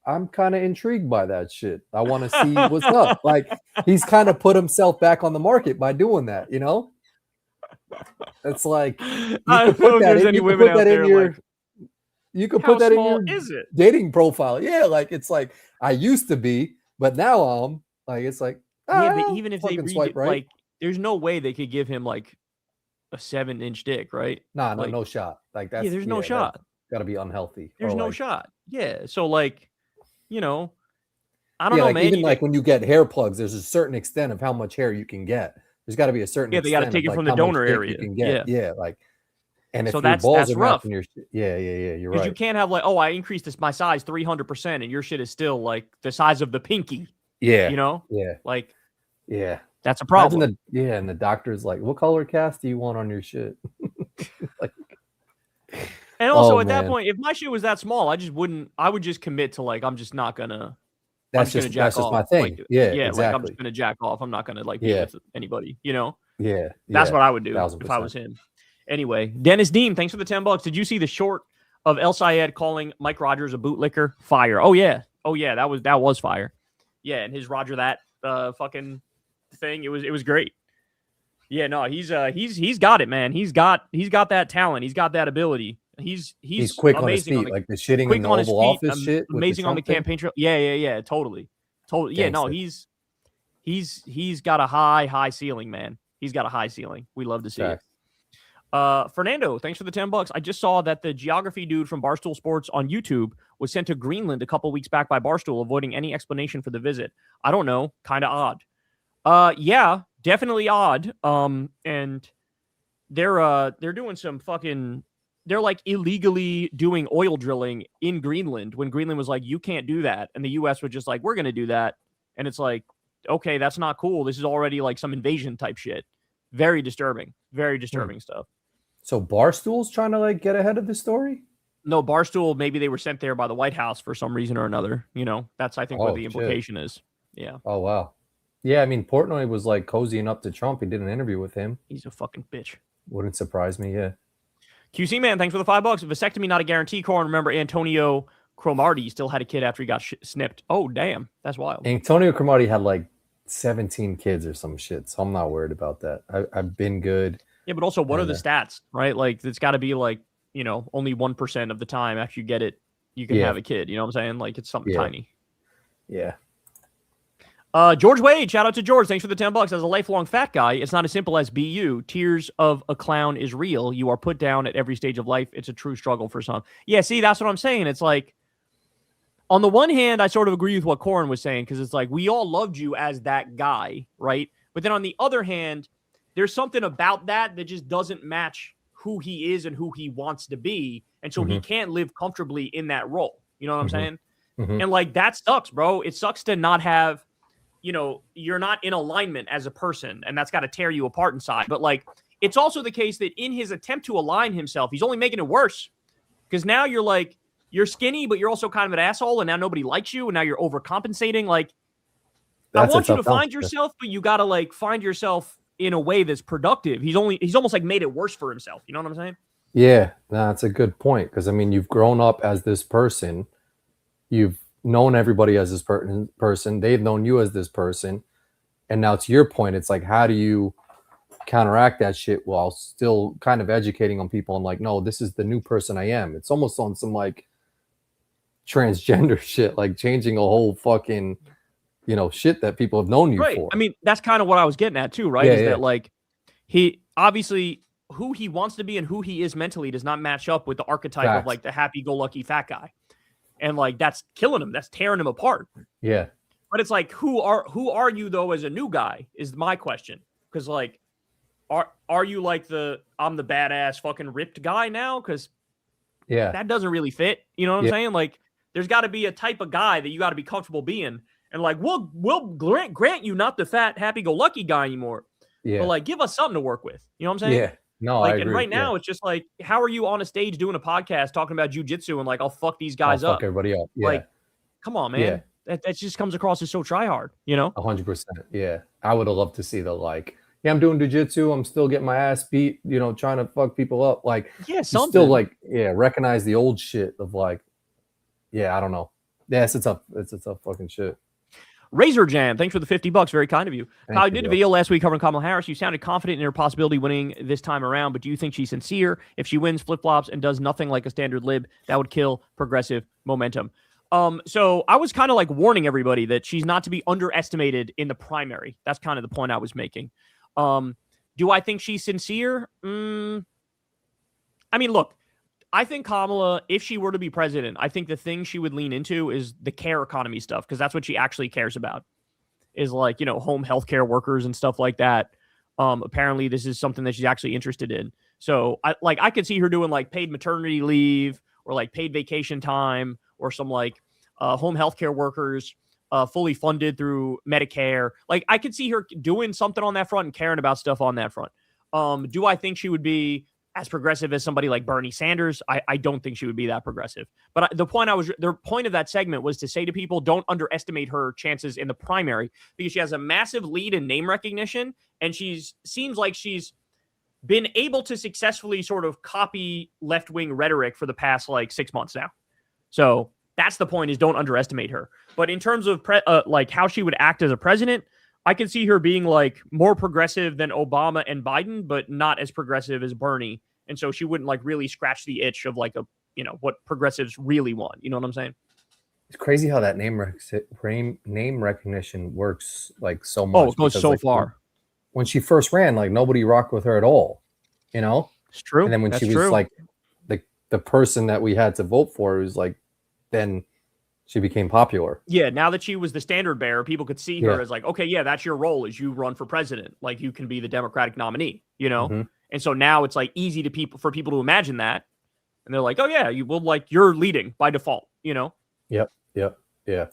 I'm kind of intrigued by that shit. I want to see what's up. Like he's kind of put himself back on the market by doing that, It's like you I can put that in your You could How put that in small your is it? dating profile. Yeah, like it's like I used to be, but now I'm like it's like Yeah, but even if they fucking read swipe it, right. like, there's no way they could give him like a 7-inch dick, right? Nah, Like, no shot. Like yeah, that's there's no that's shot. gotta be unhealthy. There's or no like shot. Yeah. So like, I don't yeah, know, like man. even like when you get hair plugs, there's a certain extent of how much hair you can get. There's got to be a certain Yeah, they got to extent take of it like from the how much donor dick area. you can get. Yeah. Yeah, like and So if your balls that's are rough. matching your yeah, you're Because you right. can't have like, oh, I increased my size 300%, and your shit is still like the size of the pinky. Yeah. Yeah. Like, yeah. that's a Imagine problem. and the doctor's like, what color cast do you want on your shit? Like, And also oh, at that man. point, if my shit was that small, I would just commit to like, I'm just gonna That's jack just off. my thing. Like, yeah, like I'm exactly. just gonna jack off. I'm not gonna like be Yeah. with anybody, Yeah. That's what I would do 1000%. if I was him. Anyway, Dennis Dean, thanks for the $10. Did you see the short of El Sayed calling Mike Rogers a bootlicker? Fire. Oh yeah. That was fire. Yeah, and his Roger that fucking thing. It was great. Yeah, no, he's got it, man. He's got that talent. He's got that ability. He's quick on his amazing feet, like the shitting quick in the on his Oval feet, Office shit. With amazing the on the Trump thing. campaign trail. Yeah, totally. Yeah, no, Gangster. he's got a high ceiling, man. He's got a high ceiling. We love to see it. Fernando, thanks for the $10. I just saw that the geography dude from Barstool Sports on YouTube was sent to Greenland a couple weeks back by Barstool, avoiding any explanation for the visit. I don't know, kind of odd. Yeah, definitely odd. And they're doing some fucking. They're like illegally doing oil drilling in Greenland when Greenland was like, you can't do that, and the U.S. was just like, we're gonna do that, and it's like, okay, that's not cool. This is already like some invasion type shit. Very disturbing stuff. So Barstool's trying to like get ahead of the story? No, Barstool, maybe they were sent there by the White House for some reason or another. That's I think what the implication is. Yeah. Oh wow. Yeah, I mean Portnoy was like cozying up to Trump. He did an interview with him. He's a fucking bitch. Wouldn't surprise me, yeah. QC man, thanks for the $5. Vasectomy not a guarantee. Corin, remember Antonio Cromartie still had a kid after he got snipped. Oh damn, that's wild. Antonio Cromartie had like 17 kids or some shit, so I'm not worried about that. I've been good. Yeah, but also, what are the stats, right? Like, it's got to be like, only 1% of the time after you get it, you can have a kid. You know what I'm saying? Like, it's something tiny. Yeah. George Wade, shout out to George. Thanks for the $10. As a lifelong fat guy, it's not as simple as BU. Tears of a clown is real. You are put down at every stage of life. It's a true struggle for some. Yeah, see, that's what I'm saying. It's like, on the one hand, I sort of agree with what Corin was saying, because it's like, we all loved you as that guy, right? But then on the other hand, there's something about that just doesn't match who he is and who he wants to be. And so he can't live comfortably in that role. You know what I'm saying? And like, that sucks, bro. It sucks to not have, you're not in alignment as a person, and that's got to tear you apart inside. But like, it's also the case that in his attempt to align himself, he's only making it worse, because now you're like, you're skinny, but you're also kind of an asshole, and now nobody likes you, and now you're overcompensating. Like, I want you to find yourself, but you got to like find yourself in a way that's productive. He's almost like made it worse for himself. You know what I'm saying? Yeah, that's a good point. Because I mean, you've grown up as this person. You've known everybody as this person. They've known you as this person. And now to your point, it's like, how do you counteract that shit while still kind of educating on people and like, no, this is the new person I am. It's almost on some like transgender shit, like changing a whole fucking shit that people have known you for. I mean, that's kind of what I was getting at too, right? That like, he obviously, who he wants to be and who he is mentally does not match up with the archetype of like the happy-go-lucky fat guy. And like, that's killing him. That's tearing him apart. Yeah. But it's like, who are you though as a new guy is my question. Because like, are you like I'm the badass fucking ripped guy now? Because that doesn't really fit. You know what I'm saying? Like, there's got to be a type of guy that you got to be comfortable being. And like, we'll grant you not the fat happy-go-lucky guy anymore. Yeah. But like, give us something to work with. You know what I'm saying? Yeah. No, like, I agree. And right now, it's just like, how are you on a stage doing a podcast talking about jujitsu and like, I'll fuck these guys up. Fuck everybody up. Yeah. Like, come on, man. Yeah. That just comes across as so try hard, 100%. Yeah. I would have loved to see the like, I'm doing jujitsu. I'm still getting my ass beat, trying to fuck people up. Like, something. Still like, recognize the old shit of like, I don't know. Yes, it's a tough fucking shit. Razor Jam, thanks for the $50. Very kind of you. Kyle, you did a bro. video last week covering Kamala Harris. You sounded confident in her possibility winning this time around, but do you think she's sincere? If she wins, flip-flops, and does nothing like a standard lib, that would kill progressive momentum. So I was kind of like warning everybody that she's not to be underestimated in the primary. That's kind of the point I was making. Do I think she's sincere? I mean, look, I think Kamala, if she were to be president, I think the thing she would lean into is the care economy stuff, because that's what she actually cares about, is like, home healthcare workers and stuff like that. Apparently, this is something that she's actually interested in. So I could see her doing like paid maternity leave or like paid vacation time or some like home healthcare workers fully funded through Medicare. Like I could see her doing something on that front and caring about stuff on that front. Do I think she would be as progressive as somebody like Bernie Sanders? I don't think she would be that progressive. But the point of that segment was to say to people, don't underestimate her chances in the primary, because she has a massive lead in name recognition, and seems like she's been able to successfully sort of copy left-wing rhetoric for the past like 6 months now. So that's the point, is don't underestimate her. But in terms of like how she would act as a president, I can see her being like more progressive than Obama and Biden, but not as progressive as Bernie. And so she wouldn't like really scratch the itch of like what progressives really want. You know what I'm saying? It's crazy how that name recognition works like so much. Oh, it goes so far. When she first ran, like nobody rocked with her at all, It's true. And then when she was like the person that we had to vote for, it was like, then she became popular. Yeah, now that she was the standard bearer, people could see her as like, okay, yeah, that's your role, is you run for president. Like you can be the Democratic nominee, And so now it's like easy for people to imagine that. And they're like, oh yeah, you're leading by default, Yep. Yeah.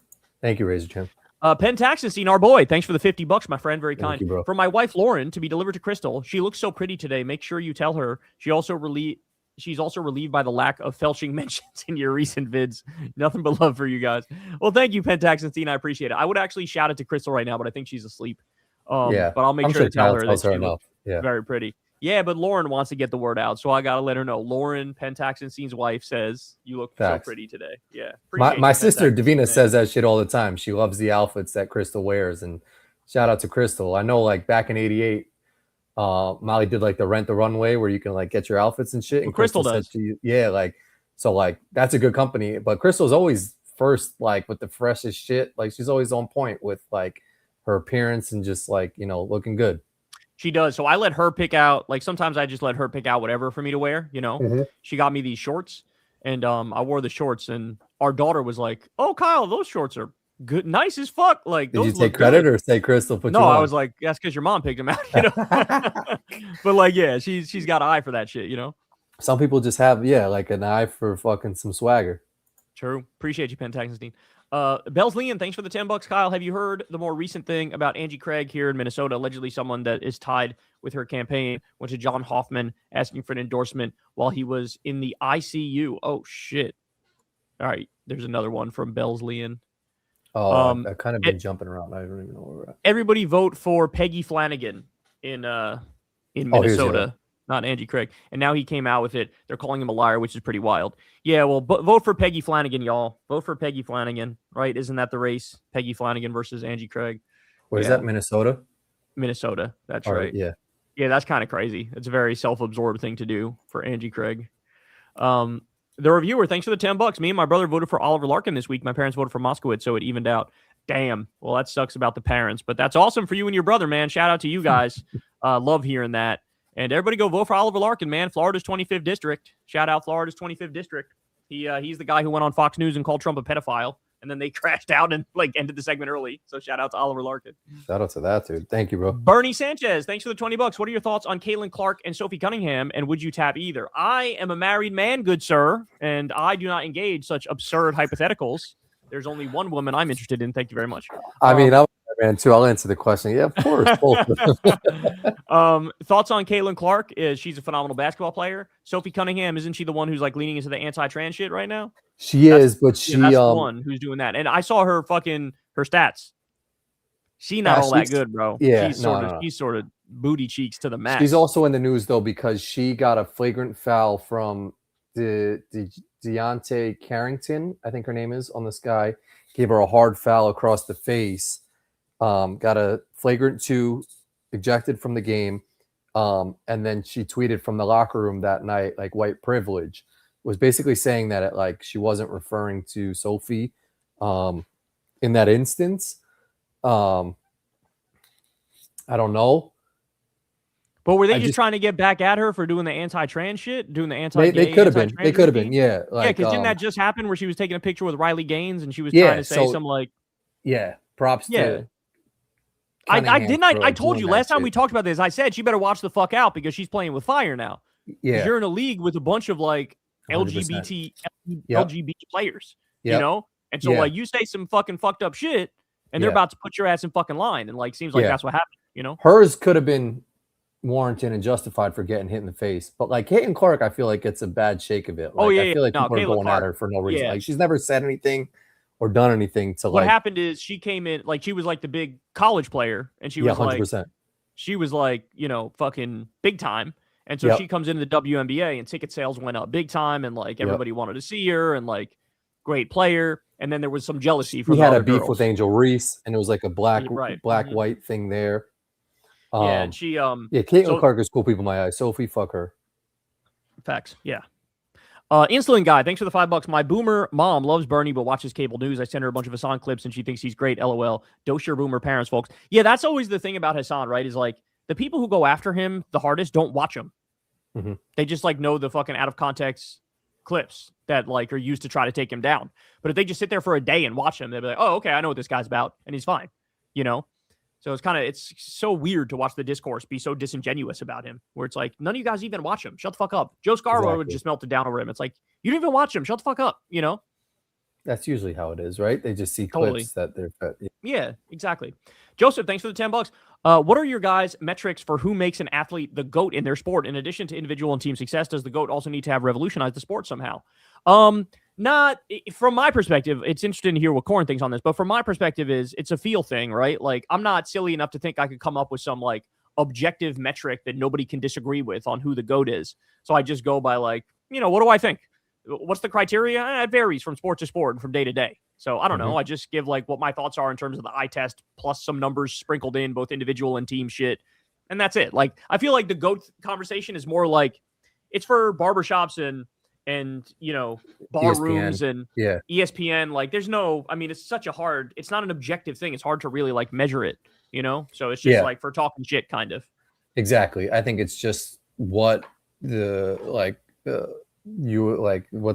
Thank you, Razor Jim. Pentaxenstein, our boy, thanks for the $50, my friend. Very kind. Thank you, bro. For my wife, Lauren, to be delivered to Crystal. She looks so pretty today. Make sure you tell her. She's also relieved by the lack of felching mentions in your recent vids. Nothing but love for you guys. Well, thank you, Pentaxenstein. I appreciate it. I would actually shout it to Crystal right now, but I think she's asleep. But I'll make sure to tell her that she looks very pretty. Yeah, but Lauren wants to get the word out, so I got to let her know. Lauren, Pentaxenstein's wife, says you look so pretty today. Yeah. My sister, Davina, says that shit all the time. She loves the outfits that Crystal wears, and shout out to Crystal. I know like back in 88, Molly did like the Rent the Runway where you can like get your outfits and shit. And Crystal does. That's a good company. But Crystal's always first, like with the freshest shit. Like she's always on point with like her appearance and just like, looking good. She does. So I let her pick out, like sometimes I just let her pick out whatever for me to wear, She got me these shorts and I wore the shorts, and our daughter was like, oh, Kyle, those shorts are good, nice as fuck. Like, did you take credit or say Crystal put you on? I was like, that's because your mom picked them out, But like, yeah, she's got an eye for that shit, Some people just have, like an eye for fucking some swagger. True. Appreciate you, Pentaxenstein. Bells Leon, thanks for the $10, Kyle. Have you heard the more recent thing about Angie Craig here in Minnesota? Allegedly, someone that is tied with her campaign went to John Hoffman asking for an endorsement while he was in the ICU. Oh shit! All right, there's another one from Bells Leon. Oh, I've kind of been jumping around. I don't even know where we're at. Everybody vote for Peggy Flanagan in Minnesota. Not Angie Craig. And now he came out with it. They're calling him a liar, which is pretty wild. Yeah, well, vote for Peggy Flanagan, y'all. Vote for Peggy Flanagan, right? Isn't that the race? Peggy Flanagan versus Angie Craig. Where's that, Minnesota? Minnesota, that's right. Yeah. Yeah, that's kind of crazy. It's a very self-absorbed thing to do for Angie Craig. The reviewer, thanks for the $10. Me and my brother voted for Oliver Larkin this week. My parents voted for Moskowitz, so it evened out. Damn. Well, that sucks about the parents, but that's awesome for you and your brother, man. Shout out to you guys. Love hearing that. And everybody go vote for Oliver Larkin, man. Florida's 25th district. Shout out Florida's 25th district. He's the guy who went on Fox News and called Trump a pedophile, and then they crashed out and like ended the segment early. So shout out to Oliver Larkin. Shout out to that, dude. Thank you, bro. Bernie Sanchez, thanks for the $20. What are your thoughts on Caitlin Clark and Sophie Cunningham, and would you tap either? I am a married man, good sir, and I do not engage such absurd hypotheticals. There's only one woman I'm interested in. Thank you very much. I mean, I'm a man too. I'll answer the question. Yeah, of course. Both. Thoughts on Caitlin Clark? She's a phenomenal basketball player. Sophie Cunningham, isn't she the one who's like leaning into the anti-trans shit right now? She is, but that's the one who's doing that. And I saw her stats. She not all that good, bro. Yeah, she's sort of booty cheeks to the max. She's also in the news though because she got a flagrant foul from the Deontay Carrington, I think her name is, on this guy. Gave her a hard foul across the face. got a flagrant 2, ejected from the game. And then she tweeted from the locker room that night, like white privilege, was basically saying that like she wasn't referring to Sophie in that instance. I don't know. But were they just trying to get back at her for doing the anti-trans shit, doing the anti-gay? They could have been. They could have been. Yeah. Like, yeah, because didn't that just happen where she was taking a picture with Riley Gaines and she was trying to say some like. Yeah. Props to. I told you last time we talked about this. I said she better watch the fuck out because she's playing with fire now. Yeah. You're in a league with a bunch of like 100%. LGBT players, Yep. you know? And so like you say some fucking fucked up shit and they're about to put your ass in fucking line. And like seems like that's what happened, you know? Hers could have been warranted and justified for getting hit in the face. But like Caitlin Clark, I feel like gets a bad shake of it. Like, I feel like people are going at her for no reason. Like she's never said anything or done anything to what happened is she came in like she was like the big college player and she was 100%. like she was like, you know, fucking big time. And so she comes into the WNBA and ticket sales went up big time and like everybody wanted to see her and like great player. And then there was some jealousy from he had a beef girls. with Angel Reese and it was like a black white thing there. And she Caitlin Clark is cool people in my eyes. Sophie, fuck her. Facts. Yeah. Insulin guy, thanks for the $5. My boomer mom loves Bernie but watches cable news. I sent her a bunch of Hassan clips and she thinks he's great. LOL. Dose your boomer parents, folks. Yeah, that's always the thing about Hassan, right? Is like the people who go after him the hardest don't watch him. Mm-hmm. They just like know the fucking out of context clips that like are used to try to take him down. But if they just sit there for a day and watch him, they'll be like, oh, okay, I know what this guy's about, and he's fine, you know? So it's so weird to watch the discourse be so disingenuous about him, where it's like, none of you guys even watch him. Shut the fuck up. Joe Scarborough would just melted down over him. It's like, you didn't even watch him. Shut the fuck up, you know? That's usually how it is, right? They just see clips that they're... Yeah, exactly. Joseph, thanks for the $10. What are your guys' metrics for who makes an athlete the GOAT in their sport? In addition to individual and team success, does the GOAT also need to have revolutionized the sport somehow? Not from my perspective. It's interesting to hear what Corin thinks on this, but from my perspective it's a feel thing, right? Like I'm not silly enough to think I could come up with some like objective metric that nobody can disagree with on who the GOAT is. So I just go by like, you know, what do I think? What's the criteria? It varies from sport to sport and from day to day. So I don't know. I just give like what my thoughts are in terms of the eye test plus some numbers sprinkled in, both individual and team shit. And that's it. Like, I feel like the GOAT conversation is more like it's for barbershops and you know, bar rooms and ESPN. Like there's no, I mean, it's not an objective thing. It's hard to really like measure it, you know? So it's just like for talking shit kind of. Exactly. I think it's just what what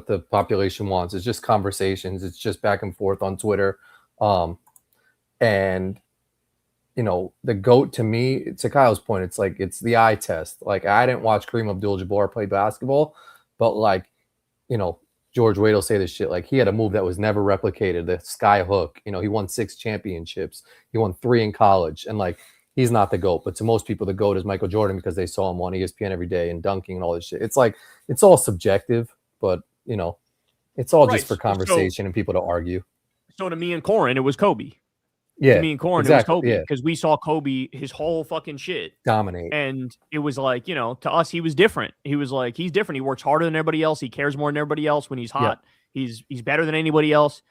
the population wants. It's just conversations. It's just back and forth on Twitter. And you know, the GOAT to me, to Kyle's point, it's like, it's the eye test. Like I didn't watch Kareem Abdul-Jabbar play basketball, but like, you know, George Wade will say this shit. Like he had a move that was never replicated, the sky hook. You know, he won 6 championships. He won 3 in college. And like, he's not the GOAT, but to most people, the GOAT is Michael Jordan because they saw him on ESPN every day and dunking and all this shit. It's like, it's all subjective, but you know, it's all just for conversation and people to argue. So to me and Corin, it was Kobe. Yeah. To me and Corin, it was Kobe because we saw Kobe, his whole fucking shit dominate. And it was like, you know, to us, he was different. He was like, he's different. He works harder than everybody else. He cares more than everybody else when he's hot. He's better than anybody else.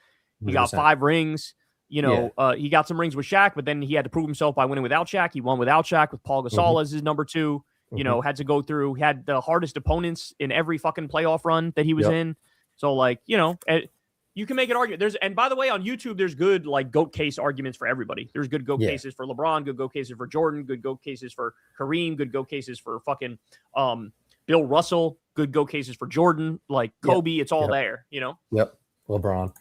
He 100%. Got 5 rings. You know, he got some rings with Shaq, but then he had to prove himself by winning without Shaq. He won without Shaq with Paul Gasol as his number 2. You know, had to go through, had the hardest opponents in every fucking playoff run that he was in. So like, you know, you can make an argument. And by the way, on YouTube, there's good like GOAT case arguments for everybody. There's good GOAT cases for LeBron, good GOAT cases for Jordan, good GOAT cases for Kareem, good GOAT cases for fucking Bill Russell, good GOAT cases for Jordan, like Kobe. It's all there, you know? Yep. LeBron.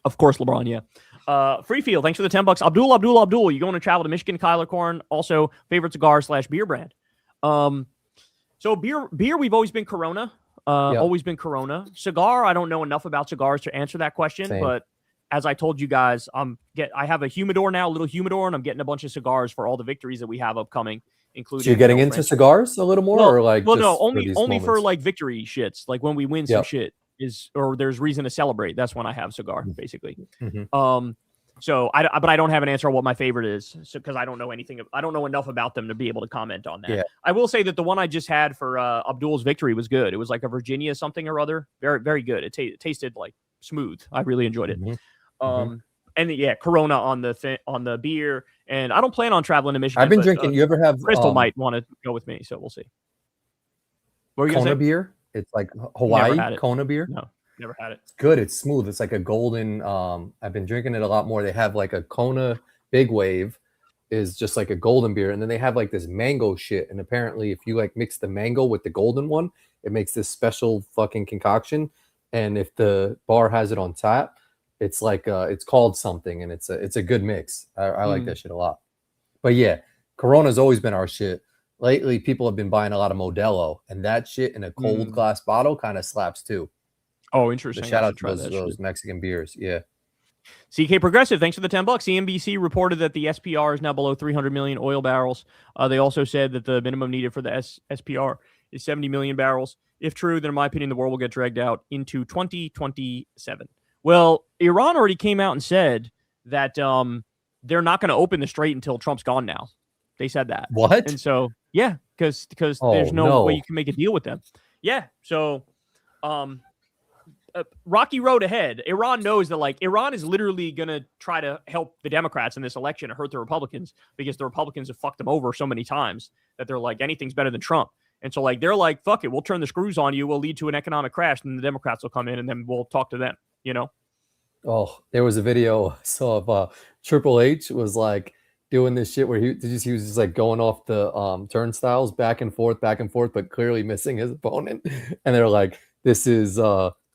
Of course, LeBron, yeah. Freefield, thanks for the $10. Abdul, you going to travel to Michigan, Kyler Corin? Also, favorite cigar / beer brand. So beer, we've always been Corona. Always been Corona. Cigar, I don't know enough about cigars to answer that question, but as I told you guys, I have a humidor now, a little humidor, and I'm getting a bunch of cigars for all the victories that we have upcoming, including. So you're getting into cigars a little more, or like? Well, no, only for like victory shits, like when we win some shit or there's reason to celebrate. That's when I have cigar, basically. So but I don't have an answer on what my favorite is, because I don't know anything. I don't know enough about them to be able to comment on that. Yeah. I will say that the one I just had for Abdul's victory was good. It was like a Virginia something or other. Very, very good. It tasted like smooth. I really enjoyed it. and yeah, Corona on the beer. And I don't plan on traveling to Michigan. I've been but, drinking. You ever have Crystal might want to go with me, so we'll see. What were you gonna Kona say? beer? It's like Never Hawaii had it. Kona beer. No, never had it. It's good. It's smooth. It's like a golden. I've been drinking it a lot more. They have like a Kona Big Wave, is just like a golden beer, and then they have like this mango shit. And apparently, if you like mix the mango with the golden one, it makes this special fucking concoction. And if the bar has it on tap, it's like it's called something, and it's a good mix. I like that shit a lot. But yeah, Corona's always been our shit. Lately, people have been buying a lot of Modelo, and that shit in a cold glass bottle kind of slaps too. Oh, interesting. So shout out to those Mexican beers. Yeah. CK Progressive, thanks for the $10. CNBC reported that the SPR is now below 300 million oil barrels. They also said that the minimum needed for the SPR is 70 million barrels. If true, then in my opinion, the world will get dragged out into 2027. Well, Iran already came out and said that they're not going to open the strait until Trump's gone now. They said that. What? And so, yeah, because there's no way you can make a deal with them. Yeah, so rocky road ahead. Iran knows that, like, Iran is literally going to try to help the Democrats in this election and hurt the Republicans because the Republicans have fucked them over so many times that they're like, anything's better than Trump. And so, like, they're like, fuck it, we'll turn the screws on you. We'll lead to an economic crash, and the Democrats will come in, and then we'll talk to them, you know? Oh, there was a video I saw of Triple H was like doing this shit where he was just like going off the turnstiles back and forth, but clearly missing his opponent. And they're like, this is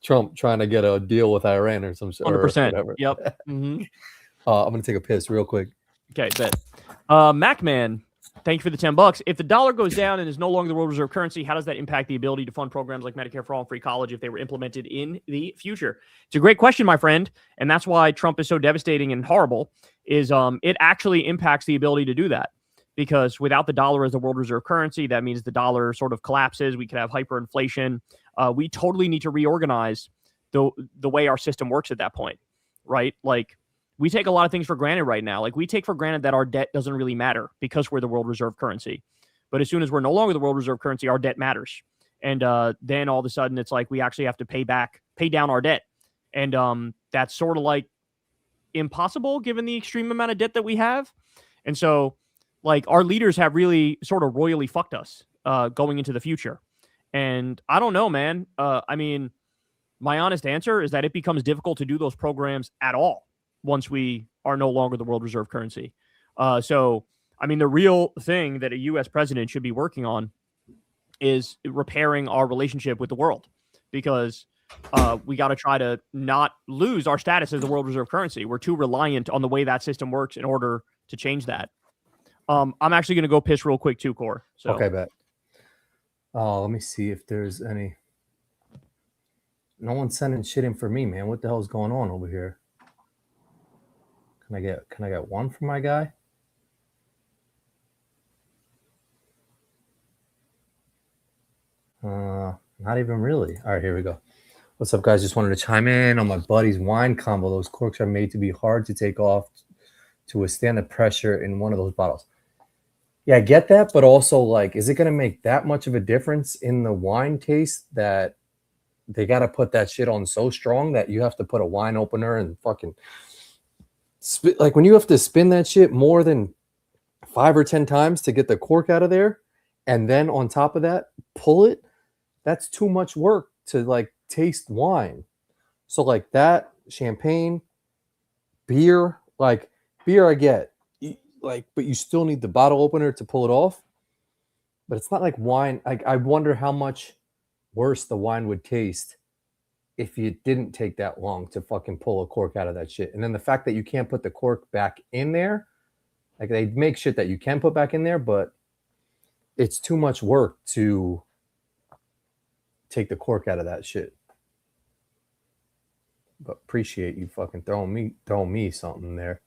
Trump trying to get a deal with Iran or some shit. 100%. Yep. Mm-hmm. I'm going to take a piss real quick. Okay, bet. MacMan, thank you for the $10. If the dollar goes down and is no longer the world reserve currency, how does that impact the ability to fund programs like Medicare for All and free college if they were implemented in the future? It's a great question, my friend. And that's why Trump is so devastating and horrible, is it actually impacts the ability to do that. Because without the dollar as the world reserve currency, that means the dollar sort of collapses. We could have hyperinflation. We totally need to reorganize the way our system works at that point, right? Like, we take a lot of things for granted right now. Like, we take for granted that our debt doesn't really matter because we're the world reserve currency. But as soon as we're no longer the world reserve currency, our debt matters. And then all of a sudden, it's like we actually have to pay down our debt. And that's sort of like impossible given the extreme amount of debt that we have. And so, like, our leaders have really sort of royally fucked us going into the future. And I don't know, man. I mean, my honest answer is that it becomes difficult to do those programs at all once we are no longer the world reserve currency. So, I mean, the real thing that a U.S. president should be working on is repairing our relationship with the world, because we got to try to not lose our status as the world reserve currency. We're too reliant on the way that system works in order to change that. I'm actually going to go piss real quick too, Cor. So. Okay, bet. Let me see if there's any. No one's sending shit in for me, man. What the hell's going on over here? Can I get one from my guy? Not even really. All right, here we go. What's up, guys? Just wanted to chime in on my buddy's wine combo. Those corks are made to be hard to take off to withstand the pressure in one of those bottles. Yeah, I get that, but also, like, is it going to make that much of a difference in the wine taste that they got to put that shit on so strong that you have to put a wine opener and fucking like, when you have to spin that shit more than 5 or 10 times to get the cork out of there, and then on top of that, pull it, that's too much work to, like, taste wine. So, like, that, champagne, beer, like, beer I get, like, but you still need the bottle opener to pull it off. But it's not like wine. Like, I wonder how much worse the wine would taste if you didn't take that long to fucking pull a cork out of that shit. And then the fact that you can't put the cork back in there, like, they make shit that you can put back in there, but it's too much work to take the cork out of that shit. But appreciate you fucking throwing me something there.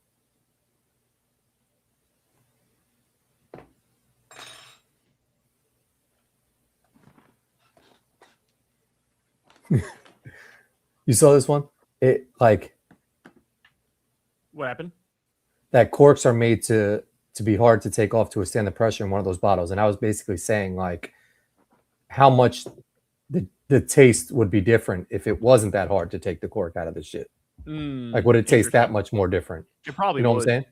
You saw this one? It, like, What happened? that corks are made to be hard to take off to withstand the pressure in one of those bottles. And I was basically saying, like, how much the taste would be different if it wasn't that hard to take the cork out of the shit. Like, would it taste that much more different? It probably You know would. what I'm saying?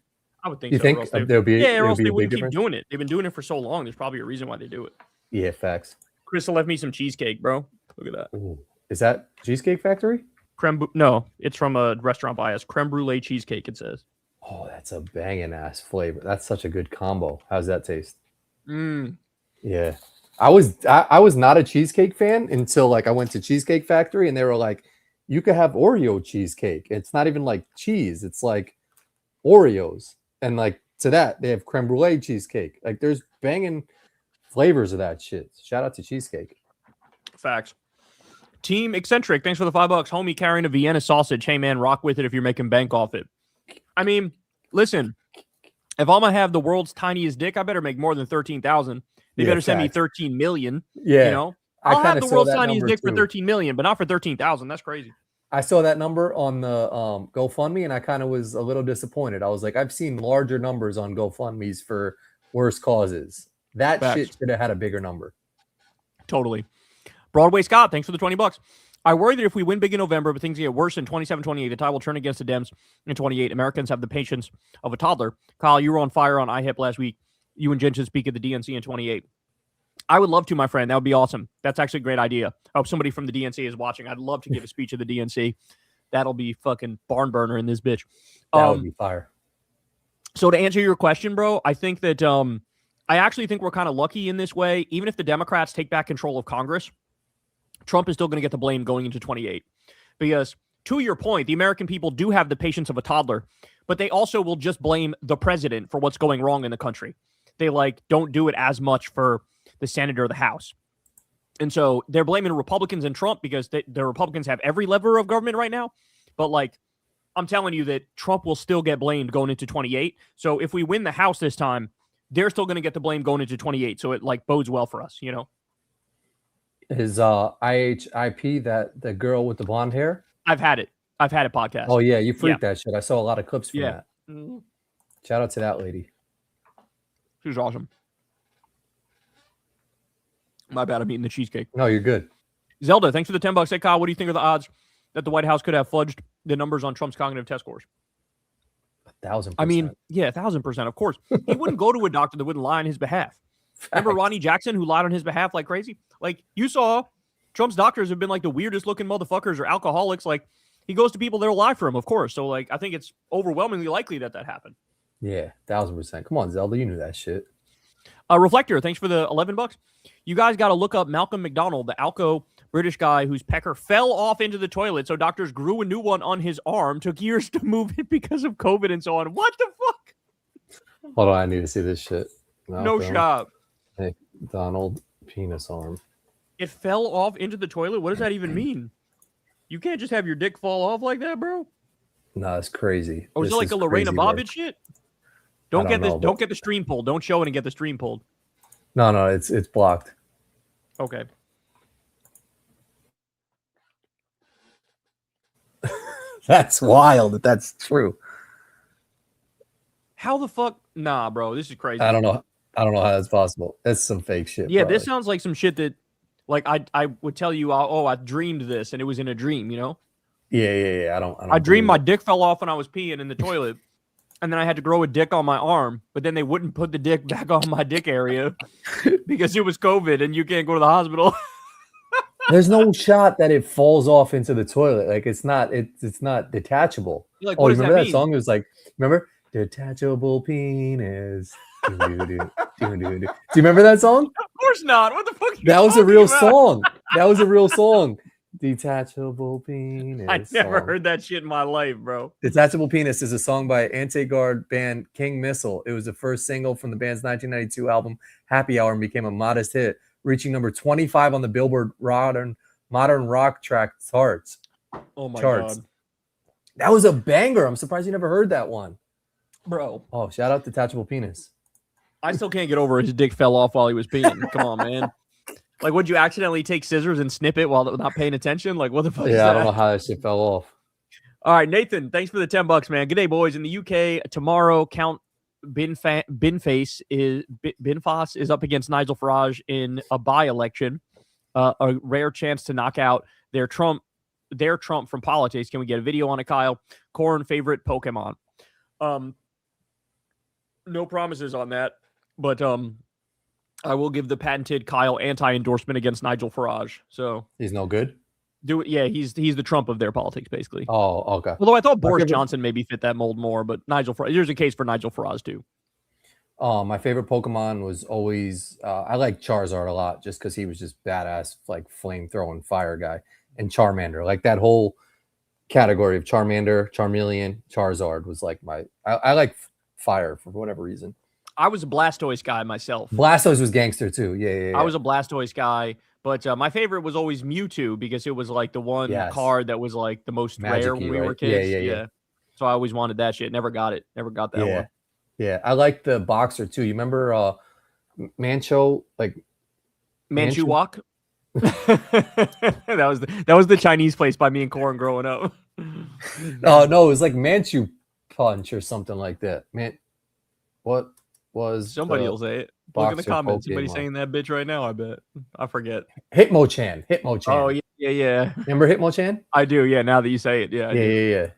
I would think You so. think or else they, there'll be yeah, or it'll else be they a big wouldn't keep difference? doing it. They've been doing it for so long. There's probably a reason why they do it. Yeah, facts. Crystal left me some cheesecake, bro. Look at that. Ooh. Is that Cheesecake Factory? No, it's from a restaurant by us. Creme brulee cheesecake, it says. Oh, that's a banging ass flavor. That's such a good combo. How's that taste? Yeah. I was not a cheesecake fan until like I went to Cheesecake Factory and they were like, you could have Oreo cheesecake. It's not even like cheese, it's like Oreos. And like to that, they have creme brulee cheesecake. Like there's banging flavors of that shit. Shout out to cheesecake. Facts. Team Eccentric, thanks for the $5. Homie carrying a Vienna sausage. Hey man, rock with it if you're making bank off it. I mean, listen, if I'm gonna have the world's tiniest dick, I better make more than 13,000. They better send me 13 million. Yeah. You know, I'll have the saw world's that tiniest number dick for too. 13 million, but not for 13,000. That's crazy. I saw that number on the GoFundMe and I kind of was a little disappointed. I was like, I've seen larger numbers on GoFundMe's for worse causes. That Facts. shit should have had a bigger number. Totally. Broadway Scott, thanks for the $20. I worry that if we win big in November, but things get worse in 27-28, the tide will turn against the Dems in 28. Americans have the patience of a toddler. Kyle, you were on fire on IHIP last week. You and Jen should speak at the DNC in 28. I would love to, my friend. That would be awesome. That's actually a great idea. I hope somebody from the DNC is watching. I'd love to give a speech at the DNC. That'll be fucking barn burner in this bitch. That would be fire. So to answer your question, bro, I think that I actually think we're kind of lucky in this way. Even if the Democrats take back control of Congress, Trump is still going to get the blame going into 28. Because to your point, the American people do have the patience of a toddler, but they also will just blame the president for what's going wrong in the country. They don't do it as much for the Senate or the House. And so they're blaming Republicans and Trump because the Republicans have every lever of government right now. But I'm telling you that Trump will still get blamed going into 28. So if we win the House this time, they're still going to get the blame going into 28. So it bodes well for us, you know? Is IHIP that the girl with the blonde hair? I've had it podcast. Oh yeah, you freaked that shit. I saw a lot of clips from that. Mm-hmm. Shout out to that lady. She was awesome. My bad, I'm eating the cheesecake. No, you're good. Zelda, thanks for the $10. Hey, Kyle, what do you think of the odds that the White House could have fudged the numbers on Trump's cognitive test scores? 1,000%. I mean, yeah, 1,000%. Of course. He wouldn't go to a doctor that wouldn't lie on his behalf. Remember Ronnie Jackson, who lied on his behalf like crazy? You saw Trump's doctors have been the weirdest looking motherfuckers or alcoholics. He goes to people that'll lie for him, of course. So, I think it's overwhelmingly likely that happened. Yeah, 1,000%. Come on, Zelda, you knew that shit. Reflector, thanks for the $11. You guys got to look up Malcolm McDonald, the Alco British guy whose pecker fell off into the toilet. So doctors grew a new one on his arm, took years to move it because of COVID and so on. What the fuck? Hold on, I need to see this shit. No shot. McDonald penis arm. It fell off into the toilet? What does that even mean? You can't just have your dick fall off like that, bro. No, it's crazy. Or is it a Lorena Bobbitt shit? Don't get the stream pulled. Don't show it and get the stream pulled. No, it's blocked. Okay. That's wild if that's true. How the fuck? Nah, bro, this is crazy. I don't know how that's possible. That's some fake shit. Yeah, probably. This sounds like some shit that I would tell you, I dreamed this and it was in a dream, you know? Yeah. I dreamed my dick fell off when I was peeing in the toilet. And then I had to grow a dick on my arm, but then they wouldn't put the dick back on my dick area because it was COVID and you can't go to the hospital. There's no shot that it falls off into the toilet. It's not detachable. What Oh, does remember that mean? song? It was remember detachable penis. Do you remember that song? Of course not. What the fuck? That was a real song. That was a real song. Detachable penis. I never song. heard that shit in my life, bro. Detachable Penis is a song by anti-guard band King Missile. It was the first single from the band's 1992 album Happy Hour and became a modest hit, reaching number 25 on the Billboard modern rock track charts. Oh my God. God. That was a banger. I'm surprised you never heard that one. Bro. Oh, shout out Detachable Penis. I still can't get over his dick fell off while he was peeing. Come on, man. Would you accidentally take scissors and snip it while not paying attention? What the fuck is that? Yeah, I don't know how that shit fell off. All right, Nathan, thanks for the $10, man. Good day, boys. In the UK tomorrow, Count Binface is up against Nigel Farage in a by-election, a rare chance to knock out their Trump their Trump from politics. Can we get a video on it, Kyle? Corin, favorite Pokemon? No promises on that, but I will give the patented Kyle anti-endorsement against Nigel Farage. So He's no good. do it. Yeah, he's the Trump of their politics, basically. Oh, okay. Although I thought Boris Johnson maybe fit that mold more, but Nigel Farage, there's a case for Nigel Farage too. My favorite Pokemon was always I like Charizard a lot just because he was just badass, like flame throwing fire guy, and Charmander. Like that whole category of Charmander, Charmeleon, Charizard was like I like fire for whatever reason. I was a Blastoise guy myself. Blastoise was gangster too. Yeah. I was a Blastoise guy, but my favorite was always Mewtwo because it was like the one card that was like the most rare when we were kids. Yeah. So I always wanted that shit. Never got it. Never got that one. Yeah, I like the boxer too. You remember Mancho, like Manchuwak? that was the Chinese place by me and Corin growing up. Oh no, it was like Manchu Punch or something like that. Man, what was somebody will say it? Look in the comments. Somebody saying that bitch right now. I bet. I forget. Hitmonchan. Oh yeah. Remember Hitmonchan? I do. Yeah. Now that you say it, yeah.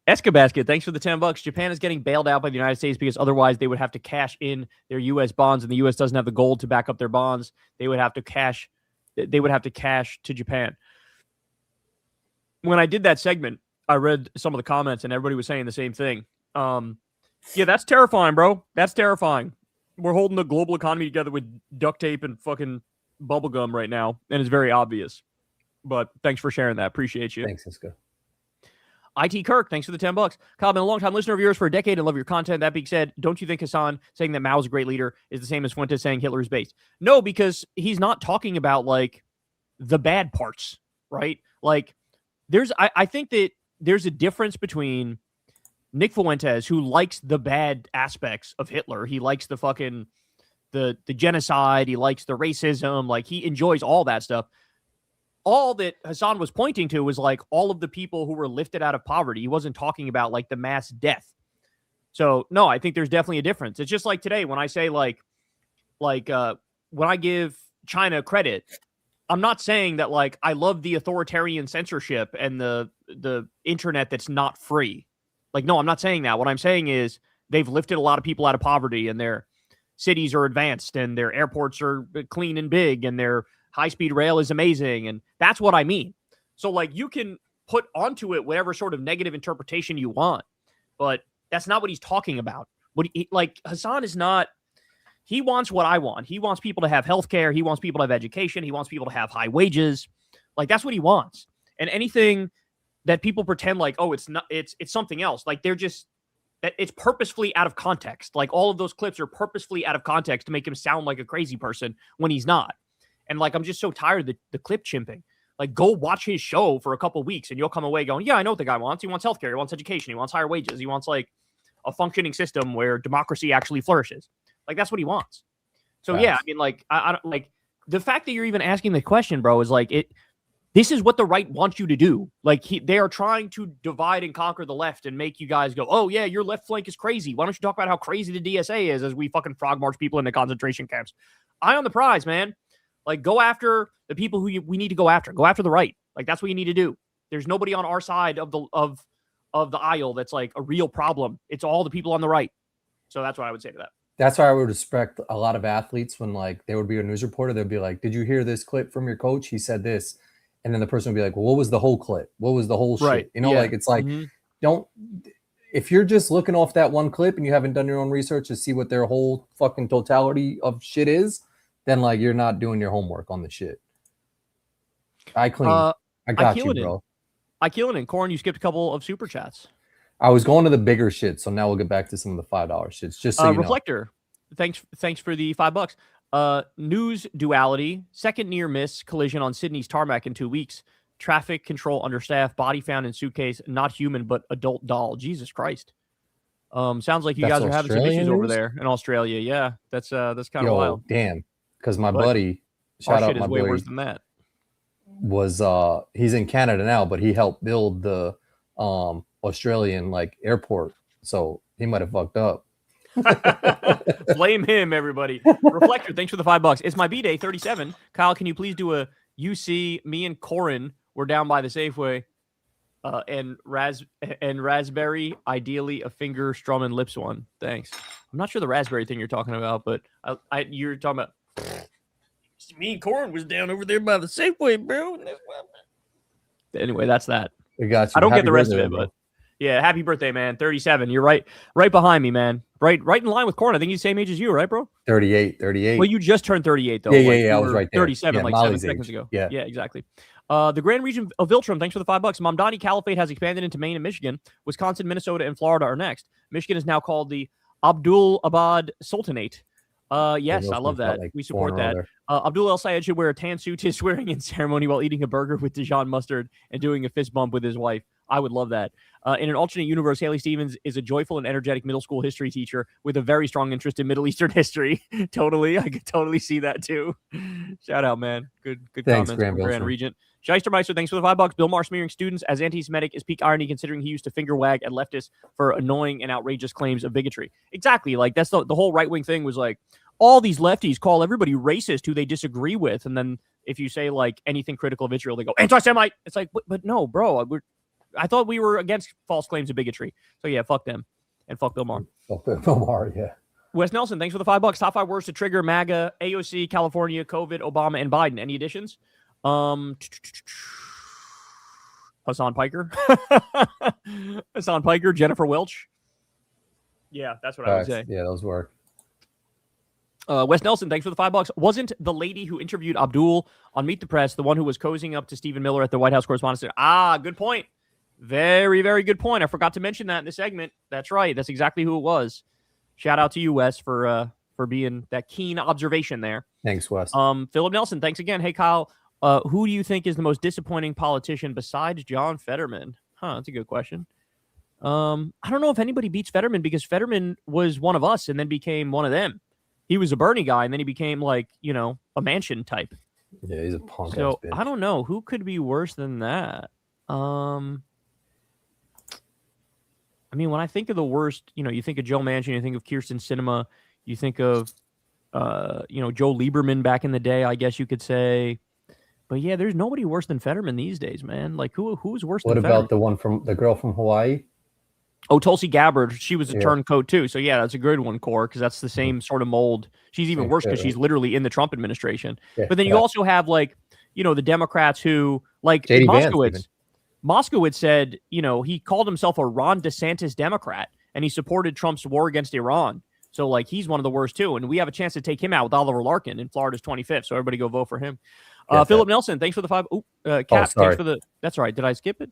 Escabasket, thanks for the $10. Japan is getting bailed out by the United States because otherwise they would have to cash in their U.S. bonds, and the U.S. doesn't have the gold to back up their bonds. They would have to cash to Japan. When I did that segment, I read some of the comments, and everybody was saying the same thing. Yeah, that's terrifying, bro. That's terrifying. We're holding the global economy together with duct tape and fucking bubble gum right now, and it's very obvious. But thanks for sharing that. Appreciate you. Thanks, Iska. IT Kirk, thanks for the $10. Kyle, been a long time listener of yours for a decade and love your content. That being said, don't you think Hassan saying that Mao is a great leader is the same as Fuentes saying Hitler is based? No, because he's not talking about like the bad parts, right? Like I think that there's a difference between Nick Fuentes, who likes the bad aspects of Hitler. He likes the fucking the genocide. He likes the racism. Like he enjoys all that stuff. All that Hassan was pointing to was like all of the people who were lifted out of poverty. He wasn't talking about like the mass death. So no, I think there's definitely a difference. It's just like today when I say like when I give China credit, I'm not saying that like I love the authoritarian censorship and the internet that's not free. Like, no, I'm not saying that. What I'm saying is they've lifted a lot of people out of poverty and their cities are advanced and their airports are clean and big and their high-speed rail is amazing, and that's what I mean. So, like, you can put onto it whatever sort of negative interpretation you want, but that's not what he's talking about. Hassan is not. He wants what I want. He wants people to have healthcare. He wants people to have education. He wants people to have high wages. Like, that's what he wants. And anything that people pretend like, oh, it's not. It's something else. Like they're just. It's purposefully out of context. Like all of those clips are purposefully out of context to make him sound like a crazy person when he's not. And like, I'm just so tired of the clip chimping. Like, go watch his show for a couple of weeks and you'll come away going, yeah, I know what the guy wants. He wants healthcare. He wants education. He wants higher wages. He wants like a functioning system where democracy actually flourishes. Like, that's what he wants. So, yeah, I mean, like, I don't like the fact that you're even asking the question, bro, is like this is what the right wants you to do. Like, they are trying to divide and conquer the left and make you guys go, oh, yeah, your left flank is crazy. Why don't you talk about how crazy the DSA is as we fucking frog march people into concentration camps? Eye on the prize, man. Like, go after the people who we need to go after. Go after the right. Like, that's what you need to do. There's nobody on our side of the aisle that's like a real problem. It's all the people on the right. So that's what I would say to that. That's why I would respect a lot of athletes when like there would be a news reporter. They'd be like, "Did you hear this clip from your coach? He said this," and then the person would be like, "Well, what was the whole clip? What was the whole shit?" You know, like it's like don't. If you're just looking off that one clip and you haven't done your own research to see what their whole fucking totality of shit is, then like you're not doing your homework on the shit. I got you, bro. I kill it in Corin. You skipped a couple of super chats. I was going to the bigger shit, so now we'll get back to some of the $5 shits. Just so you Reflector, know. Thanks for the $5. News duality, second near miss collision on Sydney's tarmac in 2 weeks. Traffic control understaffed, body found in suitcase, not human but adult doll. Jesus Christ. Sounds like you guys are having some issues over there in Australia. Yeah, that's kind of wild. Damn, because my buddy, shout out my boy, way worse than that. Was he's in Canada now, but he helped build the Australian like airport, so he might have fucked up. Blame him, everybody. Reflector, thanks for the $5. It's my B-Day 37. Kyle, can you please do a UC me and Corin We're down by the Safeway. And raspberry, ideally a finger, strum, and lips one. Thanks. I'm not sure the raspberry thing you're talking about, but you're talking about. Me and Corin was down over there by the Safeway, bro. Anyway, that's that. We got you. I don't Happy get the rest of birthday, it, bro. but yeah, happy birthday, man. 37. You're right behind me, man. Right in line with Corin. I think he's the same age as you, right, bro? 38. Well, you just turned 38, though. Yeah, I was right there. 37, Yeah, like Molly's 7 seconds age. ago. Yeah, exactly. The Grand Region of Viltrum, thanks for the $5. Mamdani Caliphate has expanded into Maine and Michigan. Wisconsin, Minnesota, and Florida are next. Michigan is now called the Abdul Abad Sultanate. Yes, I love that. Like we support that. Abdul El Sayed should wear a tan suit to his swearing-in ceremony while eating a burger with Dijon mustard and doing a fist bump with his wife. I would love that. In an alternate universe, Haley Stevens is a joyful and energetic middle school history teacher with a very strong interest in Middle Eastern history. Totally. I could totally see that too. Shout out, man. Good Thanks, comments from Grand Regent. Scheistermeister, thanks for the $5. Bill Maher smearing students as anti-Semitic is peak irony considering he used to finger wag at leftists for annoying and outrageous claims of bigotry. Exactly. Like that's the whole right-wing thing was like, all these lefties call everybody racist who they disagree with. And then if you say like anything critical of Israel, they go anti-Semite. It's like, but no, bro, I thought we were against false claims of bigotry. So yeah, fuck them. And fuck Bill Maher. Fuck Bill Maher, yeah. Wes Nelson, thanks for the $5. Top 5 words to trigger MAGA, AOC, California, COVID, Obama, and Biden. Any additions? Hassan Piker. Hassan Piker, Jennifer Welch. Yeah, that's what I would say. Yeah, those work. Wes Nelson, thanks for the $5. Wasn't the lady who interviewed Abdul on Meet the Press the one who was cozying up to Stephen Miller at the White House Correspondents' Dinner? Ah, good point. Very, very good point. I forgot to mention that in the segment. That's right. That's exactly who it was. Shout out to you, Wes, for being that keen observation there. Thanks, Wes. Philip Nelson, thanks again. Hey, Kyle, who do you think is the most disappointing politician besides John Fetterman? That's a good question. I don't know if anybody beats Fetterman because Fetterman was one of us and then became one of them. He was a Bernie guy, and then he became like, a Manchin type. Yeah, he's a punk. So I don't know who could be worse than that. I mean, when I think of the worst, you think of Joe Manchin, you think of Kyrsten Sinema, you think of, Joe Lieberman back in the day, I guess you could say. But yeah, there's nobody worse than Fetterman these days, man. Like who's worse than Fetterman? What about the girl from Hawaii? Oh, Tulsi Gabbard. She was a turncoat too. So yeah, that's a good one, Core, because that's the same sort of mold. She's even worse because she's literally in the Trump administration. Yeah, but then you also have like, the Democrats who like Moskowitz said, he called himself a Ron DeSantis Democrat and he supported Trump's war against Iran. So like he's one of the worst too. And we have a chance to take him out with Oliver Larkin in Florida's 25th. So everybody go vote for him. Philip Nelson, thanks for the $5. Cap, thanks for the. That's all right. Did I skip it?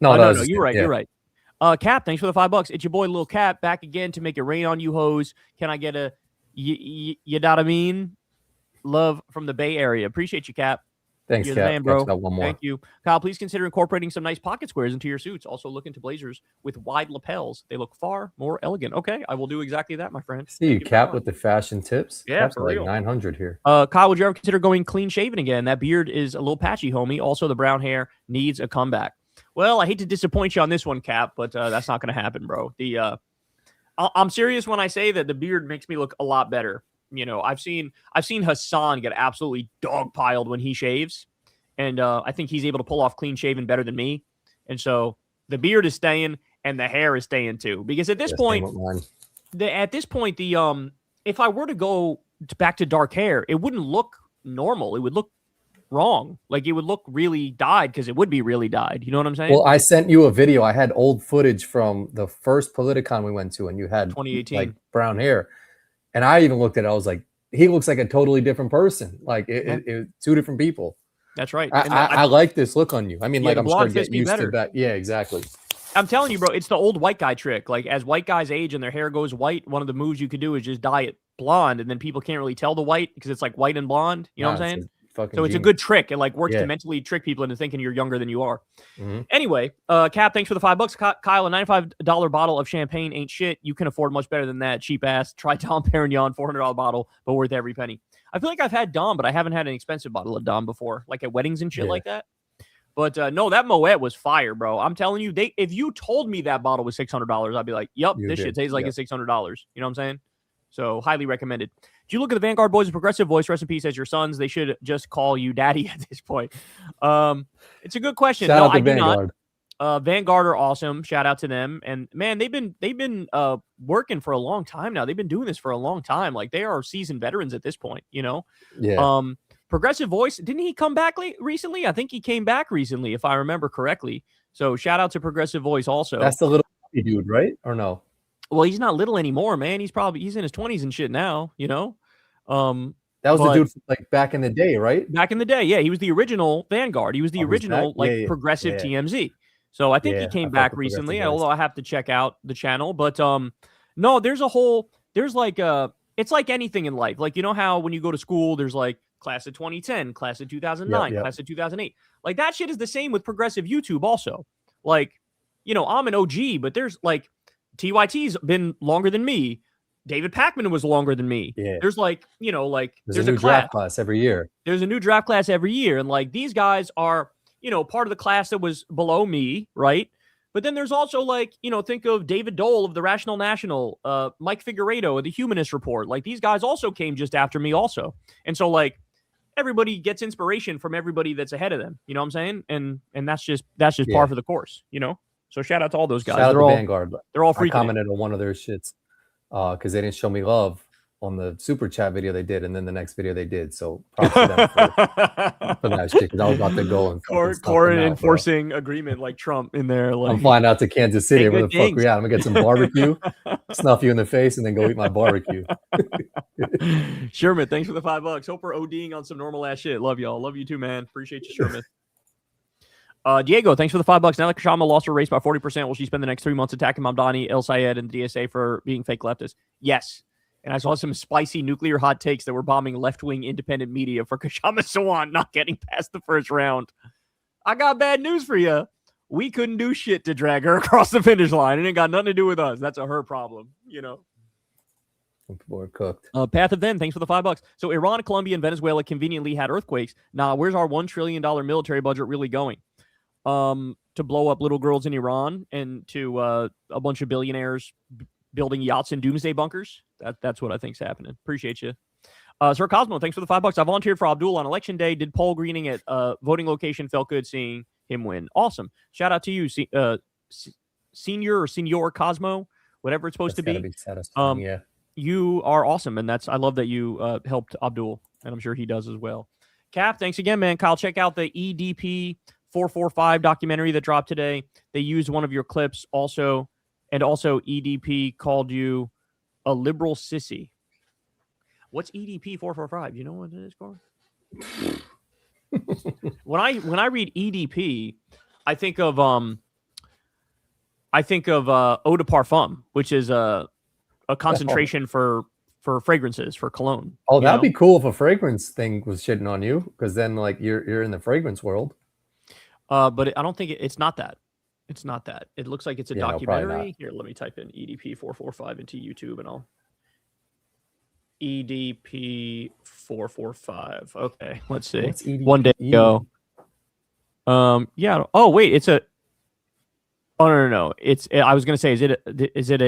No, no. You're right. Yeah. You're right. Cap, thanks for the $5. It's your boy, Lil Cap, back again to make it rain on you hoes. Can I get a you know what I mean? Love from the Bay Area. Appreciate you, Cap. Thanks, You're Cap. the man, bro. One more. Thank you. Kyle, please consider incorporating some nice pocket squares into your suits. Also look into blazers with wide lapels. They look far more elegant. Okay, I will do exactly that, my friend. See you, Cap, with the fashion tips. Yeah, Cap's for like real. 900 here. Kyle, would you ever consider going clean shaven again? That beard is a little patchy, homie. Also, the brown hair needs a comeback. Well, I hate to disappoint you on this one, Cap, but that's not going to happen, bro. I'm serious when I say that the beard makes me look a lot better. I've seen Hassan get absolutely dogpiled when he shaves, and I think he's able to pull off clean shaven better than me. And so the beard is staying, and the hair is staying too. Because at this point, if I were to go back to dark hair, it wouldn't look normal. It would look wrong. Like it would look really dyed because it would be really dyed. You know what I'm saying? Well, I sent you a video. I had old footage from the first Politicon we went to, and you had 2018 like brown hair. And I even looked at it. I was like, he looks like a totally different person. Like it two different people. That's right. I like this look on you. I mean, yeah, like I'm sure get used better. to that. Yeah, exactly. I'm telling you, bro, it's the old white guy trick. Like as white guys age and their hair goes white, one of the moves you could do is just dye it blonde, and then people can't really tell the white because it's like white and blonde. You know what I'm saying? So it's a good trick. It like works to mentally trick people into thinking you're younger than you are. Mm-hmm. Anyway, Cap, thanks for the $5. Kyle, a $95 bottle of champagne ain't shit. You can afford much better than that. Cheap ass. Try Dom Perignon, $400 bottle, but worth every penny. I feel like I've had Dom, but I haven't had an expensive bottle of Dom before, like at weddings and shit like that. But no, that Moet was fire, bro. I'm telling you, if you told me that bottle was $600, I'd be like, yep, this shit tastes like it's $600. You know what I'm saying? So highly recommended. Do you look at the Vanguard boys' progressive voice? Rest in peace as your sons. They should just call you daddy at this point. It's a good question. Shout No, out to I do Vanguard. not. Vanguard are awesome. Shout out to them. And man, they've been working for a long time now. They've been doing this for a long time. Like they are seasoned veterans at this point, you know? Yeah. Progressive voice, didn't he come back recently? I think he came back recently, if I remember correctly. So shout out to Progressive Voice also. That's the little dude, right? Or no? Well, he's not little anymore, man. He's in his 20s and shit now, you know? That was the dude from, like back in the day, right? Back in the day, yeah. He was the original Vanguard. He was the original progressive TMZ. So I think he came back recently, although I have to check out the channel. But no, there's like it's like anything in life. Like, you know how when you go to school, there's like class of 2010, class of 2009, class of 2008. Like that shit is the same with progressive YouTube also. Like, you know, I'm an OG, but there's like TYT's been longer than me. David Packman was longer than me. Yeah. There's like, you know, like there's a new draft class every year. There's a new draft class every year. And like these guys are, you know, part of the class that was below me, right? But then there's also like, you know, think of David Dole of the Rational National, Mike Figueredo of the Humanist Report. Like these guys also came just after me also. And so like everybody gets inspiration from everybody that's ahead of them. You know what I'm saying? And that's just par for the course, you know? So shout out to all those guys. Shout out to Vanguard. They're all freaking. I commented on one of their shits because they didn't show me love on the super chat video they did, and then the next video they did. So props to them for that shit, because I was about to go and Corin enforcing agreement like Trump in there. Like, I'm flying out to Kansas City. Where the fuck we at? I'm gonna get some barbecue, snuff you in the face, and then go eat my barbecue. Sherman, thanks for the $5. Hope we're ODing on some normal ass shit. Love y'all. Love you too, man. Appreciate you, Sherman. Diego, thanks for the $5. Now that Kashama lost her race by 40%, will she spend the next 3 months attacking Mamdani, El Sayed, and the DSA for being fake leftists? Yes. And I saw some spicy nuclear hot takes that were bombing left-wing independent media for Kashama Sawant not getting past the first round. I got bad news for you. We couldn't do shit to drag her across the finish line. It ain't got nothing to do with us. That's her problem, you know. People are cooked. Path of Then, thanks for the $5. So Iran, Colombia, and Venezuela conveniently had earthquakes. Nah, where's our $1 trillion military budget really going? To blow up little girls in Iran and to a bunch of billionaires building yachts and doomsday bunkers. That's what I think's happening. Appreciate you. Sir Cosmo, thanks for the $5. I volunteered for Abdul on election day. Did poll greening at voting location. Felt good seeing him win. Awesome. Shout out to you, senior or senior Cosmo, whatever it's supposed to be. Yeah. You are awesome, and I love that you helped Abdul, and I'm sure he does as well. Cap, thanks again, man. Kyle, check out the EDP 445 documentary that dropped today. They used one of your clips also, and also EDP called you a liberal sissy. What's EDP 445? Do you know what it is, Corin? when I read EDP, I think of eau de parfum, which is a concentration for fragrances, for cologne. Oh, that'd be cool if a fragrance thing was shitting on you, because then like you're in the fragrance world. But I don't think it's not that. It's not that. It looks like it's a documentary. Here, let me type in EDP 445 into YouTube, and I'll EDP 445. Okay, let's see. One day ago. Yeah. Oh wait, it's a. Oh no. It's. I was gonna say, is it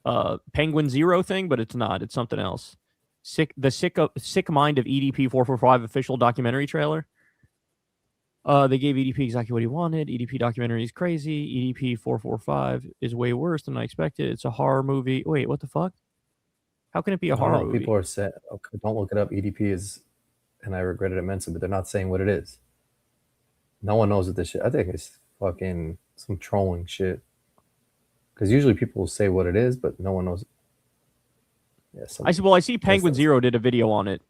a Penguin Zero thing? But it's not. It's something else. Sick Mind of EDP 445 official documentary trailer. They gave EDP exactly what he wanted. EDP documentary is crazy. EDP 445 is way worse than I expected. It's a horror movie. Wait, what the fuck? How can it be a horror movie? People are saying, okay, don't look it up. EDP is, and I regret it immensely, but they're not saying what it is. No one knows what this shit. I think it's fucking some trolling shit. Because usually people will say what it is, but no one knows. Yeah, I see Penguin Zero did a video on it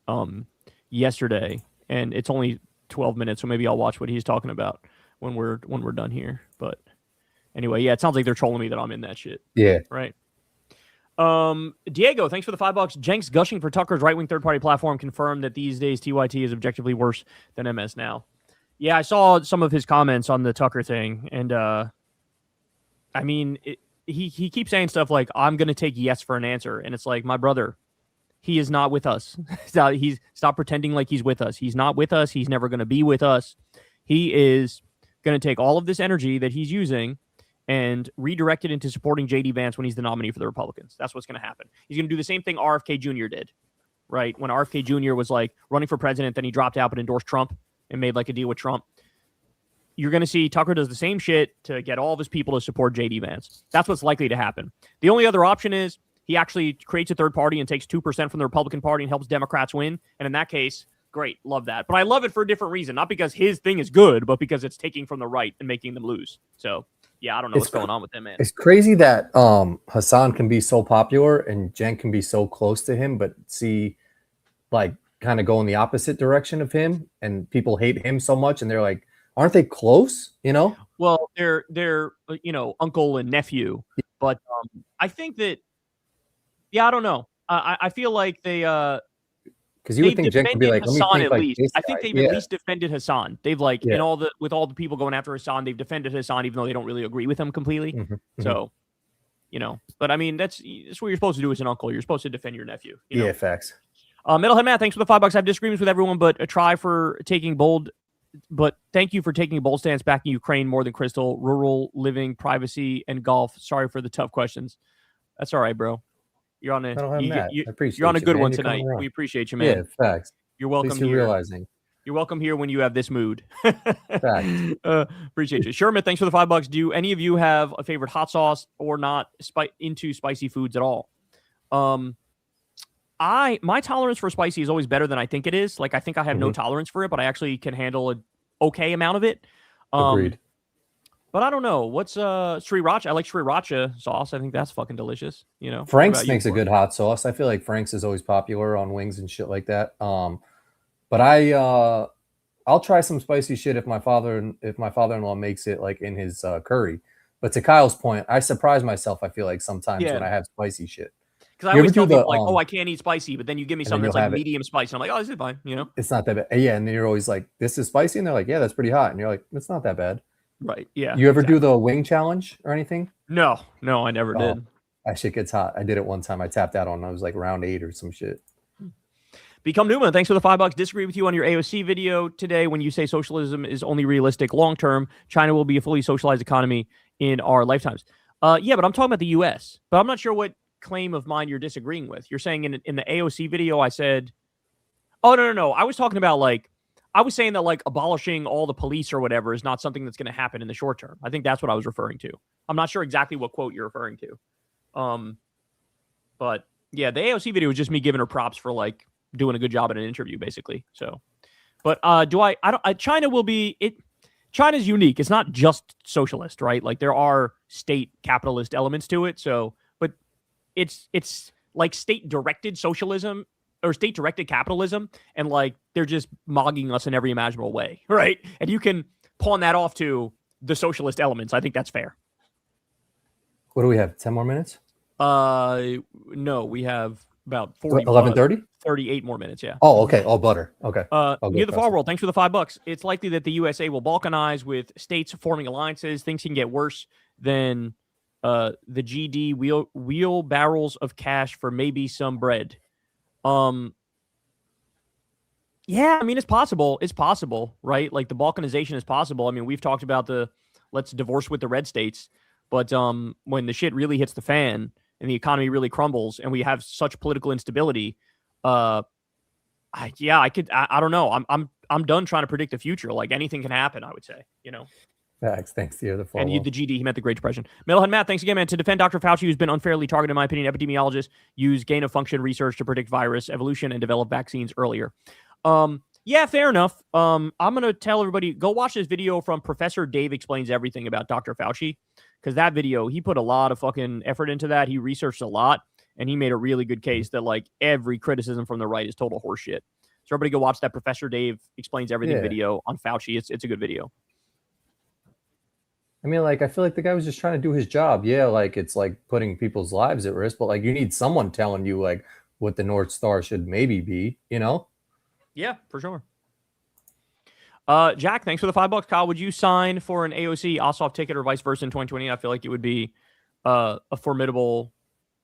yesterday, and it's only 12 minutes, so maybe I'll watch what he's talking about when we're done here. But anyway, yeah, it sounds like they're trolling me that I'm in that shit. Yeah. Right. Diego, thanks for the $5. Jenks gushing for Tucker's right-wing third-party platform confirmed that these days TYT is objectively worse than MS Now. Yeah, I saw some of his comments on the Tucker thing, and I mean, he keeps saying stuff like, I'm going to take yes for an answer, and it's like, my brother, he is not with us. Stop pretending like he's with us. He's not with us. He's never going to be with us. He is going to take all of this energy that he's using and redirect it into supporting JD Vance when he's the nominee for the Republicans. That's what's going to happen. He's going to do the same thing RFK Jr. did, right? When RFK Jr. was like running for president, then he dropped out but endorsed Trump and made like a deal with Trump. You're going to see Tucker does the same shit to get all of his people to support JD Vance. That's what's likely to happen. The only other option is he actually creates a third party and takes 2% from the Republican Party and helps Democrats win. And in that case, great, love that. But I love it for a different reason, not because his thing is good, but because it's taking from the right and making them lose. So, yeah, I don't know what's going on with him, man. It's crazy that Hassan can be so popular and Jen can be so close to him, but see, like, kind of go in the opposite direction of him, and people hate him so much, and they're like, aren't they close? You know? Well, they're uncle and nephew, but I think that, yeah, I don't know. I feel like they because you would think Jen could be like, Hassan let me think at like least. this I think guy. they've at least defended Hassan. They've like with all the people going after Hassan, they've defended Hassan even though they don't really agree with him completely. So, but I mean that's what you're supposed to do as an uncle. You're supposed to defend your nephew. You know? Facts. Metalhead Matt, thanks for the $5. I have disagreements with everyone, but a try for taking bold. But thank you for taking a bold stance backing Ukraine more than Crystal. Rural living, privacy, and golf. Sorry for the tough questions. That's all right, bro. You're on you're on a good one tonight. We appreciate you, man. Yeah, facts. You're welcome here. Realizing. You're welcome here when you have this mood. Facts. Appreciate you. Sherman, thanks for the $5. Do any of you have a favorite hot sauce or not into spicy foods at all? My tolerance for spicy is always better than I think it is. Like I think I have no tolerance for it, but I actually can handle an okay amount of it. Agreed. But I don't know. What's sriracha? I like sriracha sauce. I think that's fucking delicious. Frank's makes a good hot sauce. I feel like Frank's is always popular on wings and shit like that. But I'll try some spicy shit if my father-in-law makes it like in his curry. But to Kyle's point, I surprise myself. I feel like sometimes when I have spicy shit. Because I always tell people like, I can't eat spicy, but then you give me something that's like medium spicy. I'm like, oh, this is fine. It's not that bad. Yeah, and then you're always like, this is spicy, and they're like, yeah, that's pretty hot, and you're like, it's not that bad. Right. Yeah. You ever do the wing challenge or anything? No, I never did. That shit gets hot. I did it one time. I tapped out on. I was like round 8 or some shit. Become Newman. Thanks for the $5. Disagree with you on your AOC video today when you say socialism is only realistic long term. China will be a fully socialized economy in our lifetimes. Yeah, but I'm talking about the U.S. But I'm not sure what claim of mine you're disagreeing with. You're saying in the AOC video, I said, oh no. I was talking about I was saying that like abolishing all the police or whatever is not something that's going to happen in the short term. I think that's what I was referring to. I'm not sure exactly what quote you're referring to. But yeah, the AOC video was just me giving her props for like doing a good job at an interview, basically. So, but China will be it. China's unique. It's not just socialist, right? Like there are state capitalist elements to it. So, but it's like state directed socialism or state directed capitalism, and like they're just mogging us in every imaginable way, right? And you can pawn that off to the socialist elements. I think that's fair. What do we have? 10 more minutes? No, we have about 11:30? 38 more minutes, yeah. Oh, okay. All butter. Okay. Near the Far World, thanks for the $5. It's likely that the USA will balkanize with states forming alliances. Things can get worse than the GD wheelbarrows of cash for maybe some bread. Yeah, I mean, it's possible. It's possible, right? Like the balkanization is possible. I mean, we've talked about let's divorce with the red states, but when the shit really hits the fan and the economy really crumbles and we have such political instability, I don't know. I'm done trying to predict the future. Like anything can happen, I would say, Thanks to you. The GD, he meant the Great Depression. Metalhead Matt, thanks again, man. To defend Dr. Fauci, who's been unfairly targeted, in my opinion, epidemiologists use gain-of-function research to predict virus evolution and develop vaccines earlier. Yeah, fair enough. I'm going to tell everybody, go watch this video from Professor Dave Explains Everything about Dr. Fauci, because that video, he put a lot of fucking effort into that. He researched a lot, and he made a really good case that, like, every criticism from the right is total horseshit. So everybody go watch that Professor Dave Explains Everything video on Fauci. It's a good video. I mean, like, I feel like the guy was just trying to do his job. Yeah, like, it's like putting people's lives at risk, but like, you need someone telling you like what the North Star should maybe be, Yeah, for sure. Jack, thanks for the $5. Kyle, would you sign for an AOC Ossoff ticket or vice versa in 2020? I feel like it would be a formidable.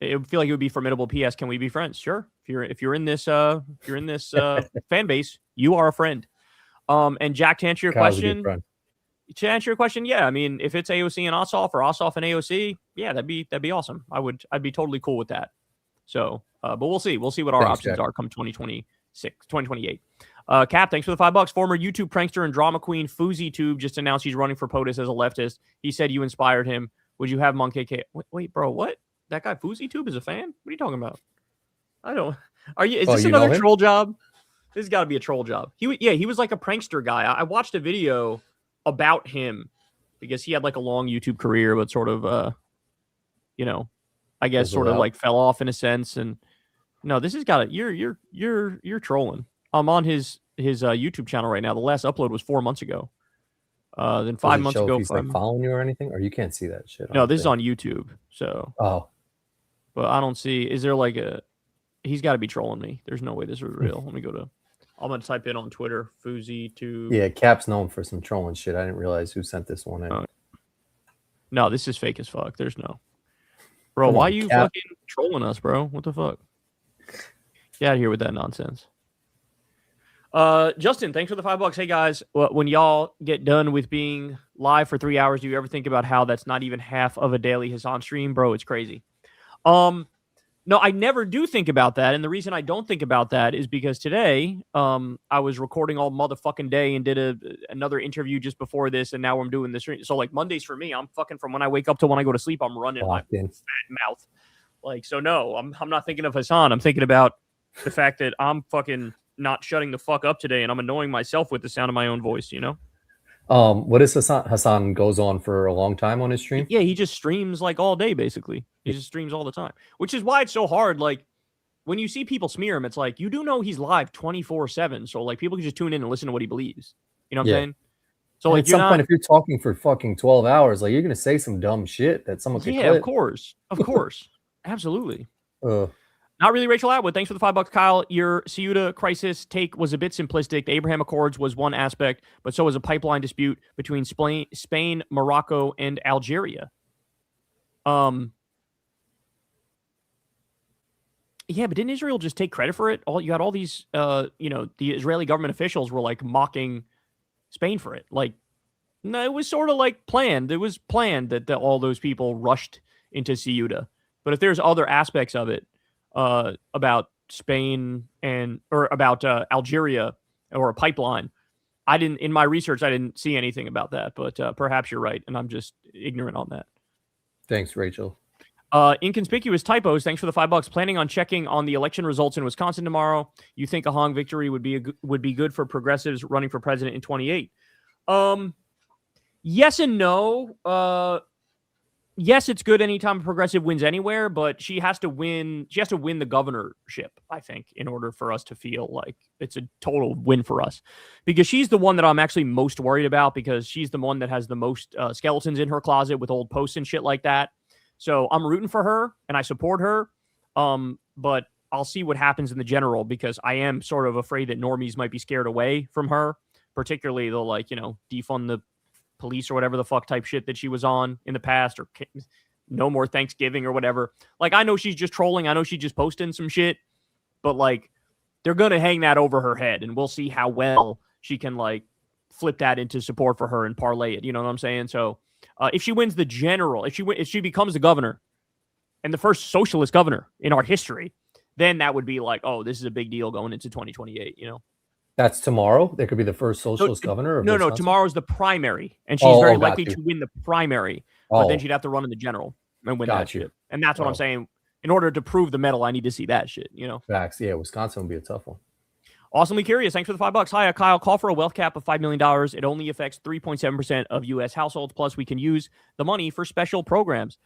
It would feel like it would be formidable. P.S. Can we be friends? Sure. If you're in this fan base, you are a friend. And Jack, to answer your question, to answer your question, yeah, I mean, if it's AOC and Ossoff or Ossoff and AOC, yeah, that'd be awesome. I'd be totally cool with that. So, but we'll see. We'll see what our options Jack. are come 2028. Cap, thanks for the $5. Former YouTube prankster and drama queen FouseyTube just announced he's running for POTUS as a leftist. He said you inspired him. Would you have him on KK? Wait, bro, what? That guy FouseyTube is a fan? What are you talking about? I don't. Are you? Is this another troll job? This has got to be a troll job. He was like a prankster guy. I watched a video about him because he had like a long YouTube career, but sort of, I guess sort of like fell off in a sense. And no, this has got to. You're trolling. I'm on his YouTube channel right now. The last upload was 4 months ago. Then 5 months ago, he's like following you or anything, or you can't see that shit. No, this is on YouTube. So. Oh. But I don't see. Is there like a? He's got to be trolling me. There's no way this is real. Let me go to. I'm gonna type in on Twitter, FouseyTube. Yeah, Cap's known for some trolling shit. I didn't realize who sent this one in. No, this is fake as fuck. There's no. Bro, why are you fucking trolling us, bro? What the fuck? Get out of here with that nonsense. Justin, thanks for the $5. Hey guys, when y'all get done with being live for 3 hours, do you ever think about how that's not even half of a daily Hassan stream, bro? It's crazy. No, I never do think about that. And the reason I don't think about that is because today I was recording all motherfucking day and did another interview just before this. And now I'm doing this. So like Mondays for me, I'm fucking from when I wake up to when I go to sleep, I'm running my fat mouth. Like, so no, I'm not thinking of Hassan. I'm thinking about the fact that I'm fucking not shutting the fuck up today. And I'm annoying myself with the sound of my own voice, you know? What is Hassan goes on for a long time on his stream? Yeah, he just streams like all day, basically. He just streams all the time, which is why it's so hard. Like when you see people smear him, it's like, you do know he's live 24/7. So like people can just tune in and listen to what he believes. You know what I'm saying? So like at some point, if you're talking for fucking 12 hours, like you're going to say some dumb shit that someone could clip. Of course. Absolutely. Not really Rachel Atwood. Thanks for the $5, Kyle. Your Ceuta crisis take was a bit simplistic. The Abraham Accords was one aspect, but so was a pipeline dispute between Spain, Morocco, and Algeria. Yeah, but didn't Israel just take credit for it? You had all these, the Israeli government officials were like mocking Spain for it. Like, no, it was sort of like planned. It was planned that all those people rushed into Ceuta. But if there's other aspects of it, about Spain or about Algeria or a pipeline, in my research, I didn't see anything about that, but perhaps you're right. And I'm just ignorant on that. Thanks, Rachel. Inconspicuous typos. Thanks for the $5. Planning on checking on the election results in Wisconsin tomorrow. You think a Hong victory would be good for progressives running for president in 2028? Yes and no. Yes, it's good anytime a progressive wins anywhere, but she has to win. She has to win the governorship, I think, in order for us to feel like it's a total win for us. Because she's the one that I'm actually most worried about, because she's the one that has the most skeletons in her closet with old posts and shit like that. So I'm rooting for her and I support her. But I'll see what happens in the general, because I am sort of afraid that normies might be scared away from her. Particularly, they'll defund the police or whatever the fuck type shit that she was on in the past, or no more Thanksgiving or whatever. Like, I know she's just trolling. I know she's just posting some shit, but like, they're going to hang that over her head, and we'll see how well she can like flip that into support for her and parlay it. You know what I'm saying? So if she wins the general, if she becomes the governor and the first socialist governor in our history, then that would be like, oh, this is a big deal going into 2028, you know? That's tomorrow? There could be the first socialist governor? No, tomorrow's the primary. And she's very likely to win the primary. But then she'd have to run in the general and win that shit. And that's what I'm saying. In order to prove the medal, I need to see that shit, you know? Facts. Yeah, Wisconsin would be a tough one. Awesomely curious. Thanks for the $5. Hi, Kyle. Call for a wealth cap of $5 million. It only affects 3.7% of U.S. households. Plus, we can use the money for special programs.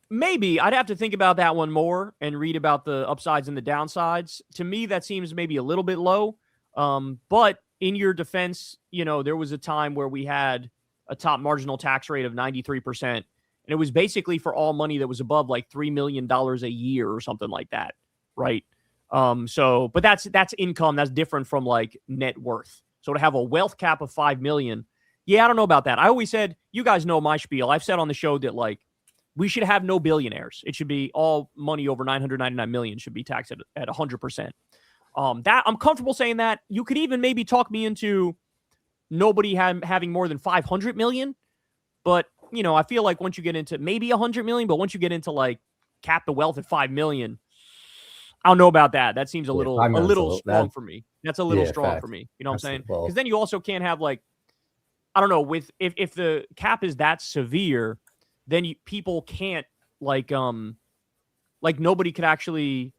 Maybe. I'd have to think about that one more and read about the upsides and the downsides. To me, that seems maybe a little bit low. But in your defense, there was a time where we had a top marginal tax rate of 93%. And it was basically for all money that was above like $3 million a year or something like that. Right. But that's income. That's different from like net worth. So to have a wealth cap of 5 million. Yeah, I don't know about that. I always said, you guys know my spiel. I've said on the show that like, we should have no billionaires. It should be all money over 999 million should be taxed at 100%. That I'm comfortable saying that. You could even maybe talk me into nobody having more than 500 million. But, you know, I feel like once you get into maybe 100 million, but once you get into like cap the wealth at 5 million, I don't know about that. That seems a little strong for me. That's a little strong for me. You know what I'm saying? Because then you also can't have like, I don't know, with if the cap is that severe, then people can't like nobody could actually,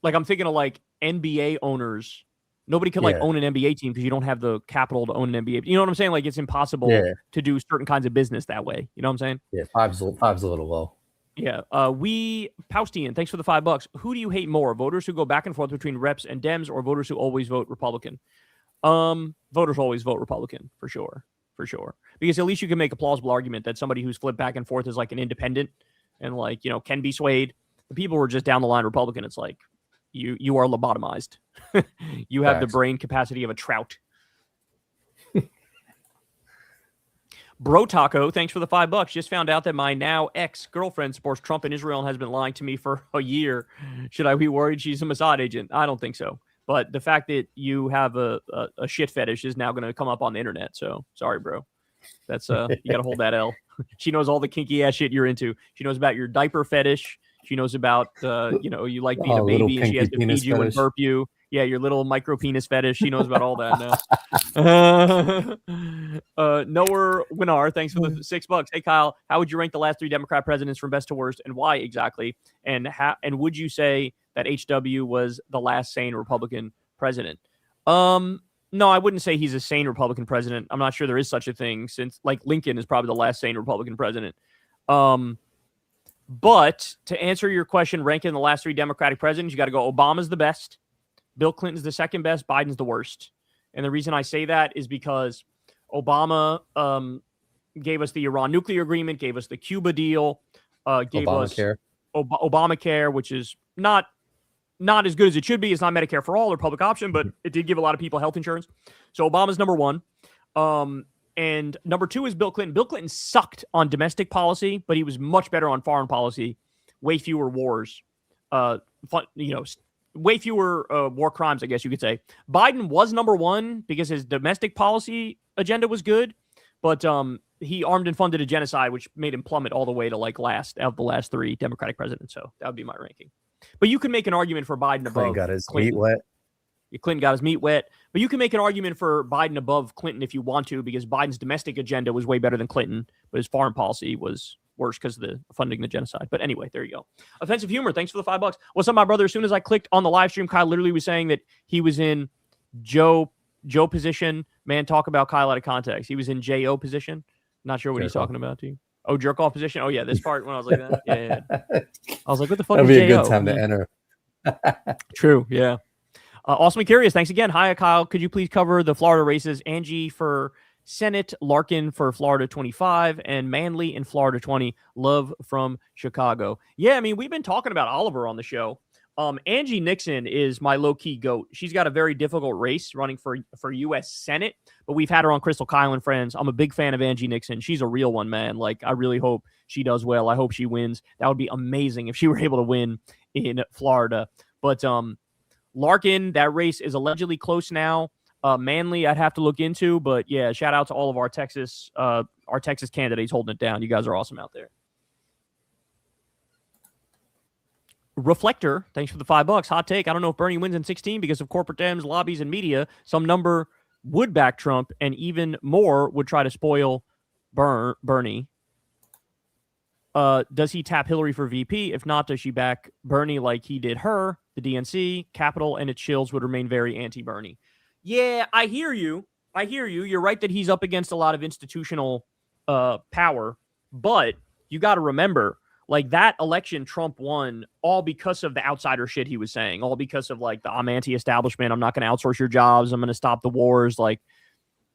like, I'm thinking of like NBA owners. Nobody could like own an NBA team because you don't have the capital to own an NBA. You know what I'm saying? Like, it's impossible to do certain kinds of business that way. You know what I'm saying? Yeah, five's a little low. Yeah. Paustian, thanks for the $5. Who do you hate more? Voters who go back and forth between reps and Dems, or voters who always vote Republican? Voters always vote Republican for sure. Because at least you can make a plausible argument that somebody who's flipped back and forth is like an independent and like, you know, can be swayed. The people who are just down the line Republican, it's like you are lobotomized. You have the brain capacity of a trout. Bro Taco, thanks for the $5. Just found out that my now ex-girlfriend supports Trump in Israel and has been lying to me for a year. Should I be worried she's a Mossad agent? I don't think so. But the fact that you have a shit fetish is now going to come up on the internet. So sorry, bro. That's you got to hold that L. She knows all the kinky ass shit you're into. She knows about your diaper fetish. She knows about you know, you like being a baby and she has to feed you and burp you. Yeah, your little micro penis fetish. She knows about all that now. Noah Winar, thanks for the $6. Hey Kyle, how would you rank the last 3 Democrat presidents from best to worst, and why exactly? And would you say that HW was the last sane Republican president? No, I wouldn't say he's a sane Republican president. I'm not sure there is such a thing, since like Lincoln is probably the last sane Republican president. But to answer your question, ranking the last 3 Democratic presidents, you got to go Obama's the best, Bill Clinton's the second best, Biden's the worst. And the reason I say that is because Obama gave us the Iran nuclear agreement, gave us the Cuba deal, gave Obamacare. us Obamacare, which is not as good as it should be. It's not Medicare for all or public option, but it did give a lot of people health insurance. So Obama's number 1. And number 2 is Bill Clinton. Bill Clinton sucked on domestic policy, but he was much better on foreign policy. Way fewer wars, way fewer war crimes, I guess you could say. Biden was number 1 because his domestic policy agenda was good, but he armed and funded a genocide, which made him plummet all the way to like last of the last 3 Democratic presidents. So that would be my ranking. But you can make an argument for Biden above Clinton got his Clinton. meat wet. Clinton got his meat wet. But you can make an argument for Biden above Clinton if you want to, because Biden's domestic agenda was way better than Clinton, but his foreign policy was worse because of the funding the genocide. But anyway, there you go. Offensive Humor, thanks for the $5. What's up, my brother? As soon as I clicked on the live stream, Kyle literally was saying that he was in Joe position. Man, talk about Kyle out of context. He was in J.O. position. Not sure what he's talking about to you. Oh, jerk off position. Oh, yeah, this part when I was like that. Yeah. I was like, what the fuck That'd is be a J.O.? good time to enter. True, yeah. Awesome and Curious, thanks again. Hi, Kyle. Could you please cover the Florida races? Angie for Senate, Larkin for Florida 25, and Manley in Florida 20. Love from Chicago. Yeah, I mean, we've been talking about Oliver on the show. Angie Nixon is my low-key GOAT. She's got a very difficult race running for U.S. Senate, but we've had her on Crystal Kyle and Friends. I'm a big fan of Angie Nixon. She's a real one, man. Like, I really hope she does well. I hope she wins. That would be amazing if she were able to win in Florida. But Larkin, that race is allegedly close now. Manley, I'd have to look into, but yeah, shout out to all of our Texas candidates holding it down. You guys are awesome out there. Reflector, thanks for the $5. Hot take. I don't know if Bernie wins in 16 because of corporate Dems, lobbies, and media. Some number would back Trump, and even more would try to spoil Bernie. Does he tap Hillary for VP? If not, does she back Bernie like he did her? The DNC, Capitol, and its shills would remain very anti-Bernie. Yeah, I hear you. You're right that he's up against a lot of institutional power, but you got to remember, like, that election Trump won all because of the outsider shit he was saying, all because of like the I'm anti-establishment, I'm not going to outsource your jobs, I'm going to stop the wars. Like,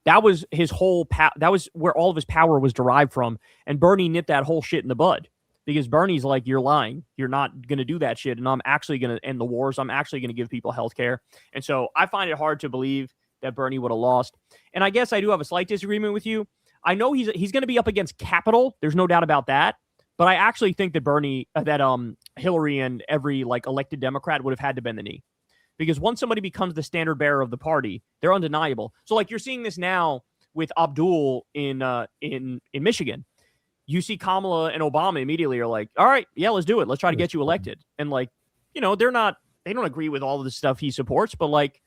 that was his whole that was where all of his power was derived from. And Bernie nipped that whole shit in the bud, because Bernie's like, you're lying. You're not going to do that shit. And I'm actually going to end the wars. I'm actually going to give people health care. And so I find it hard to believe that Bernie would have lost. And I guess I do have a slight disagreement with you. I know he's going to be up against Capitol. There's no doubt about that. But I actually think that Hillary and every like elected Democrat would have had to bend the knee, because once somebody becomes the standard bearer of the party, they're undeniable. So like you're seeing this now with Abdul in Michigan. You see Kamala and Obama immediately are like, all right, yeah, let's do it. Let's try to get you elected. And like, they don't agree with all of the stuff he supports, but like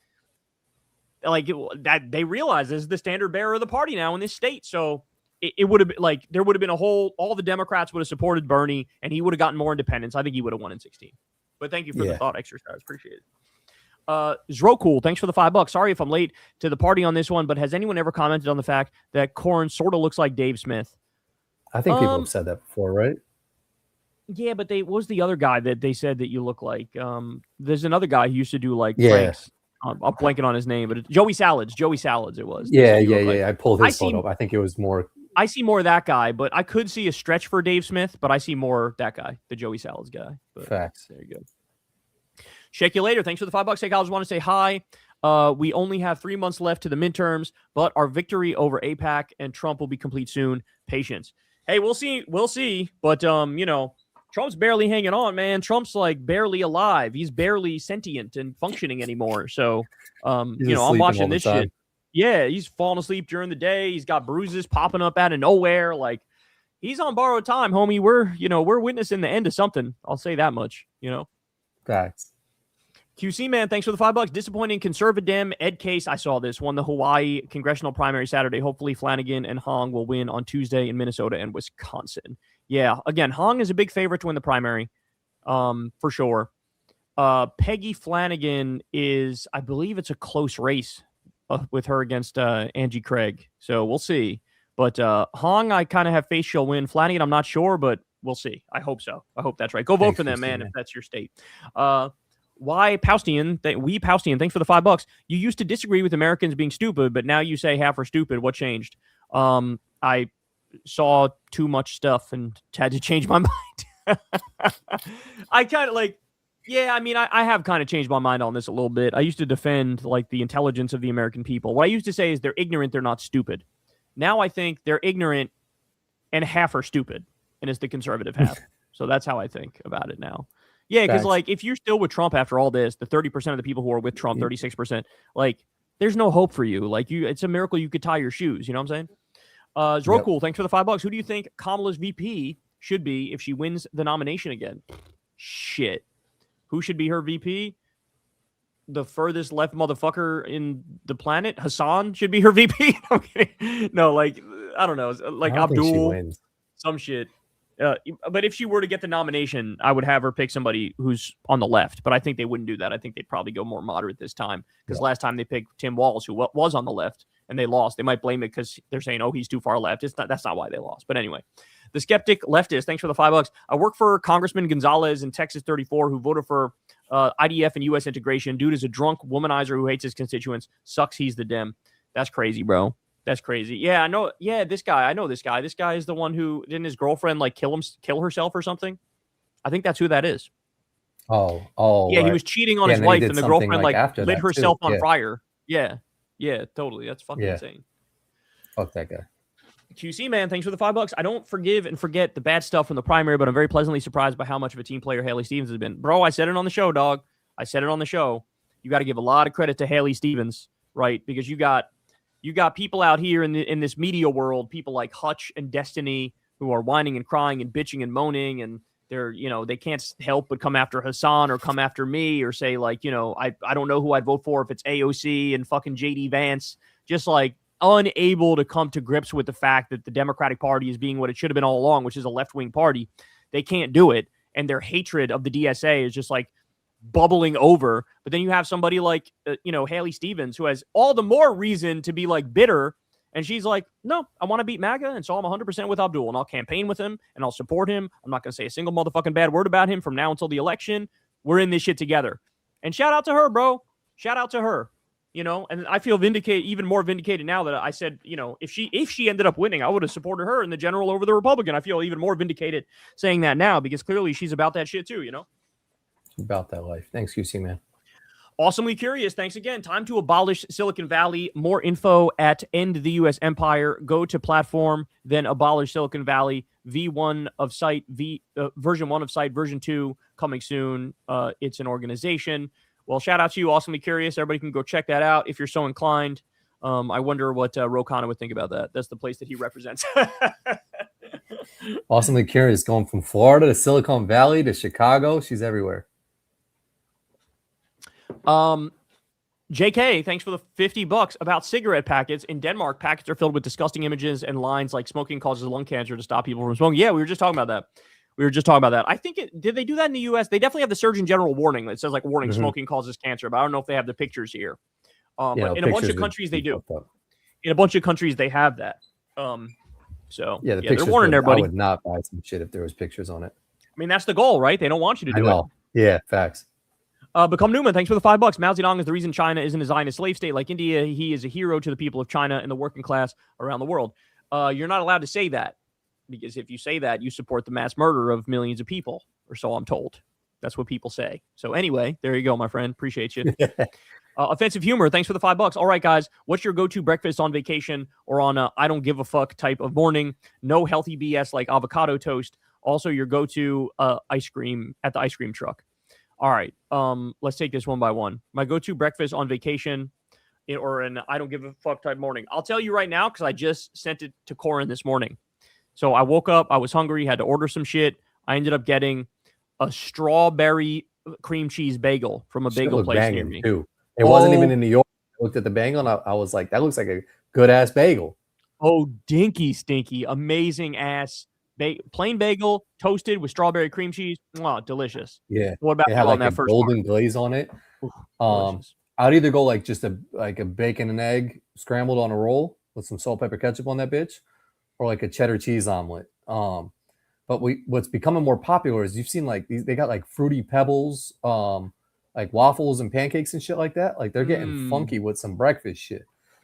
that they realize this is the standard bearer of the party now in this state. So it would have been like, there would have been all the Democrats would have supported Bernie and he would have gotten more independence. I think he would have won in 16. But thank you for the thought exercise. Appreciate it. Zrocool, thanks for the $5. Sorry if I'm late to the party on this one, but has anyone ever commented on the fact that Corin sort of looks like Dave Smith? I think people have said that before, right? Yeah, but what was the other guy that they said that you look like? There's another guy who used to do like pranks. I'm blanking on his name, but Joey Salads it was. Yeah. I pulled his photo up. I think it was more. I see more of that guy, but I could see a stretch for Dave Smith, but I see more that guy, the Joey Salads guy. But facts. There you go. Shake you later. Thanks for the $5. Hey, I just want to say hi. We only have 3 months left to the midterms, but our victory over AIPAC and Trump will be complete soon. Patience. Hey, we'll see. But, Trump's barely hanging on, man. Trump's like barely alive. He's barely sentient and functioning anymore. So, I'm watching this shit. Yeah, he's falling asleep during the day. He's got bruises popping up out of nowhere. Like, he's on borrowed time, homie. We're witnessing the end of something. I'll say that much, Facts. QC man, thanks for the $5. Disappointing conservative Ed Case. I saw this. Won the Hawaii congressional primary Saturday. Hopefully Flanagan and Hong will win on Tuesday in Minnesota and Wisconsin. Yeah, again, Hong is a big favorite to win the primary, for sure. Peggy Flanagan is, I believe it's a close race with her against Angie Craig. So we'll see. But Hong, I kind of have faith she'll win. Flanagan, I'm not sure, but we'll see. I hope so. I hope that's right. Go vote for them, man, if that's your state. Why Paustian? Paustian, thanks for the $5. You used to disagree with Americans being stupid, but now you say half are stupid. What changed? I saw too much stuff and had to change my mind. I kind of like, I have kind of changed my mind on this a little bit. I used to defend like the intelligence of the American people. What I used to say is they're ignorant, they're not stupid. Now I think they're ignorant and half are stupid, and it's the conservative half. So that's how I think about it now. Yeah, because like if you're still with Trump after all this, the 30% of the people who are with Trump, 36%, like there's no hope for you. Like it's a miracle you could tie your shoes. You know what I'm saying? Zrocool, thanks for the $5. Who do you think Kamala's VP should be if she wins the nomination again? Shit. Who should be her VP? The furthest left motherfucker in the planet? Hassan should be her VP? I'm kidding. No, like, I don't know. Like Abdul, some shit. But if she were to get the nomination, I would have her pick somebody who's on the left. But I think they wouldn't do that. I think they'd probably go more moderate this time. Because last time they picked Tim Walz, who was on the left, and they lost. They might blame it because they're saying, oh, he's too far left. That's not why they lost. But anyway, the skeptic leftist, thanks for the $5. I work for Congressman Gonzalez in Texas 34 who voted for IDF and U.S. integration. Dude is a drunk womanizer who hates his constituents. Sucks he's the Dem. That's crazy, bro. That's crazy. Yeah, I know. Yeah, this guy. I know this guy. This guy is the one who didn't his girlfriend like kill herself or something. I think that's who that is. Oh. Yeah, he was cheating on his wife, and the girlfriend like lit herself on fire. Yeah, totally. That's fucking insane. Fuck that guy. QC man, thanks for the $5. I don't forgive and forget the bad stuff from the primary, but I'm very pleasantly surprised by how much of a team player Haley Stevens has been. Bro, I said it on the show, dog. I said it on the show. You got to give a lot of credit to Haley Stevens, right? Because you got people out here in this media world, people like Hutch and Destiny, who are whining and crying and bitching and moaning, and they're, they can't help but come after Hassan or come after me or say like, I don't know who I'd vote for if it's AOC and fucking JD Vance, just like unable to come to grips with the fact that the Democratic Party is being what it should have been all along, which is a left-wing party. They can't do it. And their hatred of the DSA is just like bubbling over. But then you have somebody like, Haley Stevens, who has all the more reason to be like bitter. And she's like, no, I want to beat MAGA. And so I'm 100% with Abdul, and I'll campaign with him and I'll support him. I'm not going to say a single motherfucking bad word about him from now until the election. We're in this shit together. And shout out to her, bro. Shout out to her. And I feel even more vindicated now that I said, if she ended up winning, I would have supported her in the general over the Republican. I feel even more vindicated saying that now because clearly she's about that shit too, About that life. Thanks, QC, man. Awesomely curious. Thanks again. Time to abolish Silicon Valley. More info at End the U.S. Empire. Go to platform, then abolish Silicon Valley. V1 of site, version 1 of site, version 2 coming soon. It's an organization. Well, shout out to you, Awesomely Curious. Everybody can go check that out if you're so inclined. I wonder what Rokana would think about that. That's the place that he represents. Awesomely Curious, going from Florida to Silicon Valley to Chicago. She's everywhere. JK, thanks for the $50 about cigarette packets. In Denmark, packets are filled with disgusting images and lines like smoking causes lung cancer to stop people from smoking. Yeah, we were just talking about that. I think did they do that in the US? They definitely have the Surgeon General warning that says like warning, smoking causes cancer, but I don't know if they have the pictures here. But in a bunch of countries they do. In a bunch of countries they have that. So yeah, they're warning everybody. I would not buy some shit if there was pictures on it. I mean, that's the goal, right? They don't want you to do it. Yeah, facts. Become Newman, thanks for the $5. Mao Zedong is the reason China isn't a Zionist slave state like India. He is a hero to the people of China and the working class around the world. You're not allowed to say that, because if you say that, you support the mass murder of millions of people, or so I'm told. That's what people say. So anyway, there you go, my friend. Appreciate you. Offensive humor, thanks for the $5. All right, guys, what's your go-to breakfast on vacation or on a I don't give a fuck type of morning? No healthy BS like avocado toast. Also, your go-to ice cream at the ice cream truck. All right, let's take this one by one. My go-to breakfast on vacation or an I don't give a fuck type morning. I'll tell you right now because I just sent it to Corin this morning. So I woke up, I was hungry, had to order some shit. I ended up getting a strawberry cream cheese bagel from a bagel place near me. Too. It wasn't even in New York. I looked at the bagel and I was like, that looks like a good-ass bagel. Oh, dinky stinky, amazing ass. Plain bagel toasted with strawberry cream cheese. Wow, delicious. Yeah. What about it had on like that a first golden glaze on it? I'd either go like just a bacon and egg scrambled on a roll with some salt, pepper, ketchup on that bitch, or like a cheddar cheese omelet. But what's becoming more popular is you've seen like these. They got like fruity pebbles, like waffles and pancakes and shit like that. Like they're getting funky with some breakfast shit.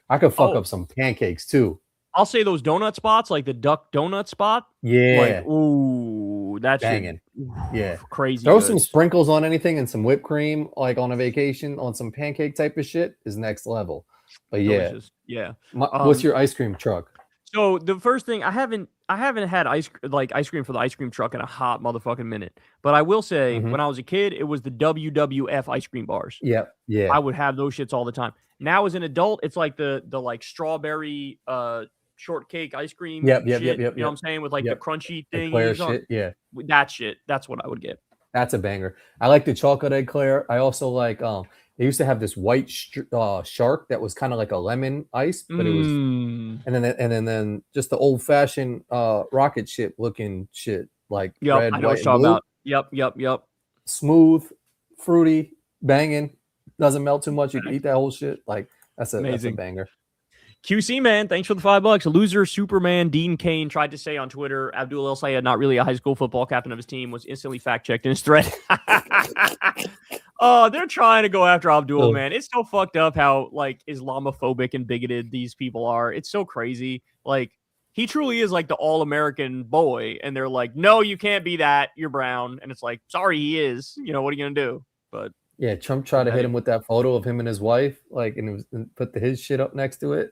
I could fuck up some pancakes too. I'll say those donut spots, like the duck donut spot. Yeah. Like, ooh, that's banging. Yeah. Crazy. Throw some sprinkles on anything and some whipped cream, like on a vacation on some pancake type of shit is next level. But delicious. Yeah. What's your ice cream truck? So the first thing, I haven't had ice cream for the ice cream truck in a hot motherfucking minute. But I will say, when I was a kid, it was the WWF ice cream bars. Yeah. Yeah. I would have those shits all the time. Now as an adult, it's like the like strawberry shortcake ice cream. Yep. You know what I'm saying? With like the crunchy thing. Shit. Yeah. That shit. That's what I would get. That's a banger. I like the chocolate eclair. I also like they used to have this white shark that was kind of like a lemon ice, but it was and then just the old fashioned rocket ship looking shit like red, I know white, what and blue. About. Yep. Smooth, fruity, banging. Doesn't melt too much. You can eat that whole shit. Like that's a banger. QC man, thanks for the $5. Loser Superman Dean Kane tried to say on Twitter, Abdul El Sayed, not really a high school football captain of his team, was instantly fact checked in his thread. Oh, they're trying to go after Abdul, man. It's so fucked up how like Islamophobic and bigoted these people are. It's so crazy. Like he truly is like the all-American boy, and they're like, no, you can't be that. You're brown, and it's like, sorry, he is. You know what are you gonna do? But yeah, Trump tried to hit him with that photo of him and his wife, like, and put his shit up next to it.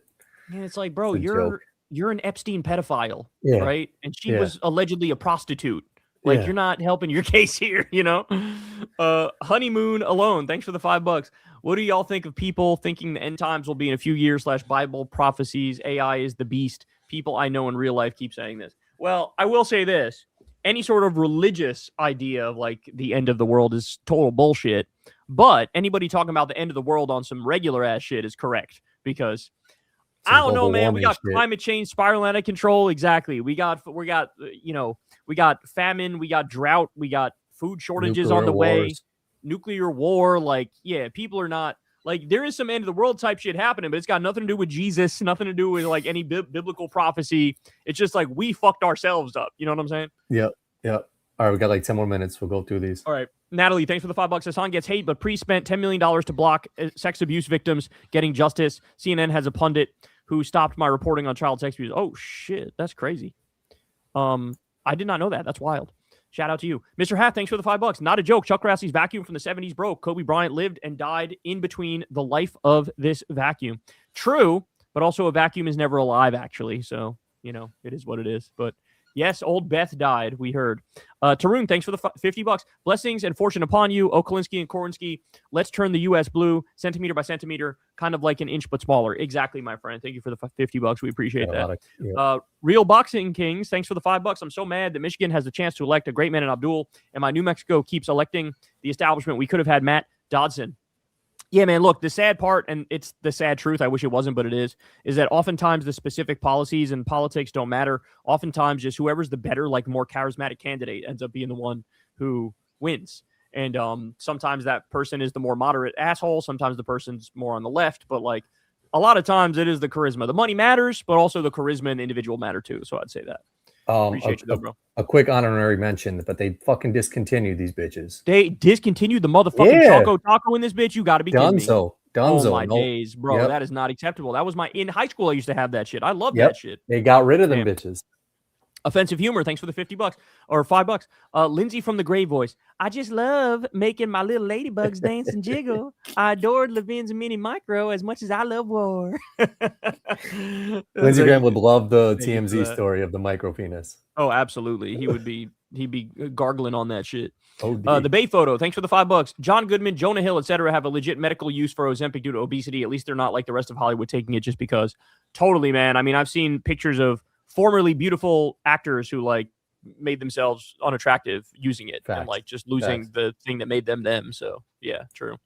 And it's like, bro, you're an Epstein pedophile, yeah. right? And she was allegedly a prostitute. Like, you're not helping your case here, you know? Honeymoon Alone, thanks for the $5. What do y'all think of people thinking the end times will be in a few years / Bible prophecies? AI is the beast. People I know in real life keep saying this. Well, I will say this. Any sort of religious idea of like the end of the world is total bullshit. But anybody talking about the end of the world on some regular ass shit is correct, because I don't know, man. We got climate change spiraling out of control. Exactly. We got famine. We got drought. We got food shortages on the way. Nuclear war. Like, yeah, people are not like, there is some end of the world type shit happening, but it's got nothing to do with Jesus. Nothing to do with like any biblical prophecy. It's just like we fucked ourselves up. You know what I'm saying? Yep. All right, we got like 10 more minutes. We'll go through these. All right. Natalie, thanks for the $5. Hassan gets hate, but Priest spent $10 million to block sex abuse victims getting justice. CNN has a pundit who stopped my reporting on child sex abuse. Oh, shit. That's crazy. I did not know that. That's wild. Shout out to you. Mr. Hat, thanks for the $5. Not a joke. Chuck Grassley's vacuum from the 70s broke. Kobe Bryant lived and died in between the life of this vacuum. True, but also a vacuum is never alive, actually. So, you know, it is what it is. But Yes, old Beth died. We heard. Tarun, thanks for the $50. Blessings and fortune upon you. Oh, Kulinski and Korinski. Let's turn the U.S. blue, centimeter by centimeter, kind of like an inch but smaller. Exactly, my friend. Thank you for the $50. We appreciate that. Real Boxing Kings, thanks for the $5. I'm so mad that Michigan has the chance to elect a great man in Abdul, and my New Mexico keeps electing the establishment. We could have had Matt Dodson. Yeah, man, look, the sad part, and it's the sad truth, I wish it wasn't, but it is that oftentimes the specific policies and politics don't matter. Oftentimes just whoever's the better, like more charismatic candidate ends up being the one who wins. And sometimes that person is the more moderate asshole. Sometimes the person's more on the left, but like a lot of times it is the charisma. The money matters, but also the charisma and individual matter too. So I'd say that. Appreciate you though, bro. A quick honorary mention, but they fucking discontinued these bitches. They discontinued the motherfucking Choco Taco in this bitch. You got to be kidding me. Dunzo. Oh my days, bro. That is not acceptable. That was in high school. I used to have that shit. I love that shit. They got rid of them bitches. Offensive humor. Thanks for the $50 or $5. Lindsay from the Grey Voice. I just love making my little ladybugs dance and jiggle. I adored Levin's Mini Micro as much as I love war. Lindsey Graham would love the TMZ story of the micro penis. Oh, absolutely. He'd be gargling on that shit. The Bay Photo. Thanks for the $5. John Goodman, Jonah Hill, etc. have a legit medical use for Ozempic due to obesity. At least they're not like the rest of Hollywood taking it just because. Totally, man. I mean, I've seen pictures of formerly beautiful actors who like made themselves unattractive using it and like just losing the thing that made them them. So yeah, true.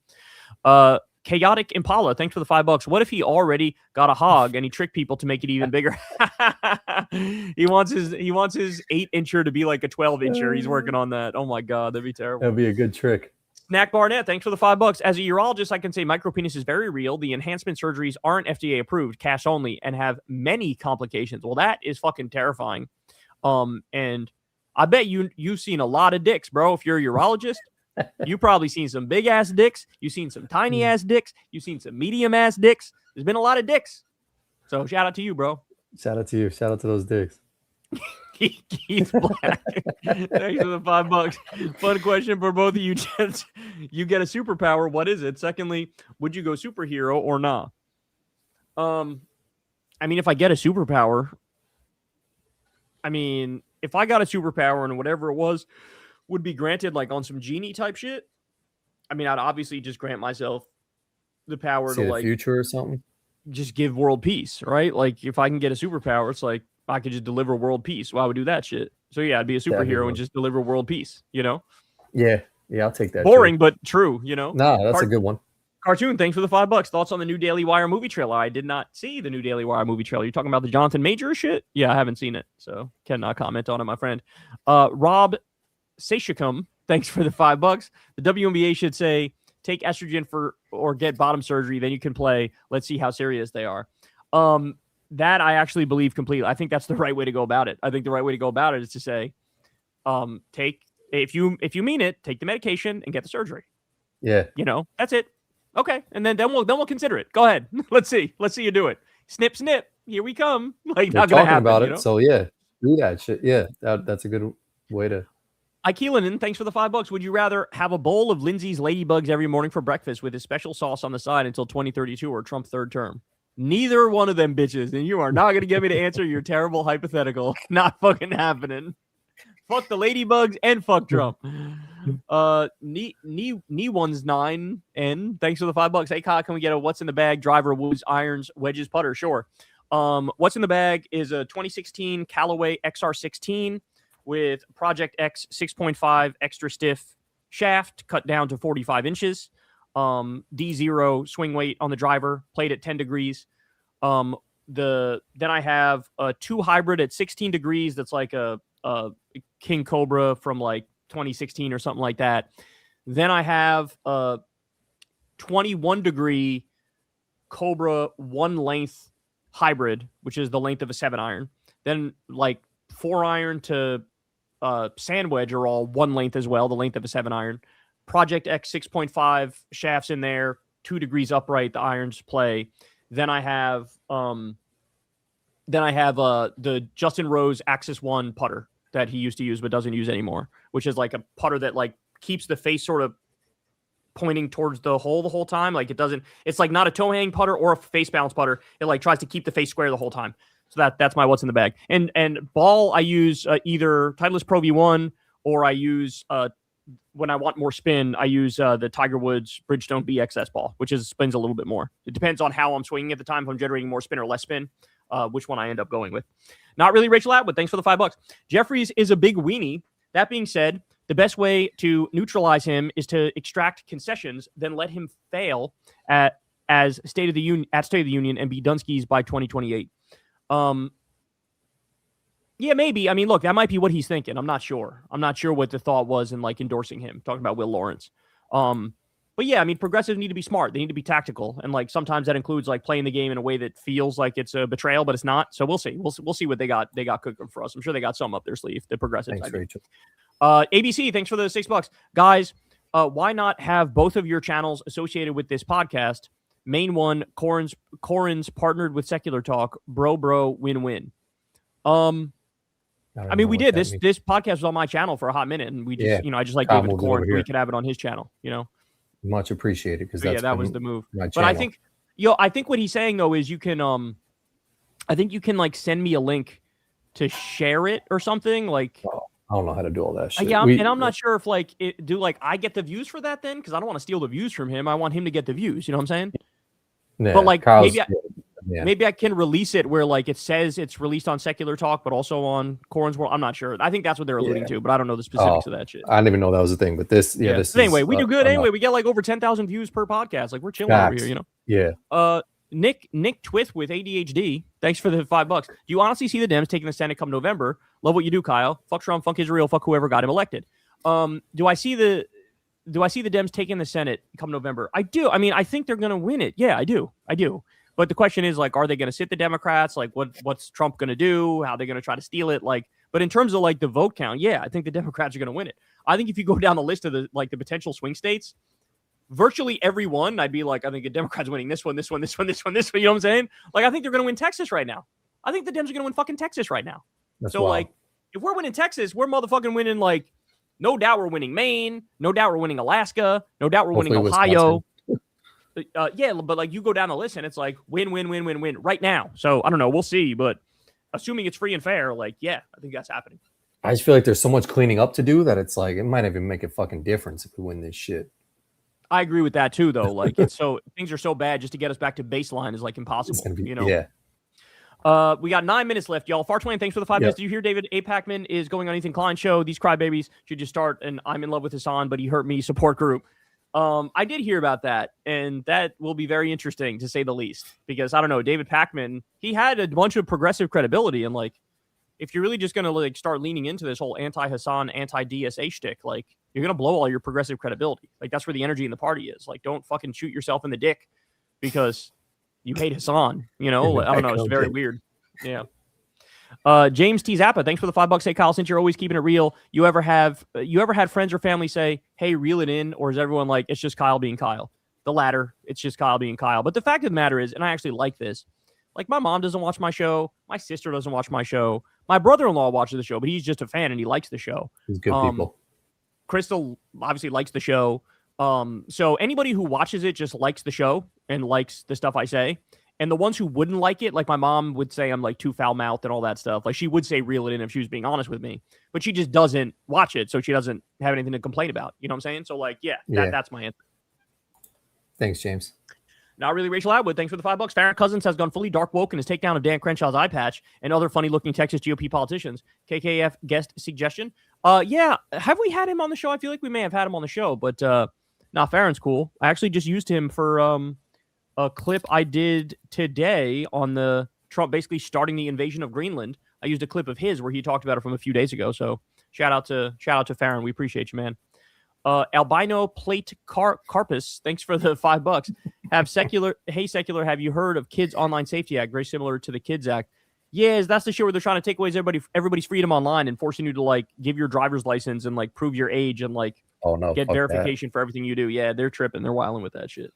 Chaotic Impala, thanks for the $5. What if he already got a hog and he tricked people to make it even bigger? he wants his 8-incher to be like a 12-incher. He's working on that. Oh my god, that'd be terrible. That'd be a good trick. Snack Barnett, thanks for the $5. As a urologist, I can say micropenis is very real. The enhancement surgeries aren't FDA approved, cash only, and have many complications. Well, that is fucking terrifying. And I bet you've seen a lot of dicks, bro. If you're a urologist, you probably seen some big ass dicks. You've seen some tiny ass dicks. You've seen some medium ass dicks. There's been a lot of dicks. So shout out to you, bro. Shout out to you. Shout out to those dicks. Keith Black. Thanks for the $5. Fun question for both of you, gents. You get a superpower. What is it? Secondly, would you go superhero or not? I mean, if I get a superpower, if I got a superpower and whatever it was would be granted like on some genie type shit, I mean, I'd obviously just grant myself the power to the like future or something. Just give world peace, right? Like if I can get a superpower, it's like I could just deliver world peace. Well, I would do that shit. So yeah, I'd be a superhero and just deliver world peace, you know? Yeah, I'll take that. Boring, but true, you know? No, that's a good one. Cartoon, thanks for the $5. Thoughts on the new Daily Wire movie trailer? I did not see the new Daily Wire movie trailer. You're talking about the Jonathan Major shit? Yeah, I haven't seen it, so cannot comment on it, my friend. Rob Sashicum, thanks for the $5. The WNBA should say, take estrogen or get bottom surgery, then you can play. Let's see how serious they are. That I actually believe completely. I think that's the right way to go about it. I think the right way to go about it is to say, if you mean it, take the medication and get the surgery. Yeah. You know, that's it. Okay. And then we'll consider it. Go ahead. Let's see you do it. Snip, snip. Here we come. Like not gonna happen about it. Know? So yeah, do that shit. Yeah. That's a good way to. Keelan, thanks for the $5. Would you rather have a bowl of Lindsay's ladybugs every morning for breakfast with a special sauce on the side until 2032 or Trump's third term? Neither one of them bitches. And you are not going to get me to answer your terrible hypothetical. Not fucking happening. Fuck the ladybugs and fuck Trump. one's 9N. Thanks for the $5. Hey, Kyle, can we get a what's in the bag? Driver, woods, irons, wedges, putter. Sure. What's in the bag is a 2016 Callaway XR16 with Project X 6.5 extra stiff shaft cut down to 45 inches. D0 swing weight on the driver, played at 10 degrees. Then I have a 2 hybrid at 16 degrees. That's like a King Cobra from like 2016 or something like that. Then I have a 21 degree Cobra 1 length hybrid, which is the length of a 7 iron. Then like 4 iron to sand wedge are all 1 length as well, the length of a 7 iron. Project X 6.5 shafts in there, 2 degrees upright, the irons play. Then I have the Justin Rose Axis 1 putter that he used to use but doesn't use anymore, which is like a putter that like keeps the face sort of pointing towards the hole the whole time. Like it's like not a toe hang putter or a face balance putter. It like tries to keep the face square the whole time. So that's my what's in the bag. And ball, I use either Titleist Pro V1 or I use when I want more spin, I use the Tiger Woods Bridgestone BXS ball, which spins a little bit more. It depends on how I'm swinging at the time, if I'm generating more spin or less spin, which one I end up going with. Not really Rachel Atwood. Thanks for the $5. Jeffries is a big weenie. That being said, the best way to neutralize him is to extract concessions, then let him fail at State of the Union and be Dunskies by 2028. Yeah, maybe. I mean, look, that might be what he's thinking. I'm not sure. I'm not sure what the thought was in like endorsing him, talking about Will Lawrence. But yeah, I mean, progressives need to be smart. They need to be tactical. And like sometimes that includes like playing the game in a way that feels like it's a betrayal, but it's not. So we'll see. We'll see what they got cooking for us. I'm sure they got some up their sleeve, the progressives. Thanks, Rachel. ABC, thanks for the $6. Guys, why not have both of your channels associated with this podcast? Main one, Corin's partnered with Secular Talk, bro, win-win. I mean, we did this. This podcast was on my channel for a hot minute, and we just, I just like gave it to Corin. We could have it on his channel, Much appreciated because that was the move. But I think, I think what he's saying though is you can, I think you can like send me a link to share it or something. Like, I don't know how to do all that shit. Yeah, I'm not sure if like I get the views for that then, because I don't want to steal the views from him. I want him to get the views. You know what I'm saying? Yeah, but like maybe I can release it where like it says it's released on Secular Talk, but also on Corin's World. I'm not sure. I think that's what they're alluding to, but I don't know the specifics of that shit. I didn't even know that was a thing. But this, this. Anyway, we do good. Anyway, we get like over 10,000 views per podcast. Like we're chilling over here, Yeah. Nick Twith with ADHD. Thanks for the $5. Do you honestly see the Dems taking the Senate come November? Love what you do, Kyle. Fuck Trump. Fuck Israel. Fuck whoever got him elected. Do I see the Dems taking the Senate come November? I do. I mean, I think they're going to win it. Yeah, I do. But the question is, like, are they going to sit the Democrats? Like, what's Trump going to do? How are they going to try to steal it? Like, but in terms of like the vote count, yeah, I think the Democrats are going to win it. I think if you go down the list of the potential swing states, virtually every one, I'd be like, I think the Democrats winning this one. You know what I'm saying? Like, I think they're going to win Texas right now. I think the Dems are going to win fucking Texas right now. That's wild. Like, if we're winning Texas, we're motherfucking winning. Like, no doubt we're winning Maine. No doubt we're winning Alaska. No doubt we're winning Ohio. Yeah, but like you go down the list and it's like win right now. So I don't know. We'll see. But assuming it's free and fair, like, yeah, I think that's happening. I just feel like there's so much cleaning up to do that it's like it might even make a fucking difference if we win this shit. I agree with that too, though. Like it's things are so bad just to get us back to baseline is like impossible. Yeah. We got 9 minutes left, y'all. Fartwain, thanks for the 5 minutes. Did you hear David A. Pacman is going on Ethan Klein show? These crybabies should just start and I'm in love with Hassan, but he hurt me support group. I did hear about that, and that will be very interesting to say the least, because I don't know, David Pacman, he had a bunch of progressive credibility, and like, if you're really just going to like start leaning into this whole anti-Hassan, anti-DSA shtick, like, you're going to blow all your progressive credibility. Like, that's where the energy in the party is. Like, don't fucking shoot yourself in the dick because you hate Hassan, I don't know, it's very weird. Yeah. James T. Zappa, thanks for the $5. Hey, Kyle, since you're always keeping it real, you ever had friends or family say, hey, reel it in? Or is everyone like, it's just Kyle being Kyle? The latter, it's just Kyle being Kyle. But the fact of the matter is, and I actually like this, like my mom doesn't watch my show. My sister doesn't watch my show. My brother-in-law watches the show, but he's just a fan and he likes the show. He's good people. Crystal obviously likes the show. So anybody who watches it just likes the show and likes the stuff I say. And the ones who wouldn't like it, like my mom would say I'm like too foul-mouthed and all that stuff. Like she would say reel it in if she was being honest with me, but she just doesn't watch it, so she doesn't have anything to complain about. You know what I'm saying? So like, that's my answer. Thanks, James. Not really Rachel Atwood. Thanks for the $5. Farron Cousins has gone fully dark woke in his takedown of Dan Crenshaw's eye patch and other funny-looking Texas GOP politicians. KKF guest suggestion. Yeah, have we had him on the show? I feel like we may have had him on the show, but Farron's cool. I actually just used him for a clip I did today on the Trump basically starting the invasion of Greenland. I used a clip of his where he talked about it from a few days ago. So shout out to Farron. We appreciate you, man. Albino Plate Carpus, thanks for the $5. Hey Secular, have you heard of Kids Online Safety Act? Very similar to the Kids Act. Yes, that's the shit where they're trying to take away everybody's freedom online and forcing you to like give your driver's license and like prove your age and like get verification for everything you do. Yeah, they're tripping. They're wilding with that shit.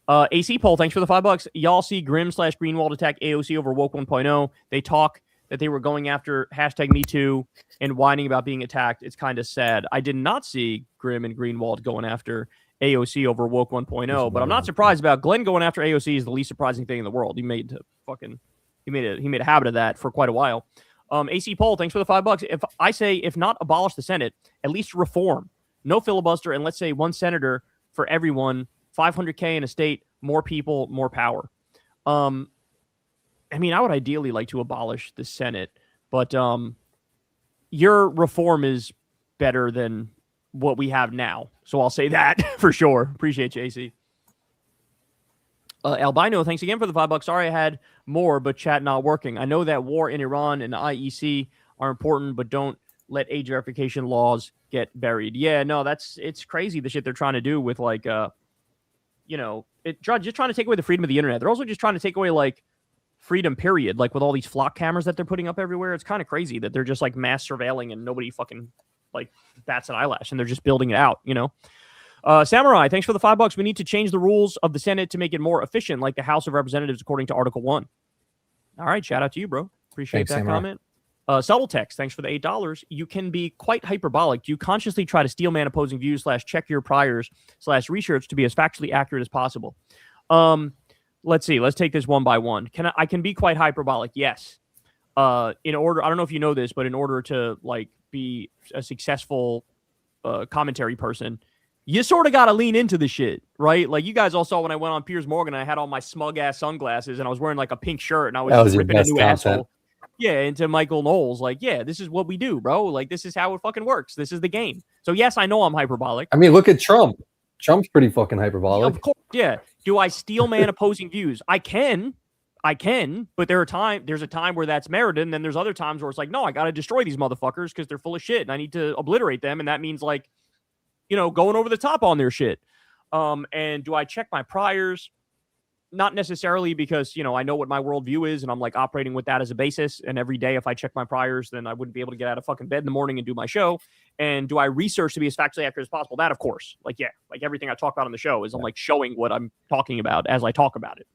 AC Poll, thanks for the $5. Y'all see Grimm/Greenwald attack AOC over Woke 1.0. They talk that they were going after #MeToo and whining about being attacked. It's kind of sad. I did not see Grimm and Greenwald going after AOC over Woke 1.0, but I'm not surprised about Glenn going after AOC is the least surprising thing in the world. He made to fucking He made a habit of that for quite a while. AC Poll, thanks for the $5. If not abolish the Senate, at least reform. No filibuster, and let's say one senator for everyone, 500K in a state, more people, more power. I mean, I would ideally like to abolish the Senate, but your reform is better than what we have now. So I'll say that for sure. Appreciate you, AC. Albino, thanks again for the $5. Sorry I had more, but chat not working. I know that war in Iran and the IEC are important, but don't let age verification laws get buried. Yeah, no, it's crazy the shit they're trying to do with like, just trying to take away the freedom of the internet. They're also just trying to take away like freedom, period. Like with all these flock cameras that they're putting up everywhere, it's kind of crazy that they're just like mass surveilling and nobody fucking like bats an eyelash and they're just building it out, Samurai, thanks for the $5. We need to change the rules of the Senate to make it more efficient, like the House of Representatives, according to Article 1. All right, shout out to you, bro. Appreciate that Samurai. Comment. Subtle Text, thanks for the $8. You can be quite hyperbolic. Do you consciously try to steel man opposing views / check your priors / research to be as factually accurate as possible? Let's see. Let's take this one by one. I can be quite hyperbolic, yes. In order, I don't know if you know this, but in order to like be a successful commentary person, you sort of got to lean into the shit, right? Like you guys all saw when I went on Piers Morgan, I had all my smug ass sunglasses and I was wearing like a pink shirt and I was ripping a new asshole. Yeah, into Michael Knowles. Like, yeah, this is what we do, bro. Like, this is how it fucking works. This is the game. So yes, I know I'm hyperbolic. I mean, look at Trump. Trump's pretty fucking hyperbolic. Of course, yeah. Do I steel man opposing views? I can, but there's a time where that's merited, and then there's other times where it's like, no, I got to destroy these motherfuckers because they're full of shit, and I need to obliterate them, and that means like, going over the top on their shit. And do I check my priors? Not necessarily because, I know what my worldview is and I'm like operating with that as a basis. And every day, if I check my priors, then I wouldn't be able to get out of fucking bed in the morning and do my show. And do I research to be as factually accurate as possible? That, of course, like everything I talk about on the show is I'm like showing what I'm talking about as I talk about it,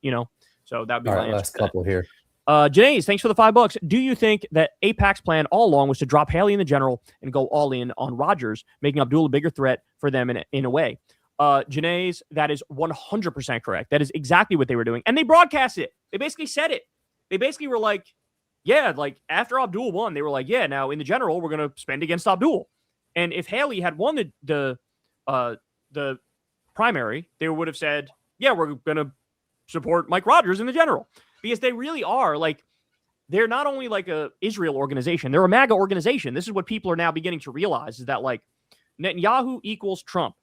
So that'd be my last couple here. Janae, thanks for the $5. Do you think that AIPAC's plan all along was to drop Haley in the general and go all in on Rodgers, making Abdul a bigger threat for them in a way? Janae's, that is 100% correct. That is exactly what they were doing. And they broadcast it. They basically said it. They basically were like, yeah, like after Abdul won, they were like, yeah, now in the general, we're going to spend against Abdul. And if Haley had won the primary, they would have said, yeah, we're going to support Mike Rodgers in the general. Because they really are like, they're not only like a Israel organization, they're a MAGA organization. This is what people are now beginning to realize is that like Netanyahu equals Trump.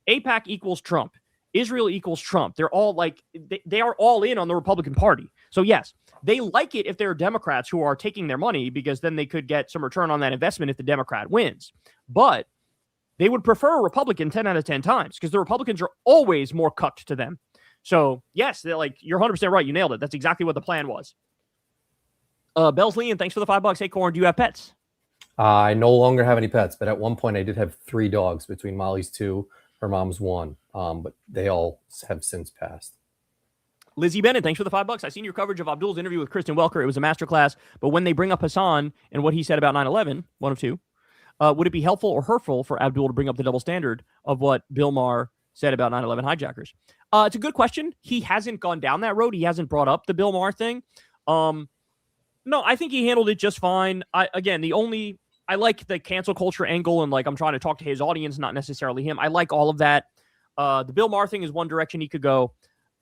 AIPAC equals Trump. Israel equals Trump. They're all like, they are all in on the Republican Party. So yes, they like it if they're Democrats who are taking their money because then they could get some return on that investment if the Democrat wins. But they would prefer a Republican 10 out of 10 times because the Republicans are always more cucked to them. So yes, they're like, you're 100% right. You nailed it. That's exactly what the plan was. Bells Lean, thanks for the $5. Hey, Corin, do you have pets? I no longer have any pets, but at one point I did have 3 dogs between Molly's 2. Her mom's 1, but they all have since passed. Lizzie Bennett, thanks for the $5. I seen your coverage of Abdul's interview with Kristen Welker. It was a masterclass, but when they bring up Hassan and what he said about 9/11, one of two, would it be helpful or hurtful for Abdul to bring up the double standard of what Bill Maher said about 9/11 hijackers? It's a good question. He hasn't gone down that road. He hasn't brought up the Bill Maher thing. No, I think he handled it just fine. I like the cancel culture angle and like I'm trying to talk to his audience, not necessarily him. I like all of that. The Bill Maher thing is one direction he could go.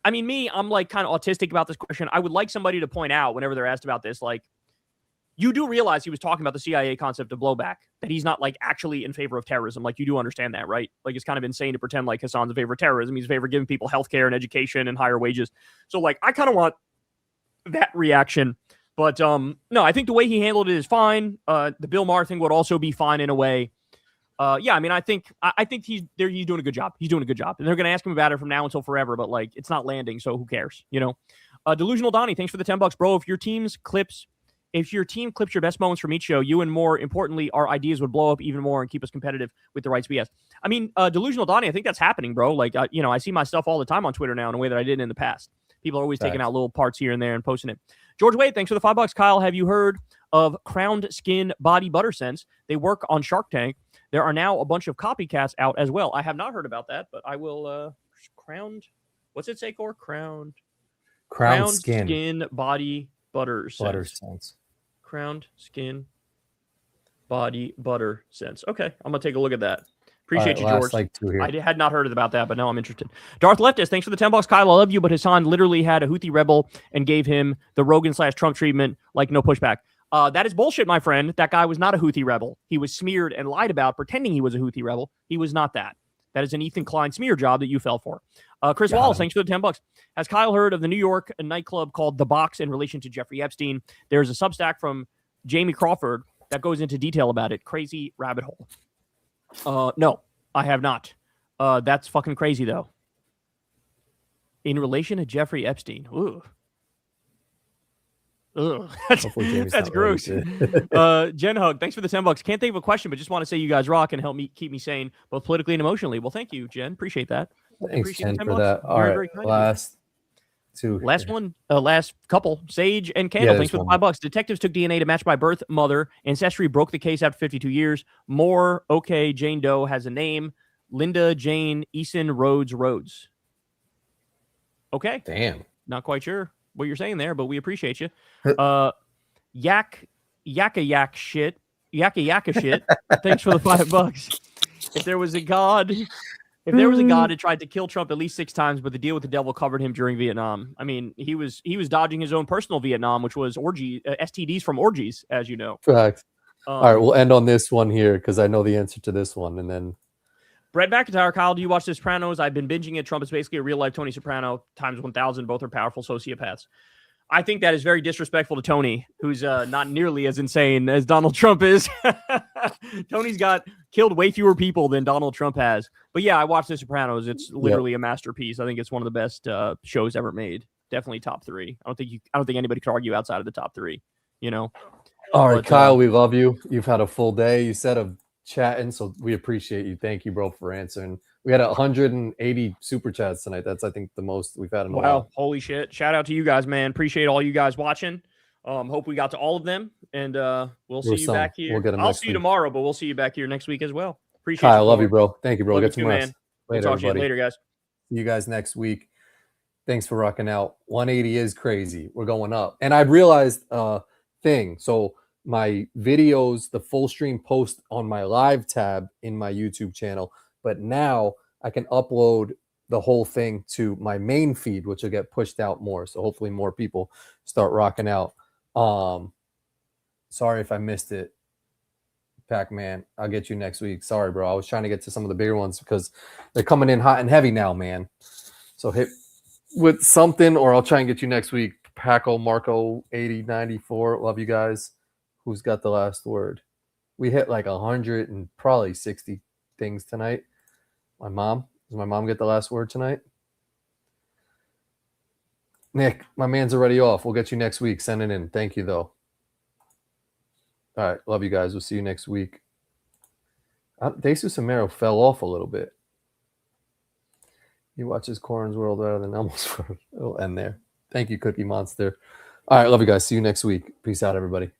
I mean, I'm like kind of autistic about this question. I would like somebody to point out whenever they're asked about this, like, you do realize he was talking about the CIA concept of blowback, that he's not like actually in favor of terrorism. Like you do understand that, right? Like it's kind of insane to pretend like Hassan's in favor of terrorism. He's in favor of giving people healthcare and education and higher wages. So like, I kind of want that reaction. But no, I think the way he handled it is fine. The Bill Maher thing would also be fine in a way. Yeah, I mean, I think he's doing a good job. He's doing a good job, and they're going to ask him about it from now until forever. But like, it's not landing, so who cares? Delusional Donnie, thanks for the $10, bro. If your team clips your best moments from each show, you and more importantly, our ideas would blow up even more and keep us competitive with the right BS. I mean, Delusional Donnie, I think that's happening, bro. Like, I see my stuff all the time on Twitter now in a way that I didn't in the past. People are always taking out little parts here and there and posting it. George Wade, thanks for the $5. Kyle, have you heard of Crowned Skin Body Butter Scents? They work on Shark Tank. There are now a bunch of copycats out as well. I have not heard about that, but I will. Crowned. What's it say, Core? Crowned skin body Butter sense. Butter sense. Crowned skin. Body butter sense. Okay, I'm gonna take a look at that. Appreciate you, George. Like 2 here. I had not heard about that, but now I'm interested. Darth Leftist, thanks for the $10. Kyle, I love you, but Hassan literally had a Houthi rebel and gave him the Rogan/Trump treatment, like no pushback. That is bullshit, my friend. That guy was not a Houthi rebel. He was smeared and lied about, pretending he was a Houthi rebel. He was not that. That is an Ethan Klein smear job that you fell for. Chris Wallace, thanks for the $10. Has Kyle heard of the New York nightclub called The Box in relation to Jeffrey Epstein? There's a Substack from Jamie Crawford that goes into detail about it. Crazy rabbit hole. No, I have not. That's fucking crazy, though. In relation to Jeffrey Epstein. Ooh. Ugh. That's gross. Jen Hug, thanks for the $10. Can't think of a question, but just want to say you guys rock and help me keep me sane, both politically and emotionally. Well, thank you, Jen. Appreciate that. Thanks, Appreciate Jen, for that. All right, last two. Last one, last couple. Sage and Candle, thanks for the $5. Detectives took DNA to match my birth mother. Ancestry broke the case after 52 years. More, okay, Jane Doe has a name. Linda Jane Eason Rhodes. Okay. Damn. Not quite sure what you're saying there, but we appreciate you. Yakka shit. Thanks for the $5. If there was a God who tried to kill Trump at least 6 times, but the deal with the devil covered him during Vietnam. I mean, he was dodging his own personal Vietnam, which was STDs from orgies, as you know. Correct. All right, we'll end on this one here because I know the answer to this one, and then. Brett McIntyre, Kyle, do you watch The Sopranos? I've been binging it. Trump is basically a real-life Tony Soprano times 1,000. Both are powerful sociopaths. I think that is very disrespectful to Tony, who's not nearly as insane as Donald Trump is. Tony's killed way fewer people than Donald Trump has. But yeah, I watched The Sopranos. It's literally a masterpiece. I think it's one of the best shows ever made. Definitely top 3. I don't think anybody could argue outside of the top 3. You know. All right, Kyle, we love you. You've had a full day. You said of chatting, so we appreciate you. Thank you, bro, for answering. We had 180 super chats tonight. That's, I think, the most we've had in a while. Holy shit. Shout out to you guys, man. Appreciate all you guys watching. Hope we got to all of them, and we'll see you back here. I'll see you tomorrow, but we'll see you back here next week as well. Appreciate it. I love you, bro. Thank you, bro. Get some rest. Later, talk to you later, guys. See you guys next week. Thanks for rocking out. 180 is crazy. We're going up. And I realized thing. So my videos, the full stream post on my live tab in my YouTube channel, but now I can upload the whole thing to my main feed, which will get pushed out more. So hopefully more people start rocking out. Sorry if I missed it, Pac-Man. I'll get you next week. Sorry, bro. I was trying to get to some of the bigger ones because they're coming in hot and heavy now, man. So hit with something, or I'll try and get you next week. Paco Marco 8094. Love you guys. Who's got the last word? We hit like 100 and probably 60 things tonight. My mom. Does my mom get the last word tonight? Nick, my man's already off. We'll get you next week. Send it in. Thank you, though. All right. Love you guys. We'll see you next week. Jesus Amaro fell off a little bit. He watches Corin's World better than Elmo's World. It'll end there. Thank you, Cookie Monster. All right. Love you guys. See you next week. Peace out, everybody.